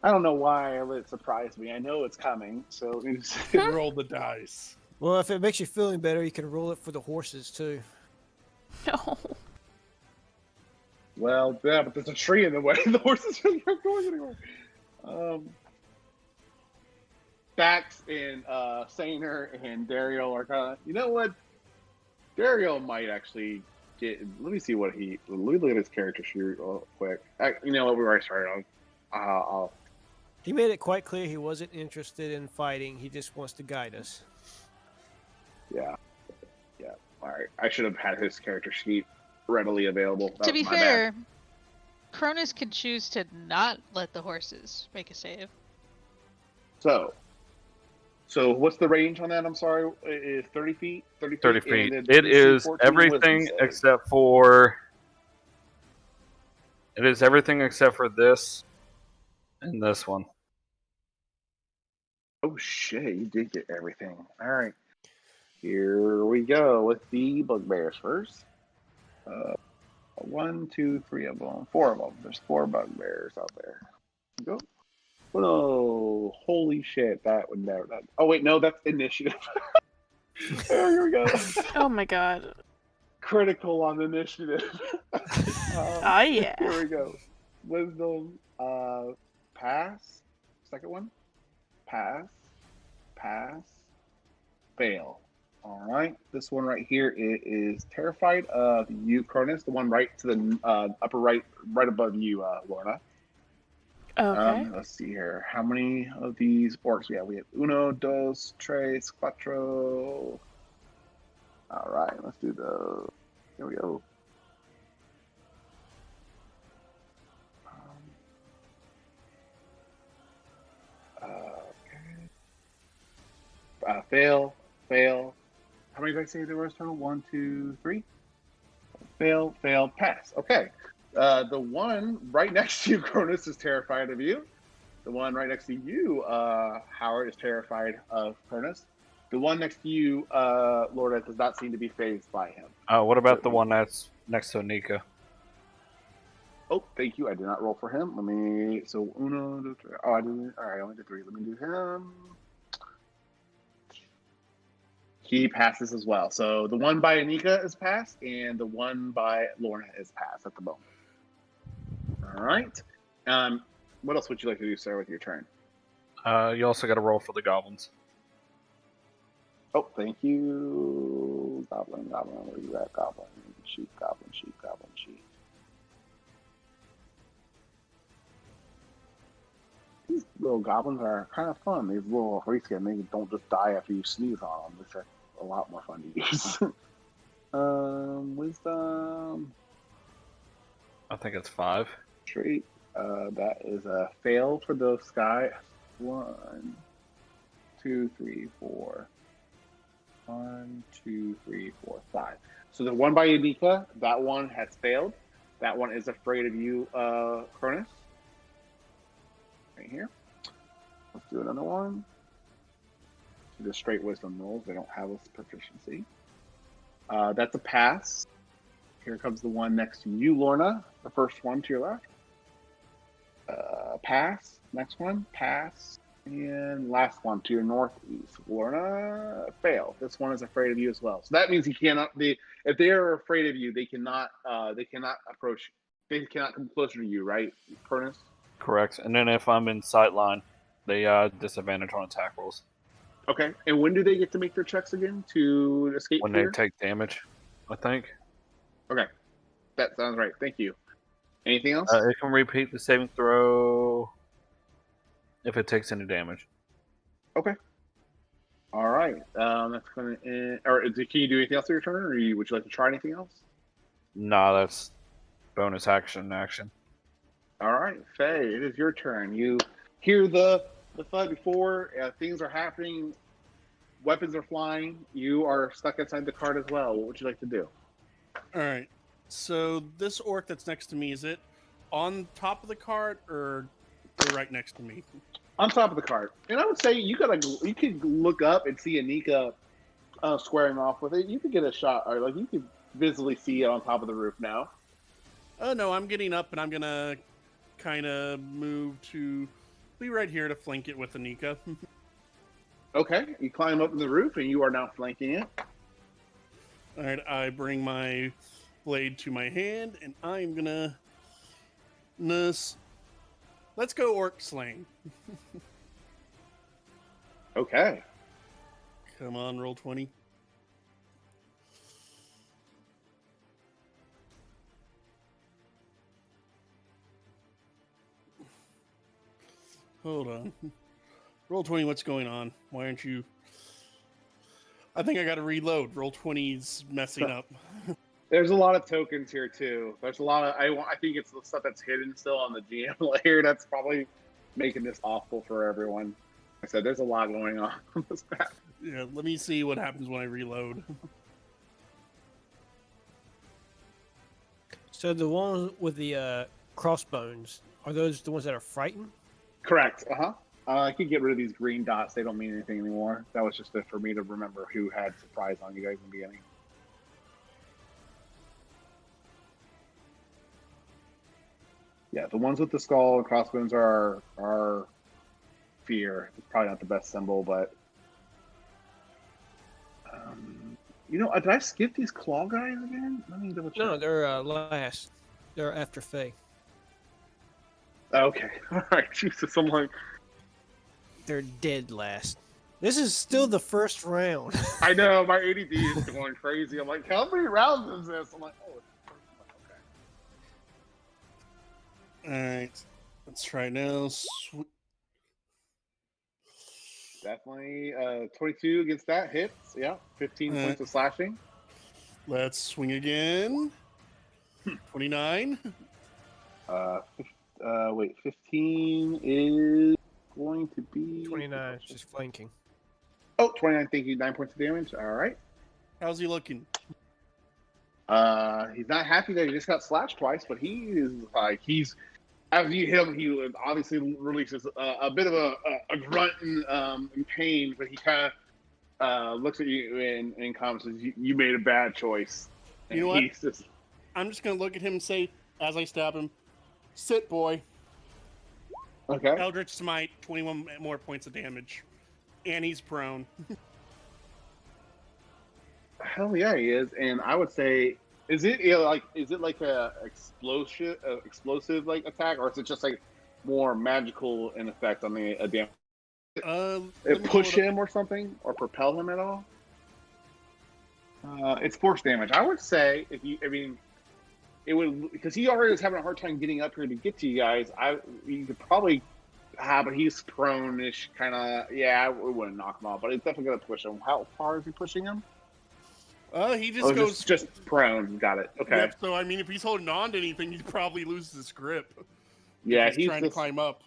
I don't know why it surprised me. I know it's coming, so let me just Roll the dice. Well, if it makes you feeling better, you can roll it for the horses too. No. Well, yeah, but there's a tree in the way. The horses aren't going anywhere. Dax and Sainer and Dario are kind of. You know what? Dario might actually get. Let me see what he. Let me look at his character sheet real quick. You know what? We already started on. He made it quite clear he wasn't interested in fighting. He just wants to guide us. Yeah. All right. I should have had his character sheet readily available. That To was be my fair, bad. Cronus could choose to not let the horses make a save. So what's the range on that? I'm sorry, is 30 feet? 30 feet. And It DC is 14 everything wisdom save. except for. It is everything except for this and this one. Oh shit! You did get everything. All right. Here we go with the bugbears first. 1, 2, 3 of them, 4 of them. There's 4 bugbears out there. Go. Whoa! Holy shit! That would never. Oh wait, no, that's initiative. Here we go. Oh my god. Critical on initiative. Oh yeah. Here we go. Wisdom. Pass. Second one. Pass. Fail. All right. This one right here is terrified of you, Cronus. The one right to the upper right above you, Lorna. Okay. Let's see here. How many of these orcs we have? We have uno, dos, tres, cuatro. All right. Let's do those. Here we go. Fail. How many did I say there was total? 1, 2, 3. Fail, pass. Okay. The one right next to you, Cronus, is terrified of you. The one right next to you, Howard, is terrified of Cronus. The one next to you, Lorda, does not seem to be fazed by him. What about the one that's next to Anika? Oh, thank you. I did not roll for him. Let me. So uno, dos, tres. Oh, I didn't. All right, I only did 3. Let me do him. He passes as well. So the one by Anika is passed, and the one by Lorna is passed at the moment. All right. What else would you like to do, sir, with your turn? You also got to roll for the goblins. Oh, thank you. Goblin. Where you at? Goblin. Sheep. These little goblins are kind of fun. These little Horiska, they don't just die after you sneeze on them, which are a lot more fun to use. Wisdom. I think it's 5. Trait. That is a fail for those guys. 1, 2, 3, 4. 1, 2, 3, 4, 5. So the one by Anika, that one has failed. That one is afraid of you, Cronus. Right here. Let's do another one. So the straight wisdom rolls. They don't have a proficiency. That's a pass. Here comes the one next to you, Lorna. The first one to your left. Pass. Next one. Pass. And last one to your northeast. Lorna, fail. This one is afraid of you as well. So that means he cannot. If they are afraid of you, they cannot approach. They cannot come closer to you, right, Cronus? Correct. And then if I'm in sight line, they disadvantage on attack rolls. Okay. And when do they get to make their checks again to escape When fear? they take damage, I think. Okay. That sounds right. Thank you. Anything else? It can repeat the saving throw if it takes any damage. Okay. All right. That's going to end. Or can you do anything else on your turn, or would you like to try anything else? Nah, that's bonus action. All right, Faye, it is your turn. You hear the thud before things are happening, weapons are flying. You are stuck inside the cart as well. What would you like to do? All right. So this orc that's next to me, is it on top of the cart or right next to me? On top of the cart. And I would say you could look up and see Anika squaring off with it. You could get a shot, or like you could visibly see it on top of the roof now. Oh no, I'm getting up and I'm gonna kind of move to be right here to flank it with Anika. Okay, you climb up to the roof and you are now flanking it. All right, I bring my blade to my hand and I'm gonna let's go orc slaying. Okay. Come on, roll 20. Hold on. Roll 20, what's going on? Why aren't you... I think I gotta reload. Roll 20's messing up. There's a lot of tokens here too. There's a lot of I think it's the stuff that's hidden still on the GM layer that's probably making this awful for everyone. I said there's a lot going on this map. Yeah, let me see what happens when I reload. So the ones with the crossbones, are those the ones that are frightened? Correct. Uh-huh. I could get rid of these green dots. They don't mean anything anymore. That was just for me to remember who had surprise on you guys in the beginning. Yeah, the ones with the skull and crossbones are fear. It's probably not the best symbol, but did I skip these claw guys again? Let me double check. No, they're last. They're after Faye. Okay, all right. Jesus, I'm like, They're dead last. This is still the first round. I know my ADD is going crazy. I'm like, how many rounds is this? I'm like, oh, okay. All right, let's try now. Definitely 22 against that hits. Yeah, 15 points of slashing. Let's swing again. 29. Wait, 15 is going to be 29, just flanking. Oh, 29, thank you. 9 points of damage. All right. How's he looking? He's not happy that he just got slashed twice, but he is like, after you hit him, he obviously releases a bit of a grunt in pain, but he kind of looks at you and comments, you made a bad choice. And you know what? I'm just going to look at him and say, as I stab him, sit, boy. Okay. Eldritch Smite, 21 more points of damage. And he's prone. Hell yeah, he is. And I would say, is it like a explosive like attack, or is it just like more magical in effect on the damage? It push him or something, or propel him at all? It's force damage. I would say it would, because he already was having a hard time getting up here to get to you guys. You could probably but he's prone-ish, kind of. Yeah, it wouldn't knock him off, but it's definitely gonna push him. How far is he pushing him? He just goes just prone. Got it. Okay. Yep, so I mean, if he's holding on to anything, he probably loses his grip. Yeah, he's trying to climb up.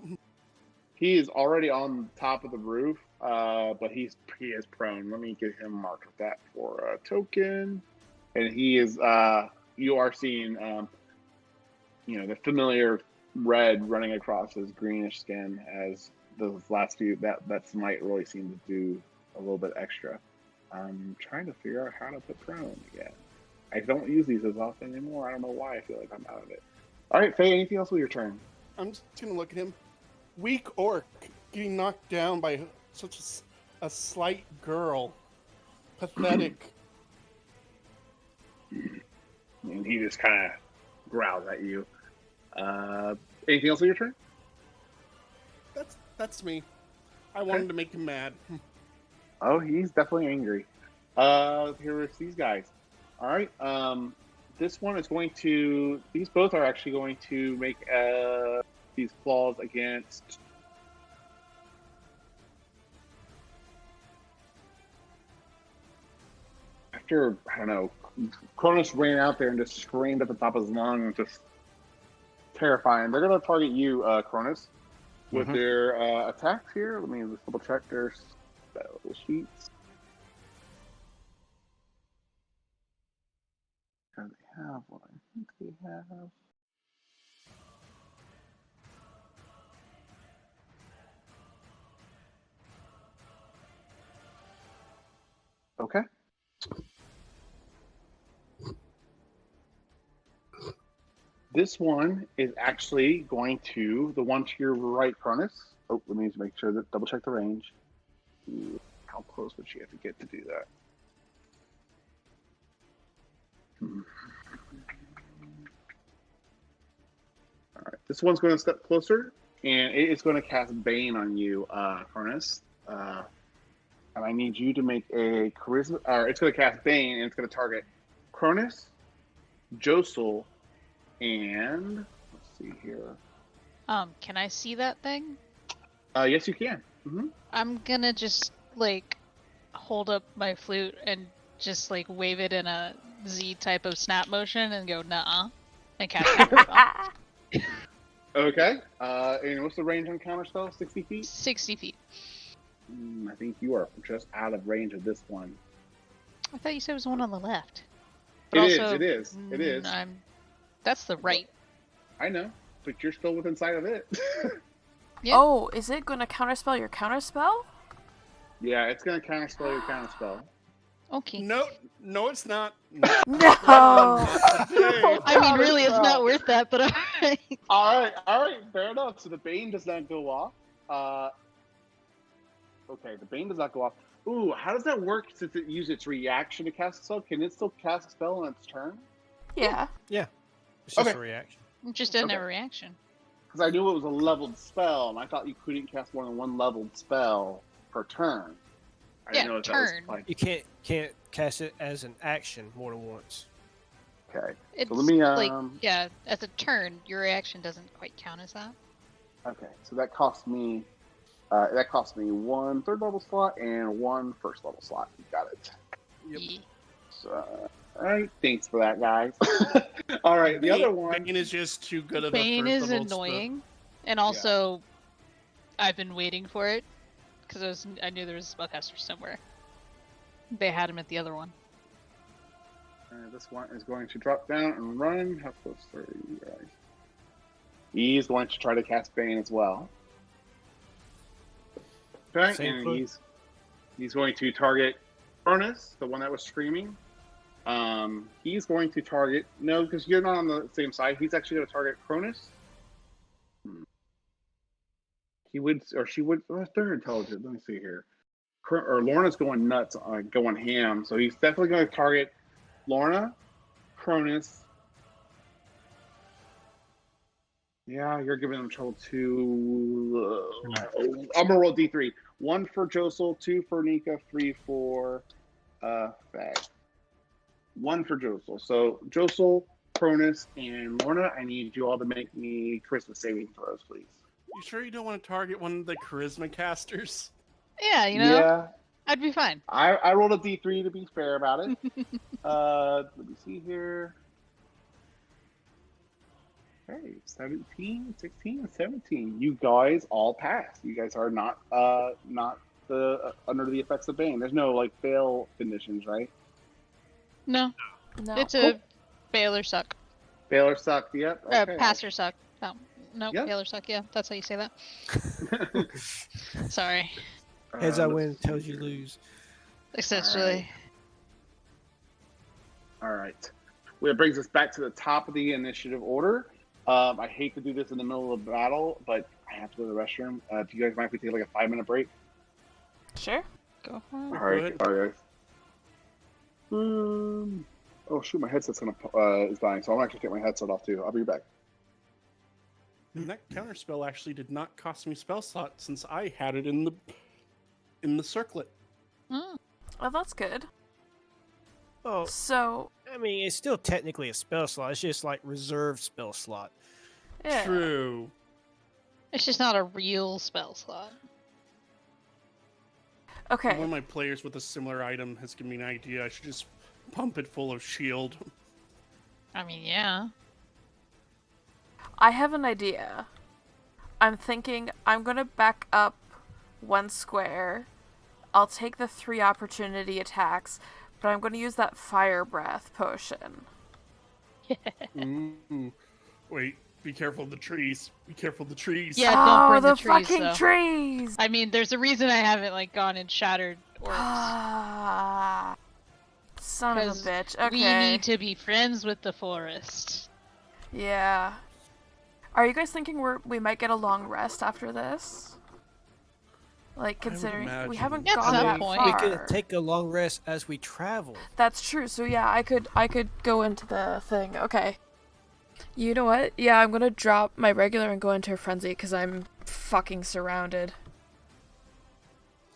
He is already on top of the roof, but he is prone. Let me get him marked with that for a token. And he is. You are seeing, the familiar red running across his greenish skin as those last few. That smite really seemed to do a little bit extra. I'm trying to figure out how to put prone again. I don't use these as often anymore. I don't know why. I feel like I'm out of it. All right, Faye, anything else with your turn? I'm just going to look at him. Weak orc getting knocked down by such a slight girl. Pathetic. And he just kind of growls at you. Anything else with your turn? That's me. I wanted to make him mad. Oh, he's definitely angry. Here's these guys. All right. This one is going to. These both are actually going to make these claws against. After, I don't know, Cronus ran out there and just screamed at the top of his lungs, just terrifying. They're going to target you, Cronus, with their attacks here. Let me just double check their spell sheets. Do they have one? I think they have. Okay. This one is actually going to the one to your right, Cronus. Oh, let me just make sure that double check the range. How close would she have to get to do that? All right, this one's going to step closer, and it is going to cast Bane on you, Cronus. And I need you to make a charisma. Or it's going to cast Bane, and it's going to target Cronus, Josel, and let's see here. Can I see that thing? Yes, you can. I'm gonna just hold up my flute and just wave it in a Z type of snap motion and go nuh-uh and cast it. Okay. And what's the range on counterspell? 60 feet? 60 feet. I think you are just out of range of this one. I thought you said it was the one on the left. It is. That's the right. I know, but you're still within sight of it. Yeah. Oh, is it going to counterspell your counterspell? Yeah, it's gonna counterspell your counterspell. Okay. No, it's not. No! I mean, really, it's not worth that, but alright. All right, fair enough. So the Bane does not go off. Okay, the Bane does not go off. Ooh, how does that work since it used its reaction to cast a spell? Can it still cast a spell on its turn? Yeah. Yeah. It's just Okay. a reaction. It just doesn't have Okay. a reaction. Because I knew it was a leveled spell, and I thought you couldn't cast more than one leveled spell per turn. I didn't know if that turn. was like, You can't cast it as an action more than once. okay. It's So let me like, yeah, as a turn, your reaction doesn't quite count as that. Okay, so that cost me one third level slot and one first level slot. You got it. Yep. Yeah. So, all right, thanks for that, guys. All right, the other one. Bane is just too good of a Bane first is level spell. annoying, and also, I've been waiting for it because I knew there was a spellcaster somewhere. They had him at the other one. This one is going to drop down and run. How close are you guys? He's going to try to cast Bane as well. Okay, Same and foot. he's going to target Furnace, the one that was screaming. He's going to target because you're not on the same side. He's actually going to target Cronus. He would, or she would. Oh, they're intelligent. Let me see here. Or Lorna's going nuts, going ham. So he's definitely going to target Lorna, Cronus. Yeah, you're giving them trouble too. I'm gonna roll D3. 1 for Josel, 2 for Nika, 3 for Fag. 1 for Josel. So Josel, Cronus, and Lorna, I need you all to make me Charisma saving throws, please. You sure you don't want to target one of the charisma casters? Yeah, you know, Yeah, I'd be fine. I rolled a D3 to be fair about it. Let me see here. Okay, 17, 16, and 17. You guys all pass. You guys are not under the effects of Bane. There's no like fail conditions, right? No, No. it's a fail or suck. Fail or suck. Yep. Okay. Pass or suck. No, Yeah. fail or suck. Yeah, that's how you say that. Sorry. Heads I let's win, see tails you here. lose. Essentially. All right. Well, it brings us back to the top of the initiative order. I hate to do this in the middle of a battle, but I have to go to the restroom. If you guys mind if we take like a 5-minute break? Sure. Go for All it. right. ahead. All right, guys. Oh shoot, my headset's is dying, so I'm gonna actually take my headset off too. I'll be back. And that counterspell actually did not cost me spell slot since I had it in the circlet. Mm. Well, that's good. Oh, So, I mean, it's still technically a spell slot. It's just like reserved spell slot. yeah. True. It's just not a real spell slot. Okay. One of my players with a similar item has given me an idea. I should just pump it full of shield. I mean, yeah. I have an idea. I'm thinking I'm gonna back up 1 square. I'll take the 3 opportunity attacks, but I'm gonna use that fire breath potion. Ooh. Wait, be careful of the trees. Be careful of the trees. Yeah, don't burn the the trees, fucking though. trees! I mean, there's a reason I haven't like gone and shattered orcs. Ah, son of a 'Cause bitch. Okay. We need to be friends with the forest. Yeah. Are you guys thinking we might get a long rest after this? Like, I would considering we imagine. haven't At gone some that point. far. We could take a long rest as we travel. That's true. So yeah, I could go into the thing. Okay. You know what? Yeah, I'm gonna drop my regular and go into a frenzy because I'm fucking surrounded.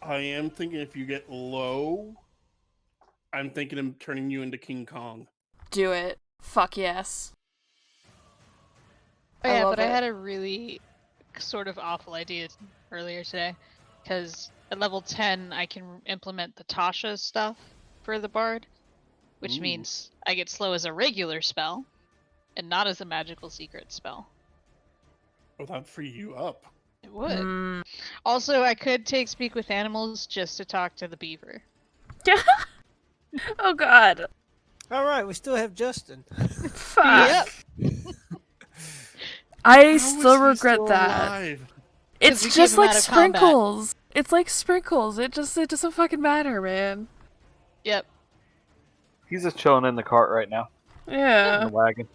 I am thinking if you get low, I'm thinking of turning you into King Kong. Do it. Fuck yes. Oh, I yeah, love but I it. had a really sort of awful idea earlier today. Because at level 10, I can implement the Tasha stuff for the bard, which Ooh. means I get slow as a regular spell and not as a magical secret spell. Oh, that'd free you up. It would. Mm. Also, I could take Speak with Animals just to talk to the beaver. Oh god. All right, we still have Justin. Fuck. Yep. I How is still he regret still that. alive? It's we just keep him like out of combat. sprinkles. It's like sprinkles. It doesn't fucking matter, man. Yep. He's just chilling in the cart right now, in Yeah. the wagon.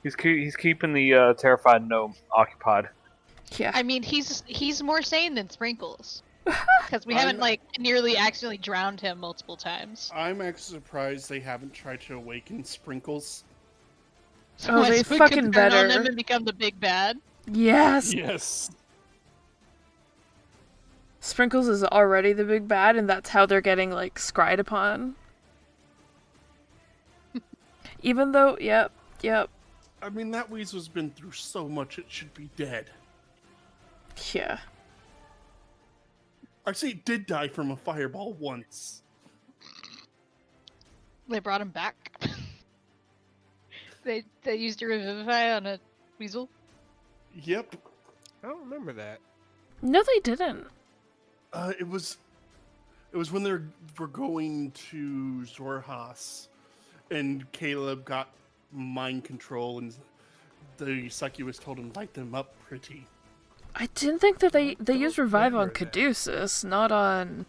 He's keeping the terrified gnome occupied. Yeah. I mean, he's more sane than Sprinkles. Because we haven't, like, nearly accidentally drowned him multiple times. I'm actually surprised they haven't tried to awaken Sprinkles. Oh, they So we fucking could turn on better. him and become the big bad. Yes. Yes. Sprinkles is already the big bad, and that's how they're getting, like, scried upon. Even though, yep. I mean, that weasel's been through so much, it should be dead. Yeah. I say it did die from a fireball once. They brought him back. they used a revivify on a weasel. Yep. I don't remember that. No, they didn't. It was when they were going to Zorhas, and Caleb got mind control, and the succubus told him light them up pretty. I didn't think that they used revive on remember that. Caduceus, not on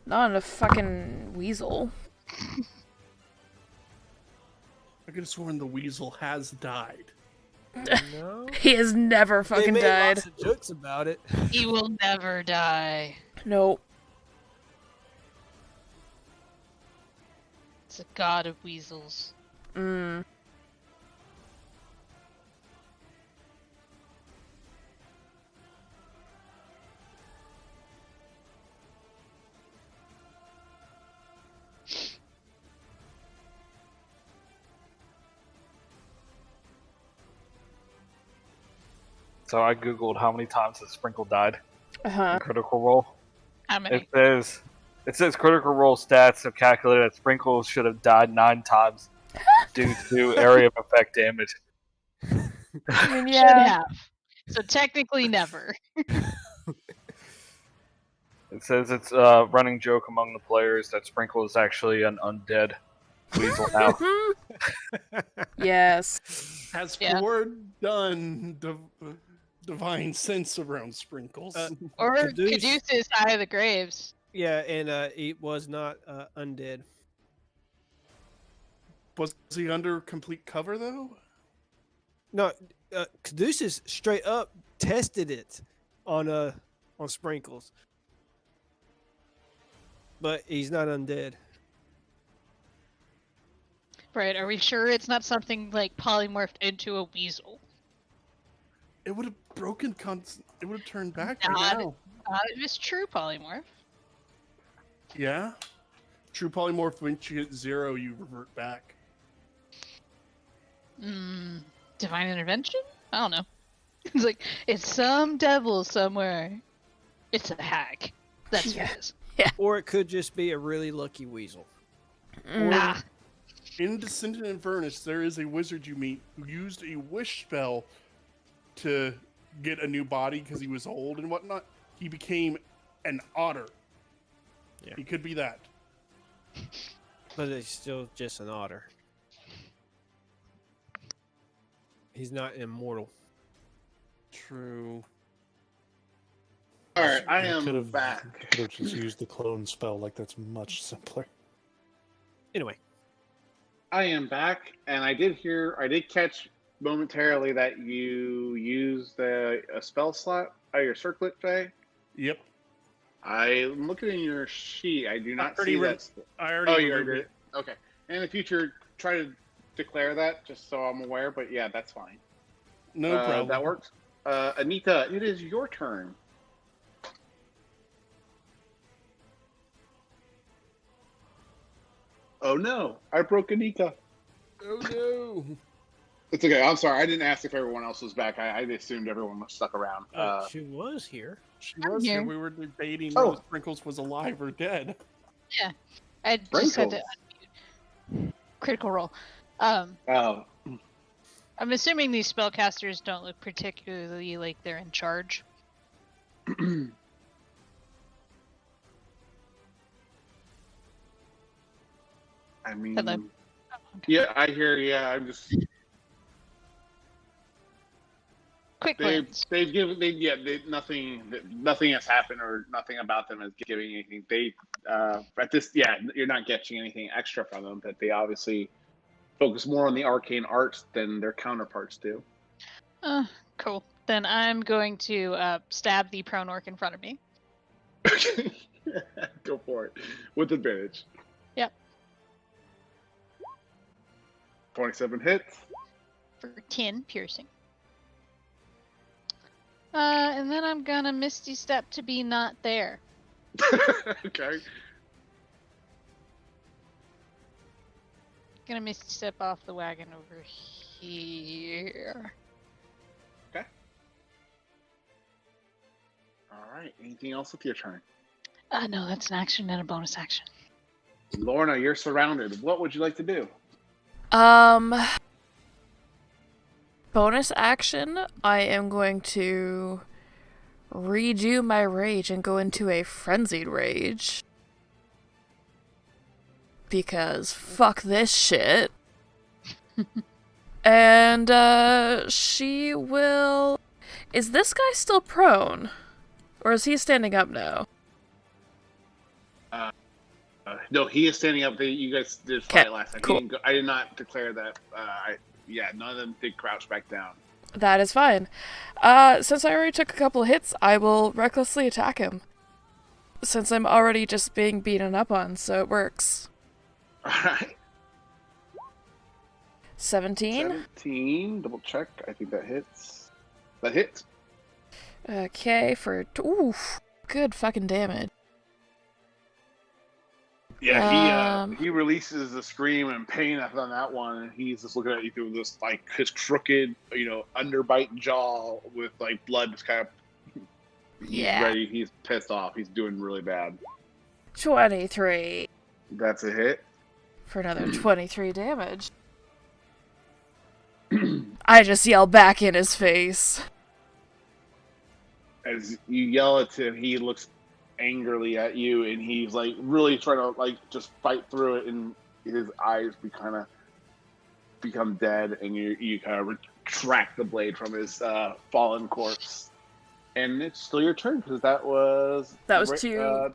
a fucking weasel. I could have sworn the weasel has died. No. He has never They fucking made died. lots of jokes about it. He will never die. Nope. It's a god of weasels. Mm. So I googled how many times has Sprinkle died Uh-huh. in Critical Role. How many? It says Critical Role stats have calculated that Sprinkle should have died 9 times due to area of effect damage. I mean, Should yeah. have. So technically never. It says it's a running joke among the players that Sprinkle is actually an undead weasel now. Yes. Has Yeah. Ford done divine sense around Sprinkles? Or Caduce- Caduceus Eye of the Graves. Yeah, and it was not undead. Was he under complete cover, though? No, Caduceus straight up tested it on Sprinkles, but he's not undead. Right, are we sure it's not something like polymorphed into a weasel? It would have broken. It would have turned back by Not- now. It was true polymorph. Yeah. True polymorph. Once you hit 0, you revert back. Divine intervention? I don't know. It's like, it's some devil somewhere. It's a hack. That's what it is. Or it could just be a really lucky weasel. Nah. In Descendant Inverness, there is a wizard you meet who used a wish spell to get a new body because he was old and whatnot. He became an otter. Yeah. He could be that. But it's still just an otter. He's not immortal. True. All right, I You am back. Could have just used the clone spell. Like that's much simpler. Anyway, I am back, and I did catch momentarily that you used a spell slot or your circlet, Jay. Yep. I'm looking in your sheet. I do not already see read- that. I already Oh, you removed already did. Okay. In the future, try to declare that just so I'm aware. But yeah, that's fine. No problem. That works. Anita, it is your turn. Oh no, I broke Anita. Oh no. It's okay. I'm sorry. I didn't ask if everyone else was back. I assumed everyone was stuck around. she was here. She I'm was here. here. We were debating Oh. whether Sprinkles was alive or dead. I just had to Sprinkles. unmute. Critical Role. Oh, I'm assuming these spellcasters don't look particularly like they're in charge. I mean, Hello. yeah, I hear. Yeah, I'm just. quick glance. Nothing has happened or nothing about them is giving anything. You're not getting anything extra from them, but they obviously focus more on the arcane arts than their counterparts do. Cool. Then I'm going to stab the prone orc in front of me. Go for it. With advantage. Yep. 27 hits. For 10 piercing. And then I'm gonna Misty Step to be not there. Okay. Gonna Misty Step off the wagon over here. Okay. Alright, anything else with your turn? No, that's an action and a bonus action. Lorna, you're surrounded. What would you like to do? Bonus action, I am going to redo my rage and go into a frenzied rage. Because fuck this shit. And, she will... Is this guy still prone? Or is he standing up now? No, he is standing up. You guys did fight last time. Cool. I did not declare that. None of them did crouch back down. That is fine. Since I already took a couple hits, I will recklessly attack him. Since I'm already just being beaten up on, so it works. Alright. 17? 17. Double check. I think that hits. That hits. Okay, for... Oof. Good fucking damage. Yeah, he releases a scream and pain on that one, and he's just looking at you through this, like, his crooked, underbite jaw with, like, blood just kind of... He's ready. He's pissed off. He's doing really bad. 23. That's a hit. For another 23 damage. I just yell back in his face. As you yell at him, he looks angrily at you, and he's like really trying to like just fight through it, and his eyes become dead, and you kind of retract the blade from his fallen corpse. And it's still your turn because that was two. That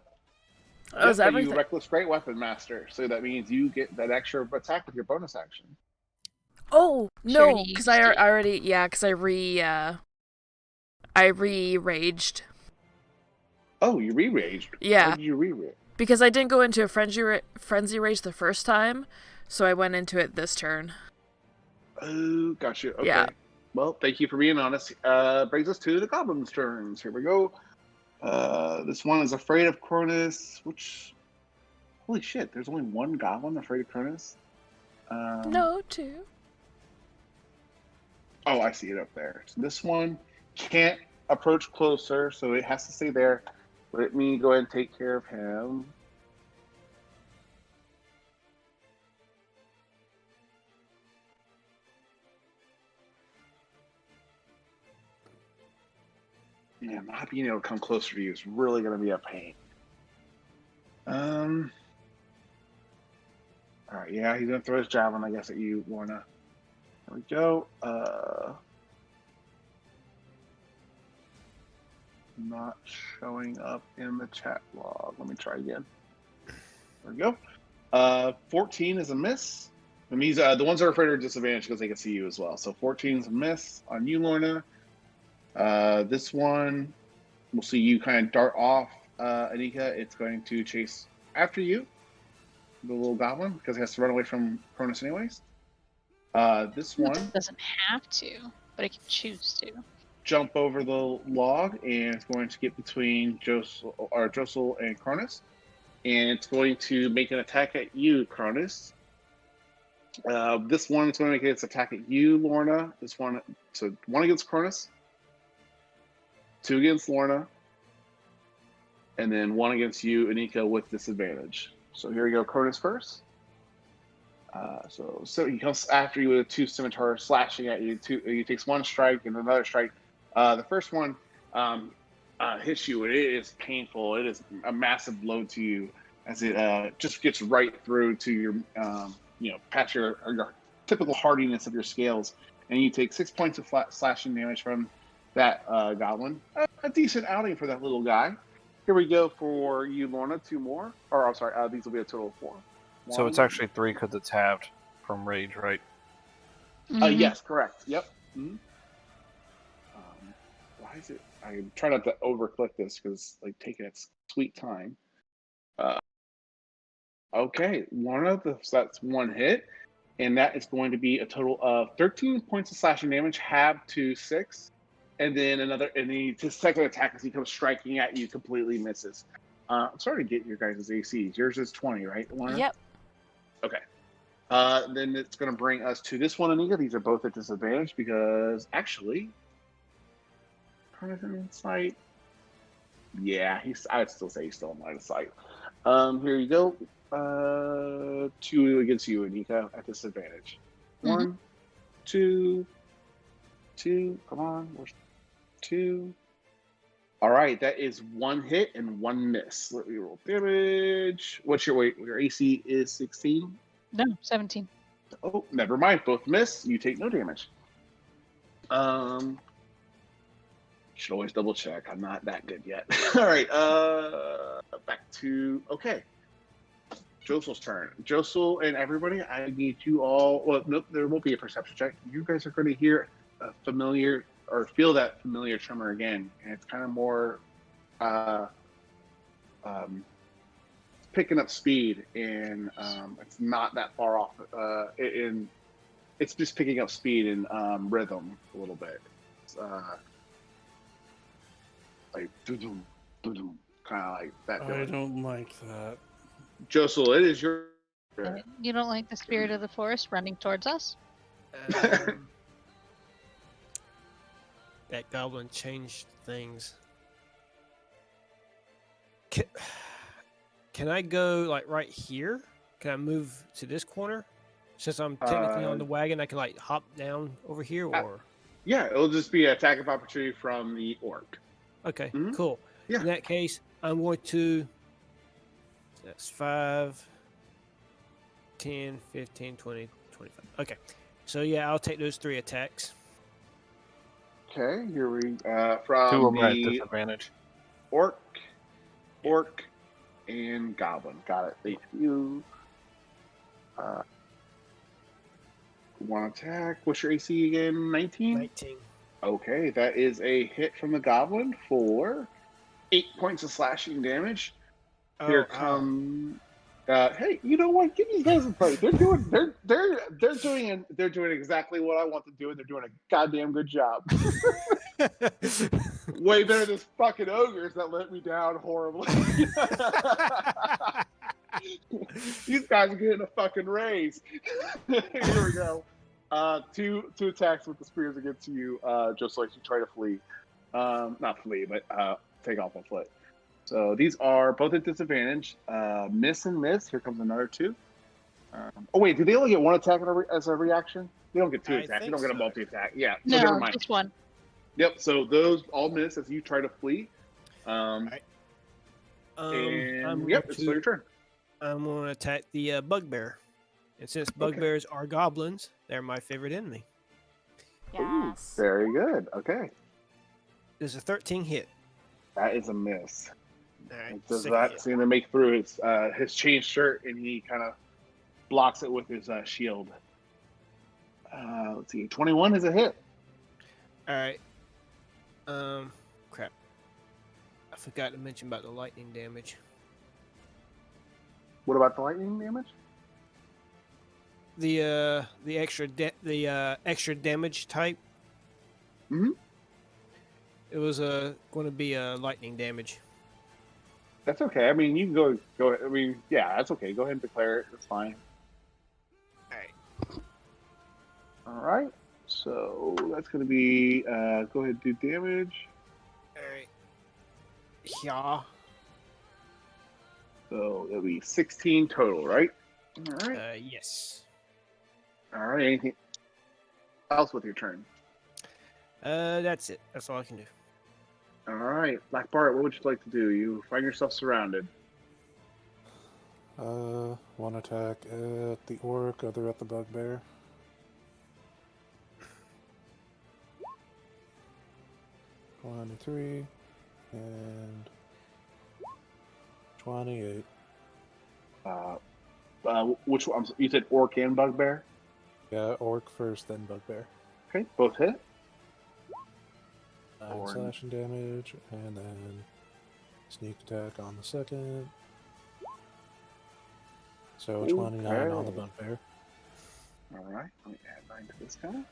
was everything. You reckless great weapon master, so that means you get that extra attack with your bonus action. Oh no, because I already because I re-raged. Oh, you re-raged? Yeah. Why did you re-rage? Because I didn't go into a frenzy rage the first time, so I went into it this turn. Oh, gotcha. Okay. Yeah. Well, thank you for being honest. Brings us to the goblins' turns. Here we go. This one is afraid of Cronus, which... Holy shit, there's only one goblin afraid of Cronus? No, two. Oh, I see it up there. So this one can't approach closer, so it has to stay there. Let me go ahead and take care of him. Yeah, not being able to come closer to you is really going to be a pain. Alright, yeah, he's going to throw his javelin, I guess, at you, Lorna. There we go. Not showing up in the chat log. Let me try again. There we go. 14 is a miss. And these the ones that are afraid are disadvantaged because they can see you as well. So 14 is a miss on you, Lorna. This one, we'll see you kind of dart off, Anika. It's going to chase after you, the little goblin, because it has to run away from Cronus anyways. This one doesn't have to, but it can choose to. Jump over the log, and it's going to get between Josel and Cronus, and it's going to make an attack at you, Cronus. This one is going to make its attack at you, Lorna. This one, so 1 against Cronus, 2 against Lorna, and then 1 against you, Anika, with disadvantage. So here we go, Cronus first. So he comes after you with 2 scimitars slashing at you. He takes 1 strike and another strike. The first one hits you, and it is painful. It is a massive blow to you as it just gets right through to your, past your typical hardiness of your scales, and you take 6 points of slashing damage from that goblin. A decent outing for that little guy. Here we go for you, Lorna. 2 more. Or, I'm sorry, these will be a total of 4. So it's actually 3 because it's halved from rage, right? Mhm. Yes, correct. Yep. Mm-hmm. Why is it? I try not to overclick this because like taking its sweet time. Okay, that's 1 hit, and that is going to be a total of 13 points of slashing damage, halved to 6, and then his second attack as he comes striking at you completely misses. I'm sorry to get your guys' ACs. Yours is 20, right, Lorna? Yep. Okay. Then it's going to bring us to this one, Anika. These are both at disadvantage because actually, in sight. Yeah, I'd still say he's still in line of sight. Here you go. 2 against you, Anika, at disadvantage. 1, 2, 2. Come on, where's 2? All right, that is 1 hit and 1 miss. Let me roll damage. What's your weight? Your AC is 16. No, 17. Oh, never mind. Both miss. You take no damage. Should always double check. I'm not that good yet. All right. Back to Josel's turn. Josel and everybody, I need you all. Well, nope, there won't be a perception check. You guys are going to hear a familiar or feel that familiar tremor again, and it's kind of more picking up speed, and it's not that far off. It's just picking up speed and rhythm a little bit. It's, like doo-doo, doo-doo, kind of like that. I don't like that. Josel, it is your. You don't like the spirit of the forest running towards us? That goblin changed things. Can I go like right here? Can I move to this corner? Since I'm technically on the wagon, I can like hop down over here, or yeah, it'll just be an attack of opportunity from the orc. Okay, Mhm. cool. Yeah. In that case, I'm going to. That's 5, 10, 15, 20, 25. Okay. So, yeah, I'll take those 3 attacks. Okay, here we 2 of them at the disadvantage. orc, and goblin. Got it. Thank you. 1 attack. What's your AC again? 19? 19. Okay, that is a hit from the goblin for 8 points of slashing damage. Here come. Hey, you know what? Give these guys a break. They're doing exactly what I want to do, and they're doing a goddamn good job. Way better than fucking ogres that let me down horribly. These guys are getting a fucking raise. Here we go. 2 attacks with the spears against you, just like you try to flee. Not flee, but take off on foot. So these are both at disadvantage. Miss and miss. Here comes another 2. Oh wait, do they only get 1 attack as a reaction? They don't get 2 attacks. They don't get a multi-attack. Yeah. So No, never mind. just 1. Yep. So those all miss as you try to flee. Right. And it's your turn. I'm going to attack the bugbear. And since bugbears are goblins, they're my favorite enemy. Yes. Ooh, very good. Okay. There's a 13 hit. That is a miss. All right. Does that seem to make through his chain shirt, and he kind of blocks it with his shield. Let's see. 21 is a hit. All right. Crap. I forgot to mention about the lightning damage. What about the lightning damage? The extra damage type. Mm-hmm. It was going to be lightning damage. That's okay. I mean, you can go. I mean, yeah, that's okay. Go ahead and declare it. That's fine. All right. All right. So that's going to be. Go ahead and do damage. All right. Yeah. So it'll be 16 total, right? All right. Yes. All right. Anything else with your turn? That's it. That's all I can do. All right, Black Bart, what would you like to do? You find yourself surrounded. 1 attack at the orc, other at the bugbear. 23 and 28. Which one? You said orc and bugbear? Yeah, orc first, then bugbear. Okay, both hit. 9 slashing damage, and then sneak attack on the second. So 29 on the bugbear. Alright, let me add 9 to this guy.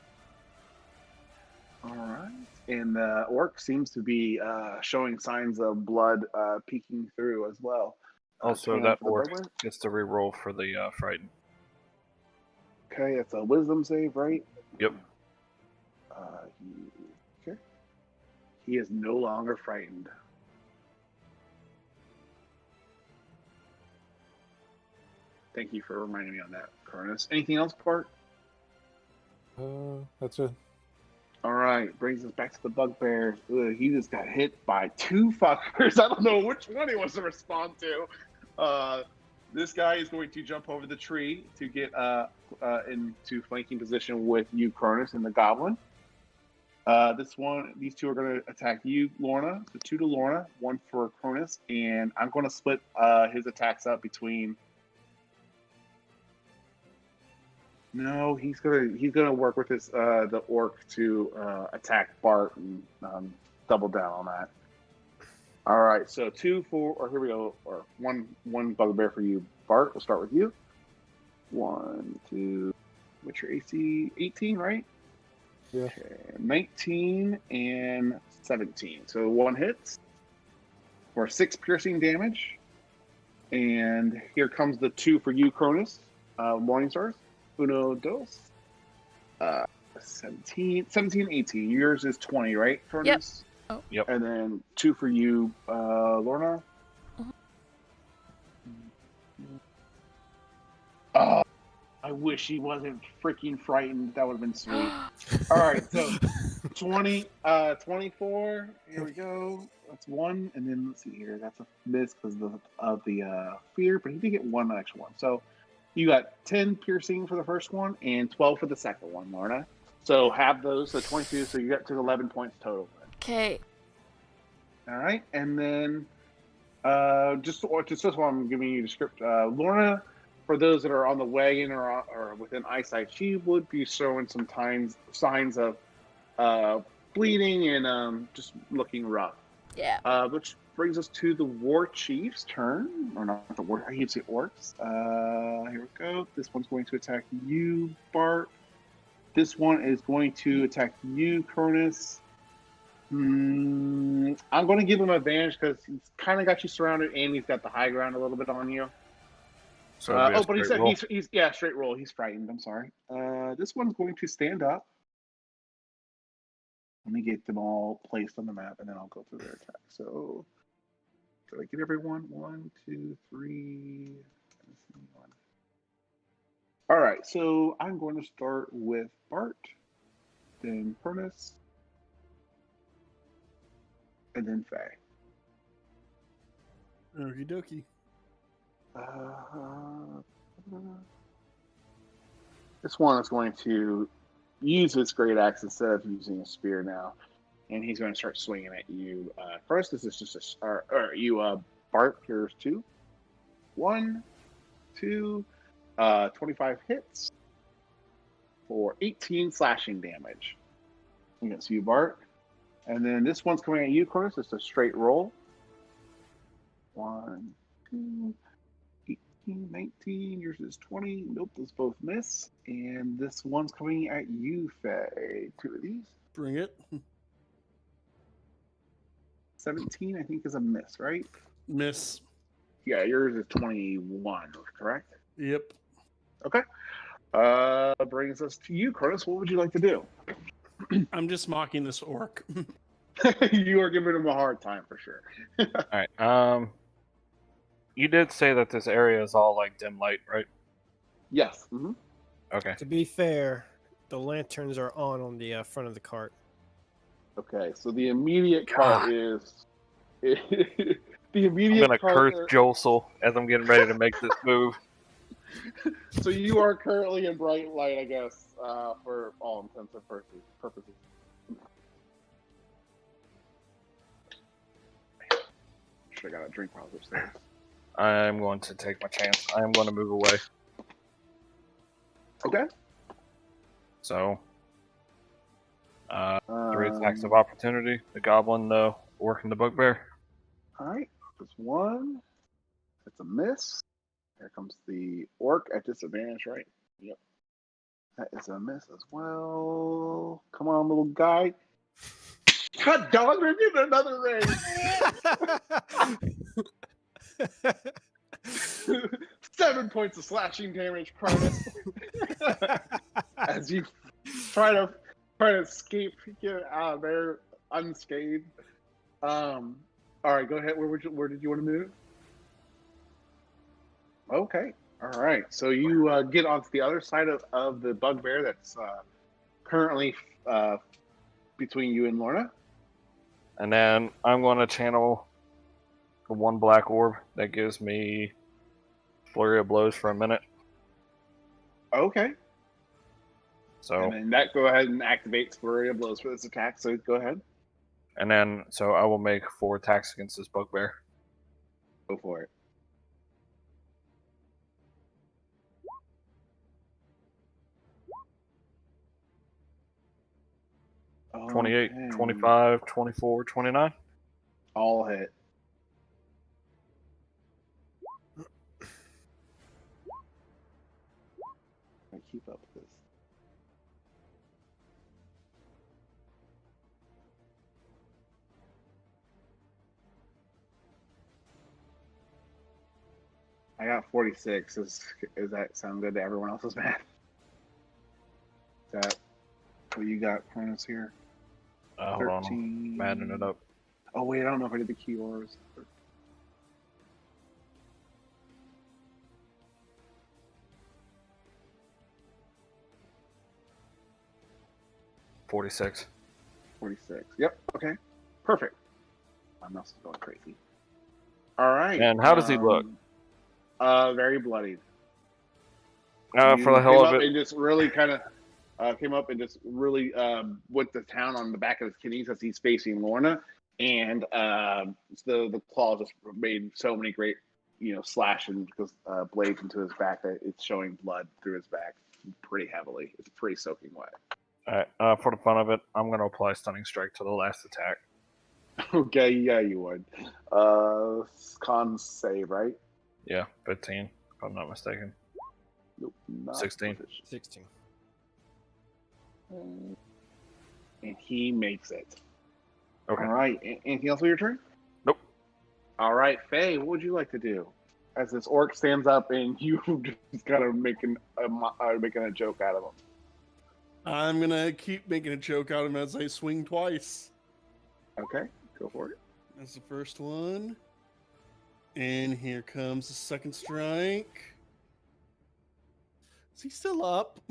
Alright. And the orc seems to be showing signs of blood peeking through as well. Also, that orc gets to reroll for the frightened. Okay, it's a wisdom save, right? Yep. Okay. He is no longer frightened. Thank you for reminding me on that, Cronus. Anything else, Bart? That's it. All right, brings us back to the bugbear. He just got hit by 2 fuckers. I don't know which one he wants to respond to. This guy is going to jump over the tree to get into flanking position with you, Cronus, and the goblin. These two are going to attack you, Lorna. So 2 to Lorna, 1 for Cronus, and I'm going to split his attacks up between. No, he's gonna work with his the orc to attack Bart and double down on that. All right, so 2 for, or here we go, or one bugbear for you, Bart. We'll start with you. 1, 2. What's your AC? 18, right? Yeah. Okay, 19 and 17. So 1 hits for 6 piercing damage. And here comes the 2 for you, Cronus. Morningstars. Uno, dos. 17, 18. Yours is 20, right, Cronus? Yep. Oh. Yep. And then 2 for you, Lorna. Oh, I wish he wasn't freaking frightened. That would have been sweet. All right, so 24. Here we go. That's 1, and then let's see here. That's a miss because of the fear, but he did get 1 extra one. So you got 10 piercing for the first one and 12 for the second one, Lorna. So have those, so 22, so you got to 11 points total. Okay. All right, and then just while I'm giving you the script, Lorna, for those that are on the wagon or within eyesight, she would be showing some signs of bleeding and just looking rough. Yeah. Which brings us to the war chief's turn, or not the war. I hate to say orcs. Here we go. This one's going to attack you, Bart. This one is going to attack you, Cronus. I'm going to give him advantage because he's kind of got you surrounded, and he's got the high ground a little bit on you. So but he said he's straight roll. He's frightened. I'm sorry. This one's going to stand up. Let me get them all placed on the map, and then I'll go through their attack. So, did I get everyone? 1, 2, 3. All right. So I'm going to start with Bart, then Cronus, and then Faye. Okie dokie. This one is going to use his great axe instead of using a spear now, and he's going to start swinging at you. First, this is just Bart. Here's 2. 1, 2, 25 hits for 18 slashing damage against you, Bart. And then this one's coming at you, Cronus. It's a straight roll. 1, 2, 18, 19. Yours is 20. Nope, those both miss. And this one's coming at you, Faye. 2 of these. Bring it. 17, I think, is a miss, right? Miss. Yeah, yours is 21, correct? Yep. Okay. Brings us to you, Cronus. What would you like to do? I'm just mocking this orc. You are giving him a hard time for sure. All right. You did say that this area is all like dim light, right? Yes. Mm-hmm. Okay. To be fair, the lanterns are on the front of the cart. Okay, so the immediate cart is the immediate. I'm gonna curse Josel as I'm getting ready to make this move. So you are currently in bright light, I guess, for all intents and purposes. Should have got a drink while I was upstairs. I'm going to take my chance. I am going to move away. Okay. So, 3 attacks of opportunity. The goblin, the orc, and the bugbear. All right. That's one. That's a miss. Here comes the orc at disadvantage, right? Yep. That is a miss as well. Come on, little guy. God, dog, we're getting another raise. 7 points of slashing damage, Cronus. As you try to escape, get out of there unscathed. All right, go ahead. Where did you want to move? Okay. All right. So you get onto the other side of the bugbear that's currently between you and Lorna. And then I'm going to channel the 1 black orb that gives me flurry of blows for a minute. Okay. So, and then that go ahead and activates flurry of blows for this attack. So go ahead. and then so I will make 4 attacks against this bugbear. Go for it. Okay. 28, 25, 24, 29. All hit. I keep up with this. I got 46. Does that sound good to everyone else's math? Is that what you got, Cronus, here? Hold on, I'm adding it up. Oh, wait, I don't know if I did the keywords. 46. 46. Yep, okay. Perfect. My mouse is going crazy. All right. And how does he look? Very bloodied. For the hell of it. And just really kind of came up and just really went to town on the back of his kidneys as he's facing Lorna, and the claw just made so many great, slashing blades into his back that it's showing blood through his back pretty heavily. It's pretty soaking wet. All right. For the fun of it, I'm going to apply Stunning Strike to the last attack. Okay, yeah, you would. Con save, right? Yeah, 15, if I'm not mistaken. Nope, not 16. proficient. 16. And he makes it. Okay. All right. Anything else for your turn? Nope. All right, Faye, what would you like to do? As this orc stands up and you just kind of making a joke out of him. I'm gonna keep making a joke out of him as I swing twice. Okay, go for it. That's the first one. And here comes the second strike. Is he still up?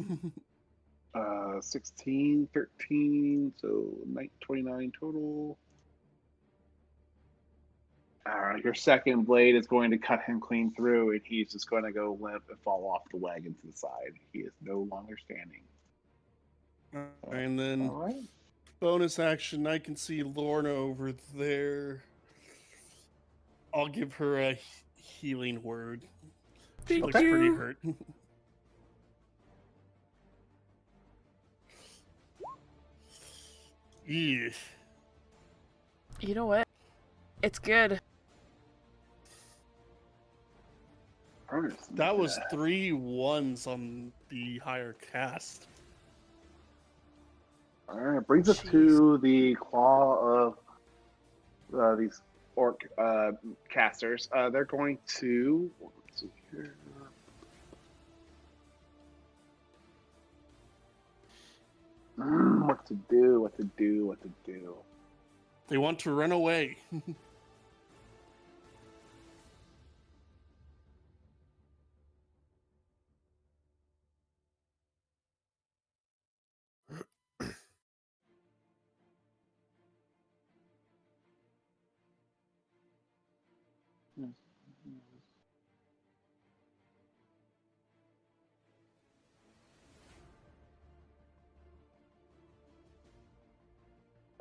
16, 13, so 29 total. All right, your second blade is going to cut him clean through, and he's just going to go limp and fall off the wagon to the side. He is no longer standing. And then All right. bonus action, I can see Lorna over there. I'll give her a healing word. She looks pretty hurt. Yeah. You know what? It's good. That was 3 1s on the higher cast. All right, brings us to the claw of these orc casters. They're going to. Let's see here. What to do. They want to run away.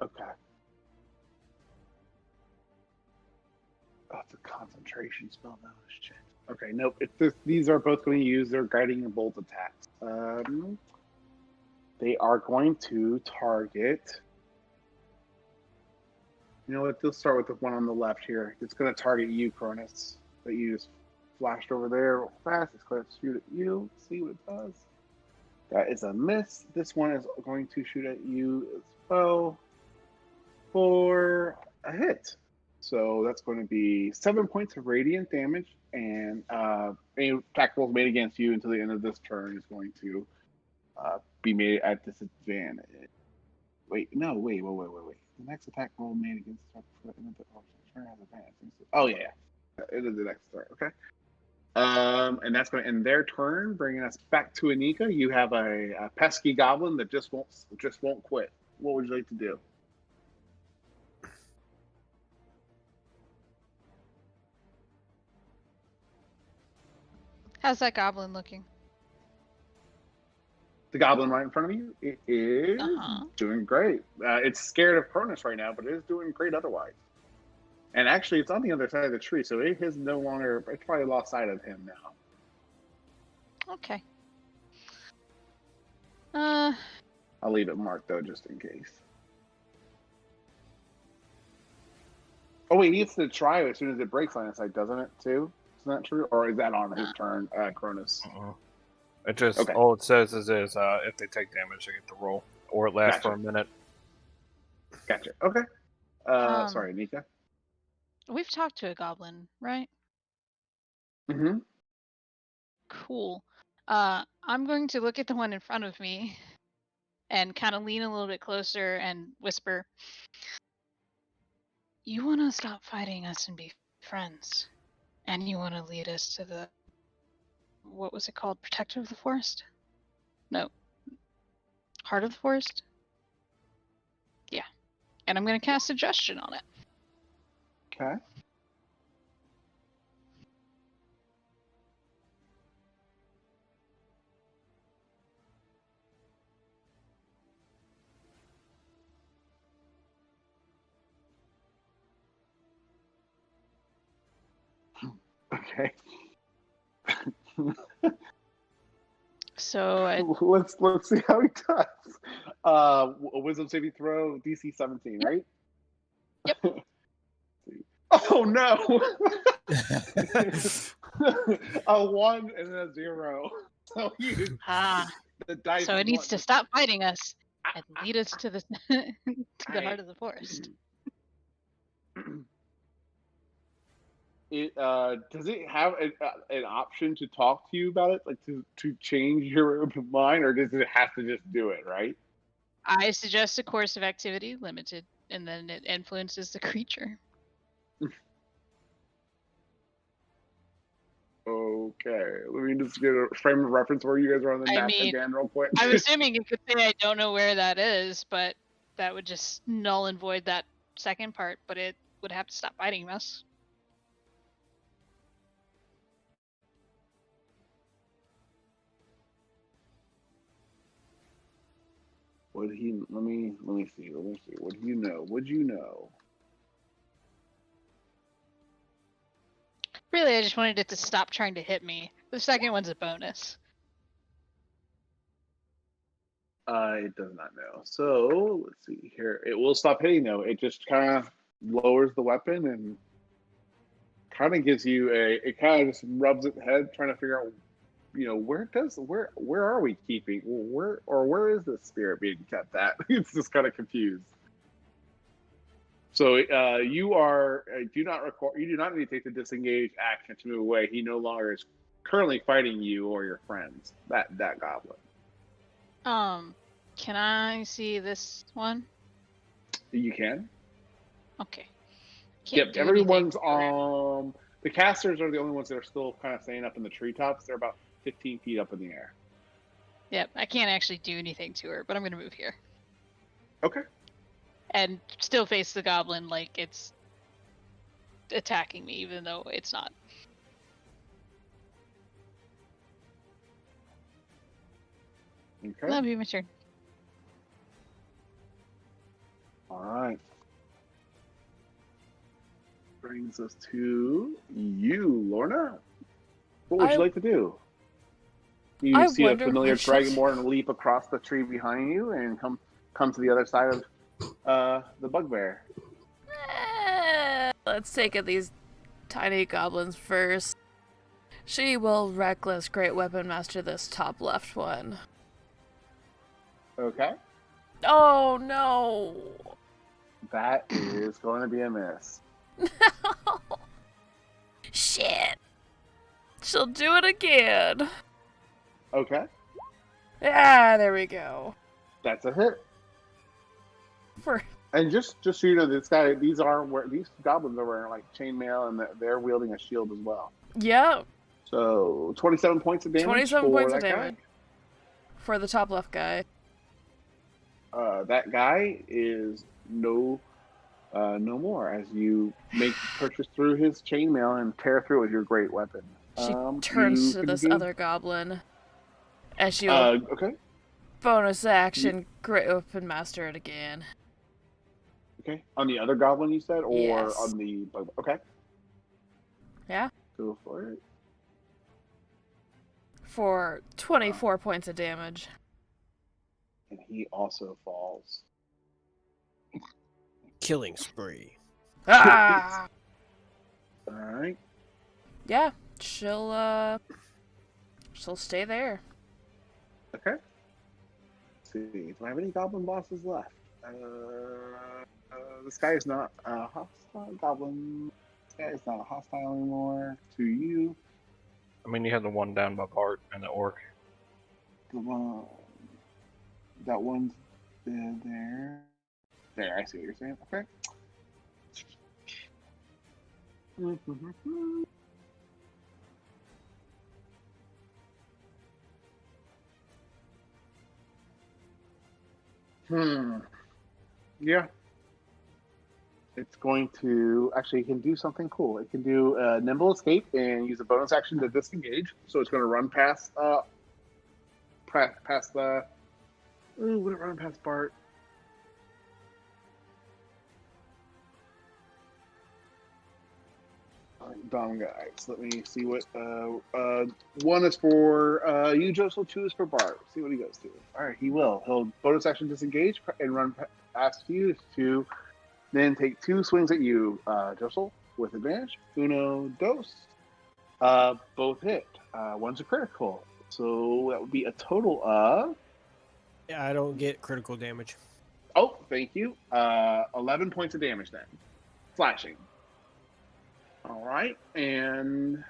Okay. concentration spell though. Shit. Okay, nope. These are both going to use their guiding and bolt attacks. They are going to target. You know what? They'll start with the one on the left here. It's going to target you, Cronus. That you just flashed over there real fast. It's going to shoot at you. See what it does. That is a miss. This one is going to shoot at you as well for a hit. So that's going to be 7 points of radiant damage, and any attack rolls made against you until the end of this turn is going to be made at disadvantage. Wait. The next attack roll made against the end of the turn has advantage. Oh yeah. It is the next turn. Okay. And that's going to end their turn, bringing us back to Anika. You have a pesky goblin that just won't quit. What would you like to do? How's that goblin looking? The goblin right in front of you, it is doing great. It's scared of Cronus right now, but it is doing great otherwise. And actually, it's on the other side of the tree, so it is no longer. It's probably lost sight of him now. Okay. I'll leave it marked though, just in case. Oh wait, he gets to try it as soon as it breaks on his side, doesn't it? Too? Isn't that true? Or is that on his turn, Cronus? It just Okay. all it says is if they take damage, they get the roll, or it lasts for a minute. Gotcha. Okay. Sorry, Nika. We've talked to a goblin, right? Mm-hmm. Cool. I'm going to look at the one in front of me and kind of lean a little bit closer and whisper, "You want to stop fighting us and be friends, and you want to lead us to the, what was it called? Protector of the Forest? No. Heart of the Forest? Yeah. And I'm going to cast Suggestion on it." Okay. Okay. So let's see how he does. A wisdom saving throw, DC 17, right? Yep. Oh no! A 1 and a 0. So the dice. So it needs to stop fighting us and lead us to the the heart of the forest. Does it have an option to talk to you about it, like to change your mind, or does it have to just do it, right? I suggest a course of activity limited, and then it influences the creature. Okay, let me just get a frame of reference where you guys are on the map again real quick. I'm assuming it could say I don't know where that is, but that would just null and void that second part, but it would have to stop fighting us. Let me see. What do you know? What'd you know? Really, I just wanted it to stop trying to hit me. The second one's a bonus. It does not know. So let's see here. It will stop hitting though. It just kind of lowers the weapon and kind of gives you it kind of just rubs its head, trying to figure out, where are we keeping? Where is this spirit being kept at? It's just kind of confused. So you do not need to take the disengage action to move away. He no longer is currently fighting you or your friends. That goblin. Can I see this one? You can. Okay. Yep. Everyone's the casters are the only ones that are still kind of staying up in the treetops. They're about 15 feet up in the air. Yep. I can't actually do anything to her, but I'm gonna move here. Okay. And still face the goblin like it's attacking me, even though it's not. Okay. That'll be my turn. All right. Bring brings us to you, Lorna. What would you like to do? You see a familiar dragonborn leap across the tree behind you and come to the other side of the bugbear. Let's take at these tiny goblins first. She will reckless great weapon master this top left one. Okay. Oh no! That is going to be a miss. No! Shit! She'll do it again. Okay. Ah, there we go. That's a hit. For And just so you know, these goblins are wearing like chainmail and they're wielding a shield as well. Yep. So 27 points of damage. 27 for points that of damage. guy. For the top left guy. That guy is no more as you purchase through his chainmail and tear through with your great weapon. She turns to this other goblin, and she will okay. bonus action great weapon master it again. Okay, on the other goblin you said, or yes. on the okay. Yeah. Go for it. For 24 points of damage. And he also falls. Killing spree. Ah! All right. Yeah, she'll stay there. Okay. Let's see, do I have any goblin bosses left? This guy is not a hostile goblin. This guy is not a hostile anymore. To you. I mean, you had the one down by Bart and the orc. That one's there. There, I see what you're saying. Okay. Yeah. It's going to actually, it can do something cool. It can do a nimble escape and use a bonus action to disengage. So it's going to run past the. Ooh, would it run past Bart? Dumb guys. Let me see what. One is for you, Joseph. Two is for Bart. See what he goes to. All right, he will. He'll bonus action disengage and run past you to then take two swings at you, Joseph, with advantage. Uno, dos. Both hit. One's a critical. So that would be a total of. Yeah, I don't get critical damage. Oh, thank you. 11 points of damage then. Slashing. All right, and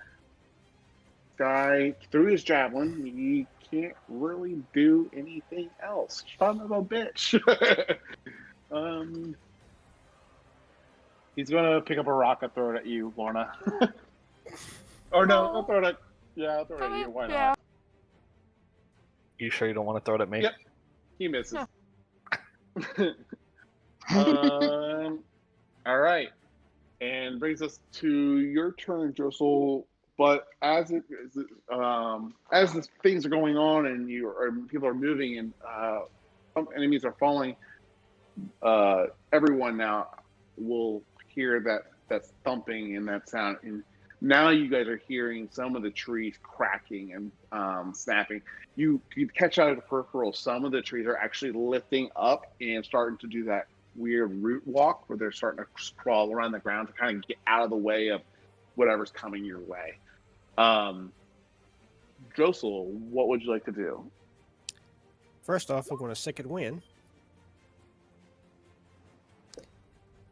guy threw his javelin. He can't really do anything else. Son of a bitch. He's gonna pick up a rock and throw it at you, Lorna. Or no, I'll throw it at. Yeah, I'll throw it at you. Why not? You sure you don't want to throw it at me? Yep. He misses. All right. And brings us to your turn, Josel. But as things are going on and people are moving and some enemies are falling, everyone now will hear that thumping and that sound. And now you guys are hearing some of the trees cracking and snapping. You catch out of the peripheral. Some of the trees are actually lifting up and starting to do that weird root walk where they're starting to crawl around the ground to kind of get out of the way of whatever's coming your way. Josel, what would you like to do? First off, I'm going to second win.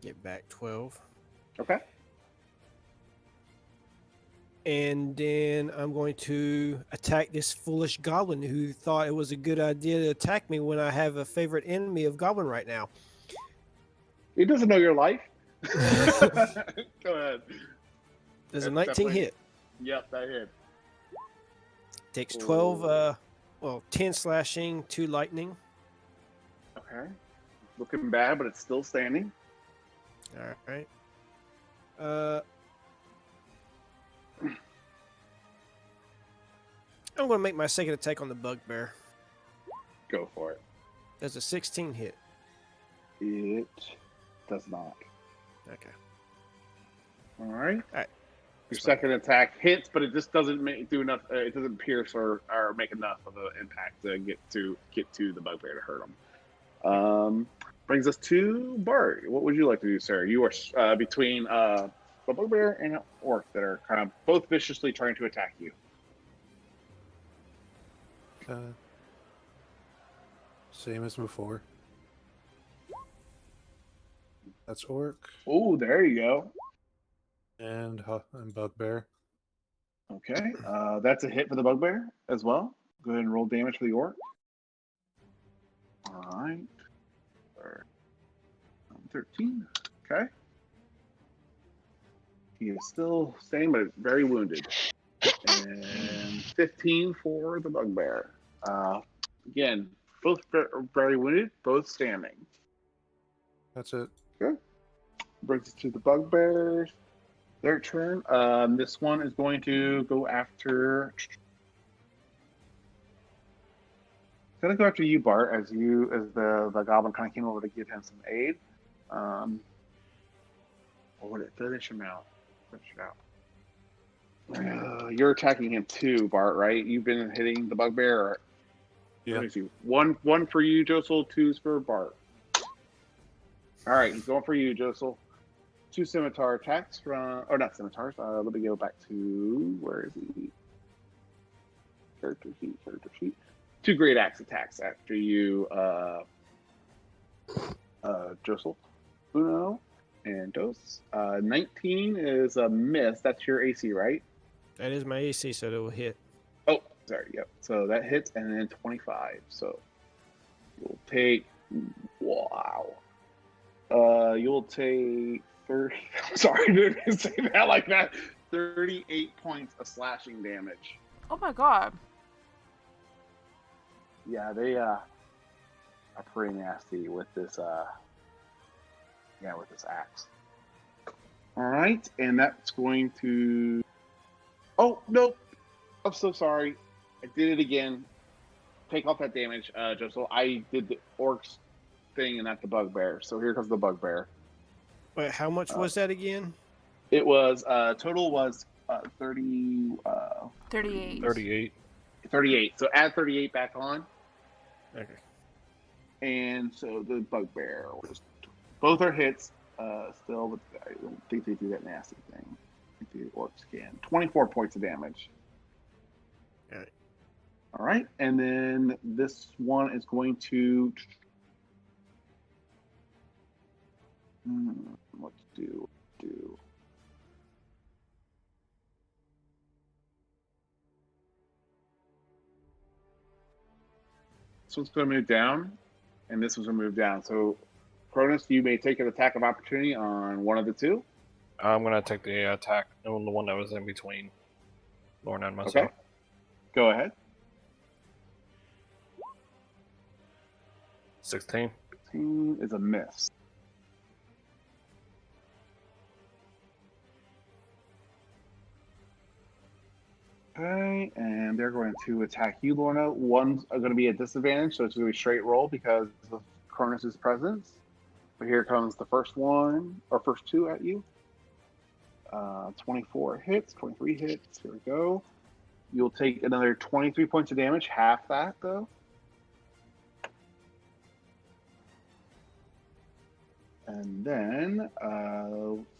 Get back 12. Okay. And then I'm going to attack this foolish goblin who thought it was a good idea to attack me when I have a favorite enemy of goblin right now. He doesn't know your life. Go ahead. There's a 19 hit. Yep, that hit. Takes 12, 10 slashing, 2 lightning. Okay. Looking bad, but it's still standing. All right. I'm going to make my second attack on the bugbear. Go for it. That's a 16 hit. It does not. Okay. All right. Alright. Your second attack hits, but it just doesn't do enough. It doesn't pierce or make enough of an impact to get to the bugbear to hurt him. Brings us to Bart. What would you like to do, sir? You are between the bugbear and an orc that are kind of both viciously trying to attack you. Same as before. That's orc Oh, there you go. and bugbear. Okay, that's a hit for the bugbear as well. Go ahead and roll damage for the orc. All right. 13. Okay. He is still staying, but very wounded. And 15 for the bugbear. Again, both very wounded, both standing. That's it. Good. Brings us to the bugbears. Their turn. This one is going to go after. It's going to go after you, Bart, as the goblin kind of came over to give him some aid. Or would it finish him out? Finish it out. You're attacking him too, Bart, right? You've been hitting the bugbear. Or... Yeah. Let me see. One for you, Josel. 2's for Bart. All right, he's going for you, Josel. 2 scimitar attacks from, or not scimitars. Let me go back to, where is he? Character sheet. 2 great axe attacks after you, Josel. Uno and dos. 19 is a miss. That's your AC, right? That is my AC, so it will hit. Oh, sorry. Yep. So that hits, and then 25. So you'll take. Wow. You'll take 30. Sorry, dude, to say that like that. 38 points of slashing damage. Oh my god. Yeah, they are pretty nasty with this. With this axe. All right, and that's going to. Oh no! I'm so sorry. I did it again. Take off that damage, Josel. I did the orcs thing and not the bugbear. So here comes the bugbear. Wait, how much was that again? It was total was 30. 38. 38. 38. So add 38 back on, Okay. and so the bugbear was. Both are hits still, but I don't think they do that nasty thing. I think the orcs can. 24 points of damage. Alright. All right, and then this one is going to. What to do? This one's going to move down, and this one's going to move down. So, Cronus, you may take an attack of opportunity on one of the two. I'm going to take the attack on the one that was in between Lorna and myself. Okay. Go ahead. 16. 16 is a miss. Okay, and they're going to attack you, Lorna. One's going to be a disadvantage, so it's going to be straight roll because of Cronus' presence. But here comes the first one, or first 2 at you. 24 hits, 23 hits. Here we go. You'll take another 23 points of damage, half that though. And then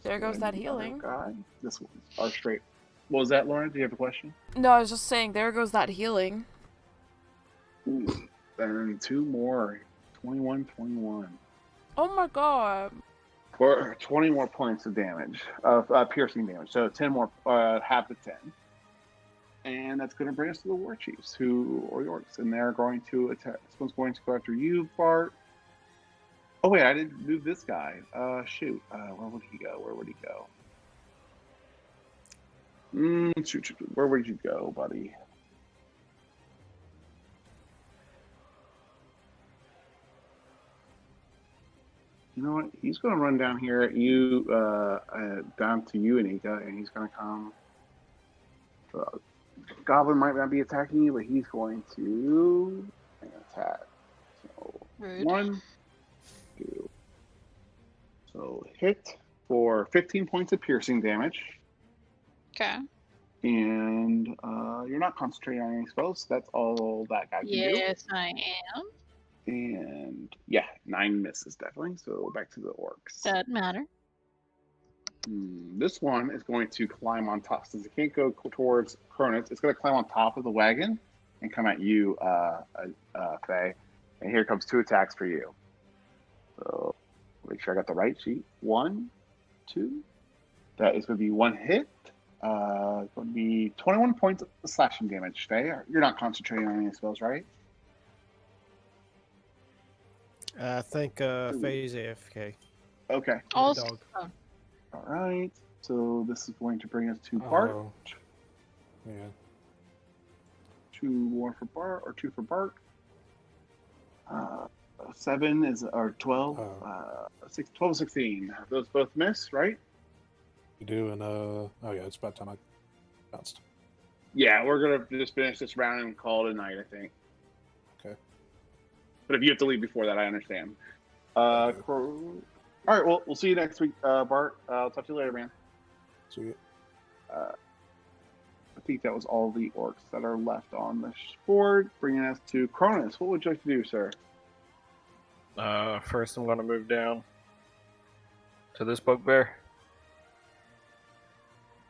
There goes that healing. Guy. This one's our straight. What was that, Lauren? Do you have a question? No, I was just saying, there goes that healing. Ooh, then 2 more. 21. Oh my god. For 20 more points of damage, of piercing damage. So 10 more, half the 10. And that's going to bring us to the War Chiefs, or the orcs. And they're going to attack. This one's going to go after you, Bart. Oh, wait, I didn't move this guy. Shoot. Where would he go? Shoot. Where would you go, buddy? You know what? He's going to run down here at you, down to you, Anika, and he's going to come. Goblin might not be attacking you, but he's going to attack. So Rude. 1, 2. So hit for 15 points of piercing damage. Okay. And you're not concentrating on any spells. So that's all that guy can do. Yes, I am. And yeah, 9 misses definitely. So back to the orcs. Doesn't matter. This one is going to climb on top. Since it can't go towards Cronus, it's going to climb on top of the wagon and come at you, Faye. And here comes 2 attacks for you. So make sure I got the right sheet. 1, 2. That is going to be 1 hit. Going to be 21 points of slashing damage, Faye. You're not concentrating on any spells, right? I think Faye's AFK. Okay. Also, Dog. All right. So this is going to bring us to Bart. Oh. Yeah. 2 more for Bart, or 2 for Bart. 7 is, or 12. 12, 16. Those both miss, right? You do, and oh yeah, it's about time I bounced. Yeah, we're gonna just finish this round and call it a night, I think. Okay. But if you have to leave before that, I understand. All right, well, we'll see you next week, Bart. I'll talk to you later, man. See you. I think that was all the orcs that are left on the board, bringing us to Cronus. What would you like to do, sir? First, I'm going to move down to this bugbear.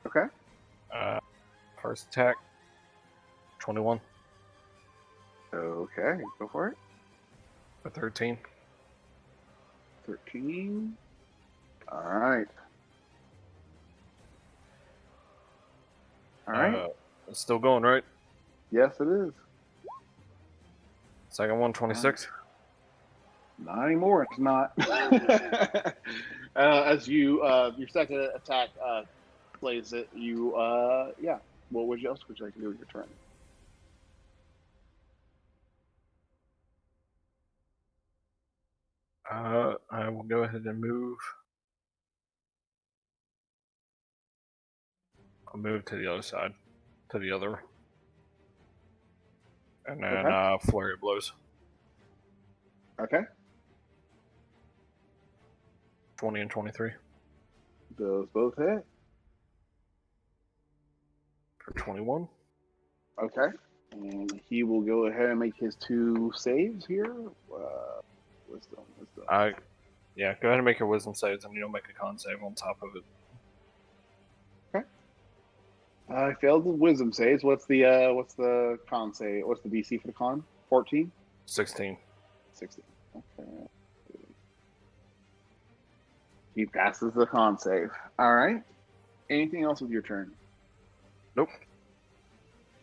Okay. First attack, 21. Okay, go for it. A 13. 13. All right. All right. It's still going, right? Yes, it is. Second one, 26. Not anymore. It's not. As you your second attack plays it, you yeah. What else would you like to do with your turn? I will go ahead and move. I'll move to the other side, to the other, and then flurry of blows. Okay. 20 and 23 Those both hit. for 21. Okay. And he will go ahead and make his 2 saves here. Wisdom. Yeah, go ahead and make your wisdom saves, and you'll make a con save on top of it. Okay. I failed the wisdom saves. What's the con save? What's the DC for the con? 14? 16. 16. Okay. He passes the con save. All right. Anything else with your turn? Nope.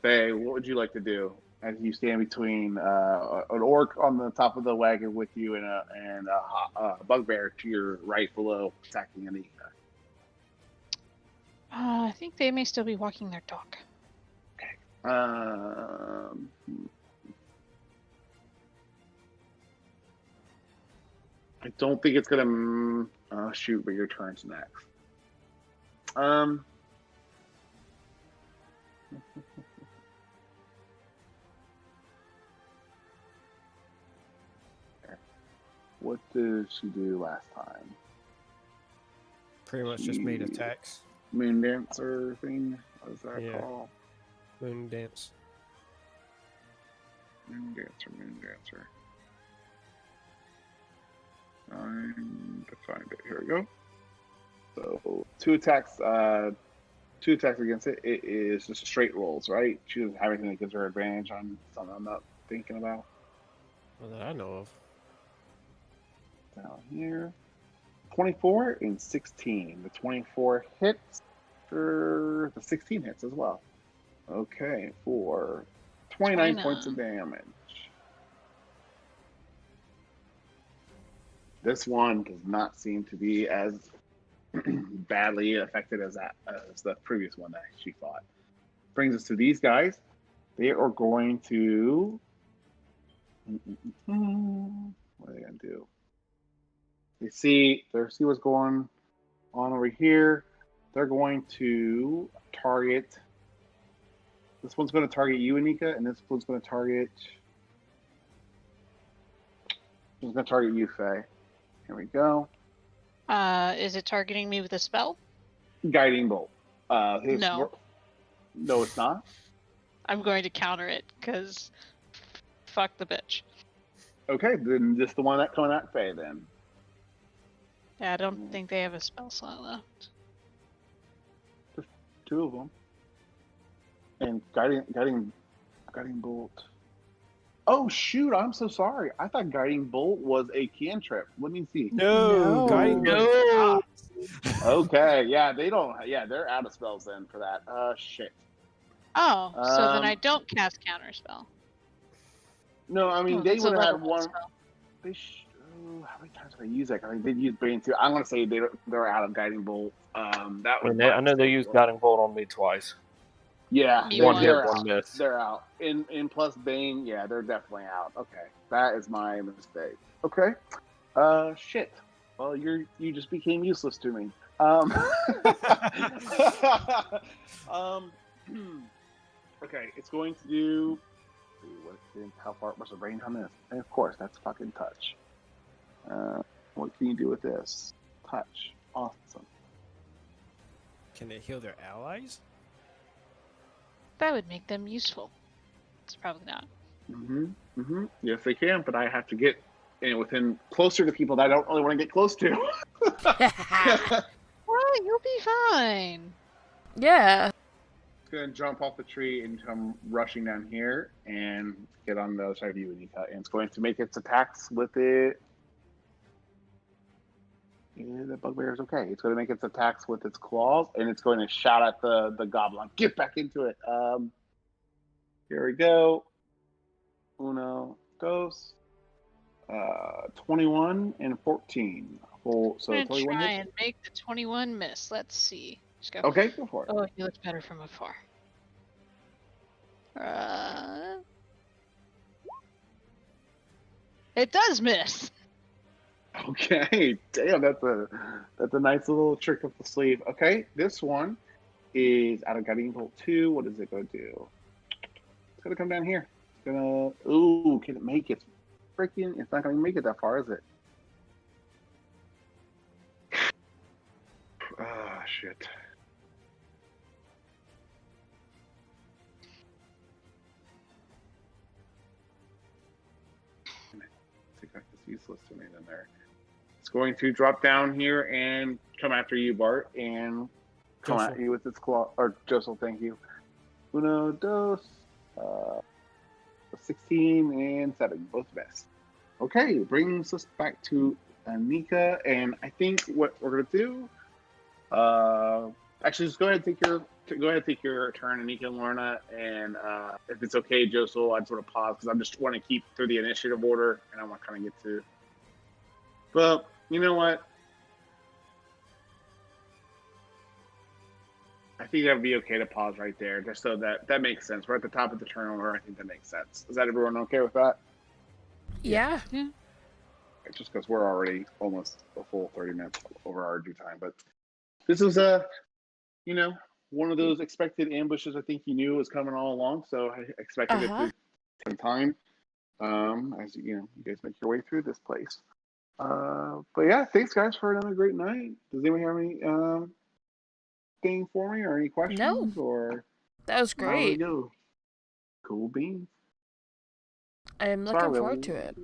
Faye, what would you like to do as you stand between an orc on the top of the wagon with you and a bugbear to your right below attacking Anika? I think they may still be walking their dog. Okay. I don't think it's gonna shoot, but your turn's next. What did she do last time? Pretty much just made attacks. Moon dancer thing? What is that Yeah. called? Moon dance. Moon dancer. Time to find it. Here we go. So 2 attacks. 2 attacks against it. It is just straight rolls, right? She doesn't have anything that gives her advantage on something I'm not thinking about. Well, that I know of. Down here. 24 and 16. The 24 hits. For the 16 hits as well. Okay, for 29 points of damage. This one does not seem to be as badly affected as the previous one that she fought. Brings us to these guys. They are going to. What are they gonna do? They see what's going on over here. They're going to target. This one's going to target you, Anika, and this one's going to target. This one's going to target you, Faye. Here we go. Is it targeting me with a spell? Guiding bolt. No. No, it's not. I'm going to counter it, because fuck the bitch. Okay, then just the one that coming at Faye then. Yeah, I don't think they have a spell slot left. Just 2 of them. And guiding bolt. Oh shoot! I'm so sorry. I thought guiding bolt was a cantrip. Let me see. No, guiding bolt. No. Okay, yeah, they don't. Yeah, they're out of spells then for that. Shit. Oh, so then I Um, don't cast counterspell. No, I mean Oh, they that's a would have level had one one. spell. How many times did I use that? I mean, they'd use Bane too. I'm gonna say they're out of guiding bolt. That I was. mean, I know they used guiding bolt on me twice. Yeah, Me One hit, they're one out. miss. They're out. In plus Bane, yeah, they're definitely out. Okay, that is my mistake. Okay, shit. Well, you just became useless to me. Okay, it's going to do. How far? What's the range on this? And of course, that's fucking touch. What can you do with this? Touch. Awesome. Can they heal their allies? That would make them useful. It's probably not. Yes, they can, but I have to get within closer to people that I don't really want to get close to. Well, you'll be fine. Yeah. It's gonna jump off the tree and come rushing down here and get on the other side of you, Anika. And it's going to make its attacks with it. Yeah, the bugbear is okay. It's going to make its attacks with its claws, and it's going to shout at the goblin. Get back into it. Here we go. Uno, dos. 21 and 14. So I'm 21 gonna try hits? and make the 21 miss. Let's see. Just go. Okay, go for it. Oh, he looks better from afar. It does miss. Okay, damn, that's a nice little trick up the sleeve. Okay, this one is out of Guiding Bolt 2. What is it going to do? It's going to come down here. It's going to... Ooh, can it make it? Freaking... It's not going to make it that far, is it? Ah, shit. It's useless to me then there. It's going to drop down here and come after you, Bart, and come at you with its claw. Or Josel, thank you. Uno, dos, 16 and 7, both miss. Okay, brings us back to Anika, and I think what we're gonna do. Actually, just go ahead and take your turn, Anika and Lorna, and if it's okay, Josel, I just want to pause because I just want to keep through the initiative order, and I want to kind of get to. Well, you know what? I think that would be okay to pause right there, just so that makes sense. We're at the top of the turn order. I think that makes sense. Is that everyone okay with that? Yeah. Just because we're already almost a full 30 minutes over our due time. But this was one of those expected ambushes. I think you knew was coming all along, so I expected it to take time. As you guys make your way through this place. But yeah, thanks guys for another great night. Does anyone have any thing for me or any questions? No. Or that was great. Go. Cool beans. I'm looking forward to it.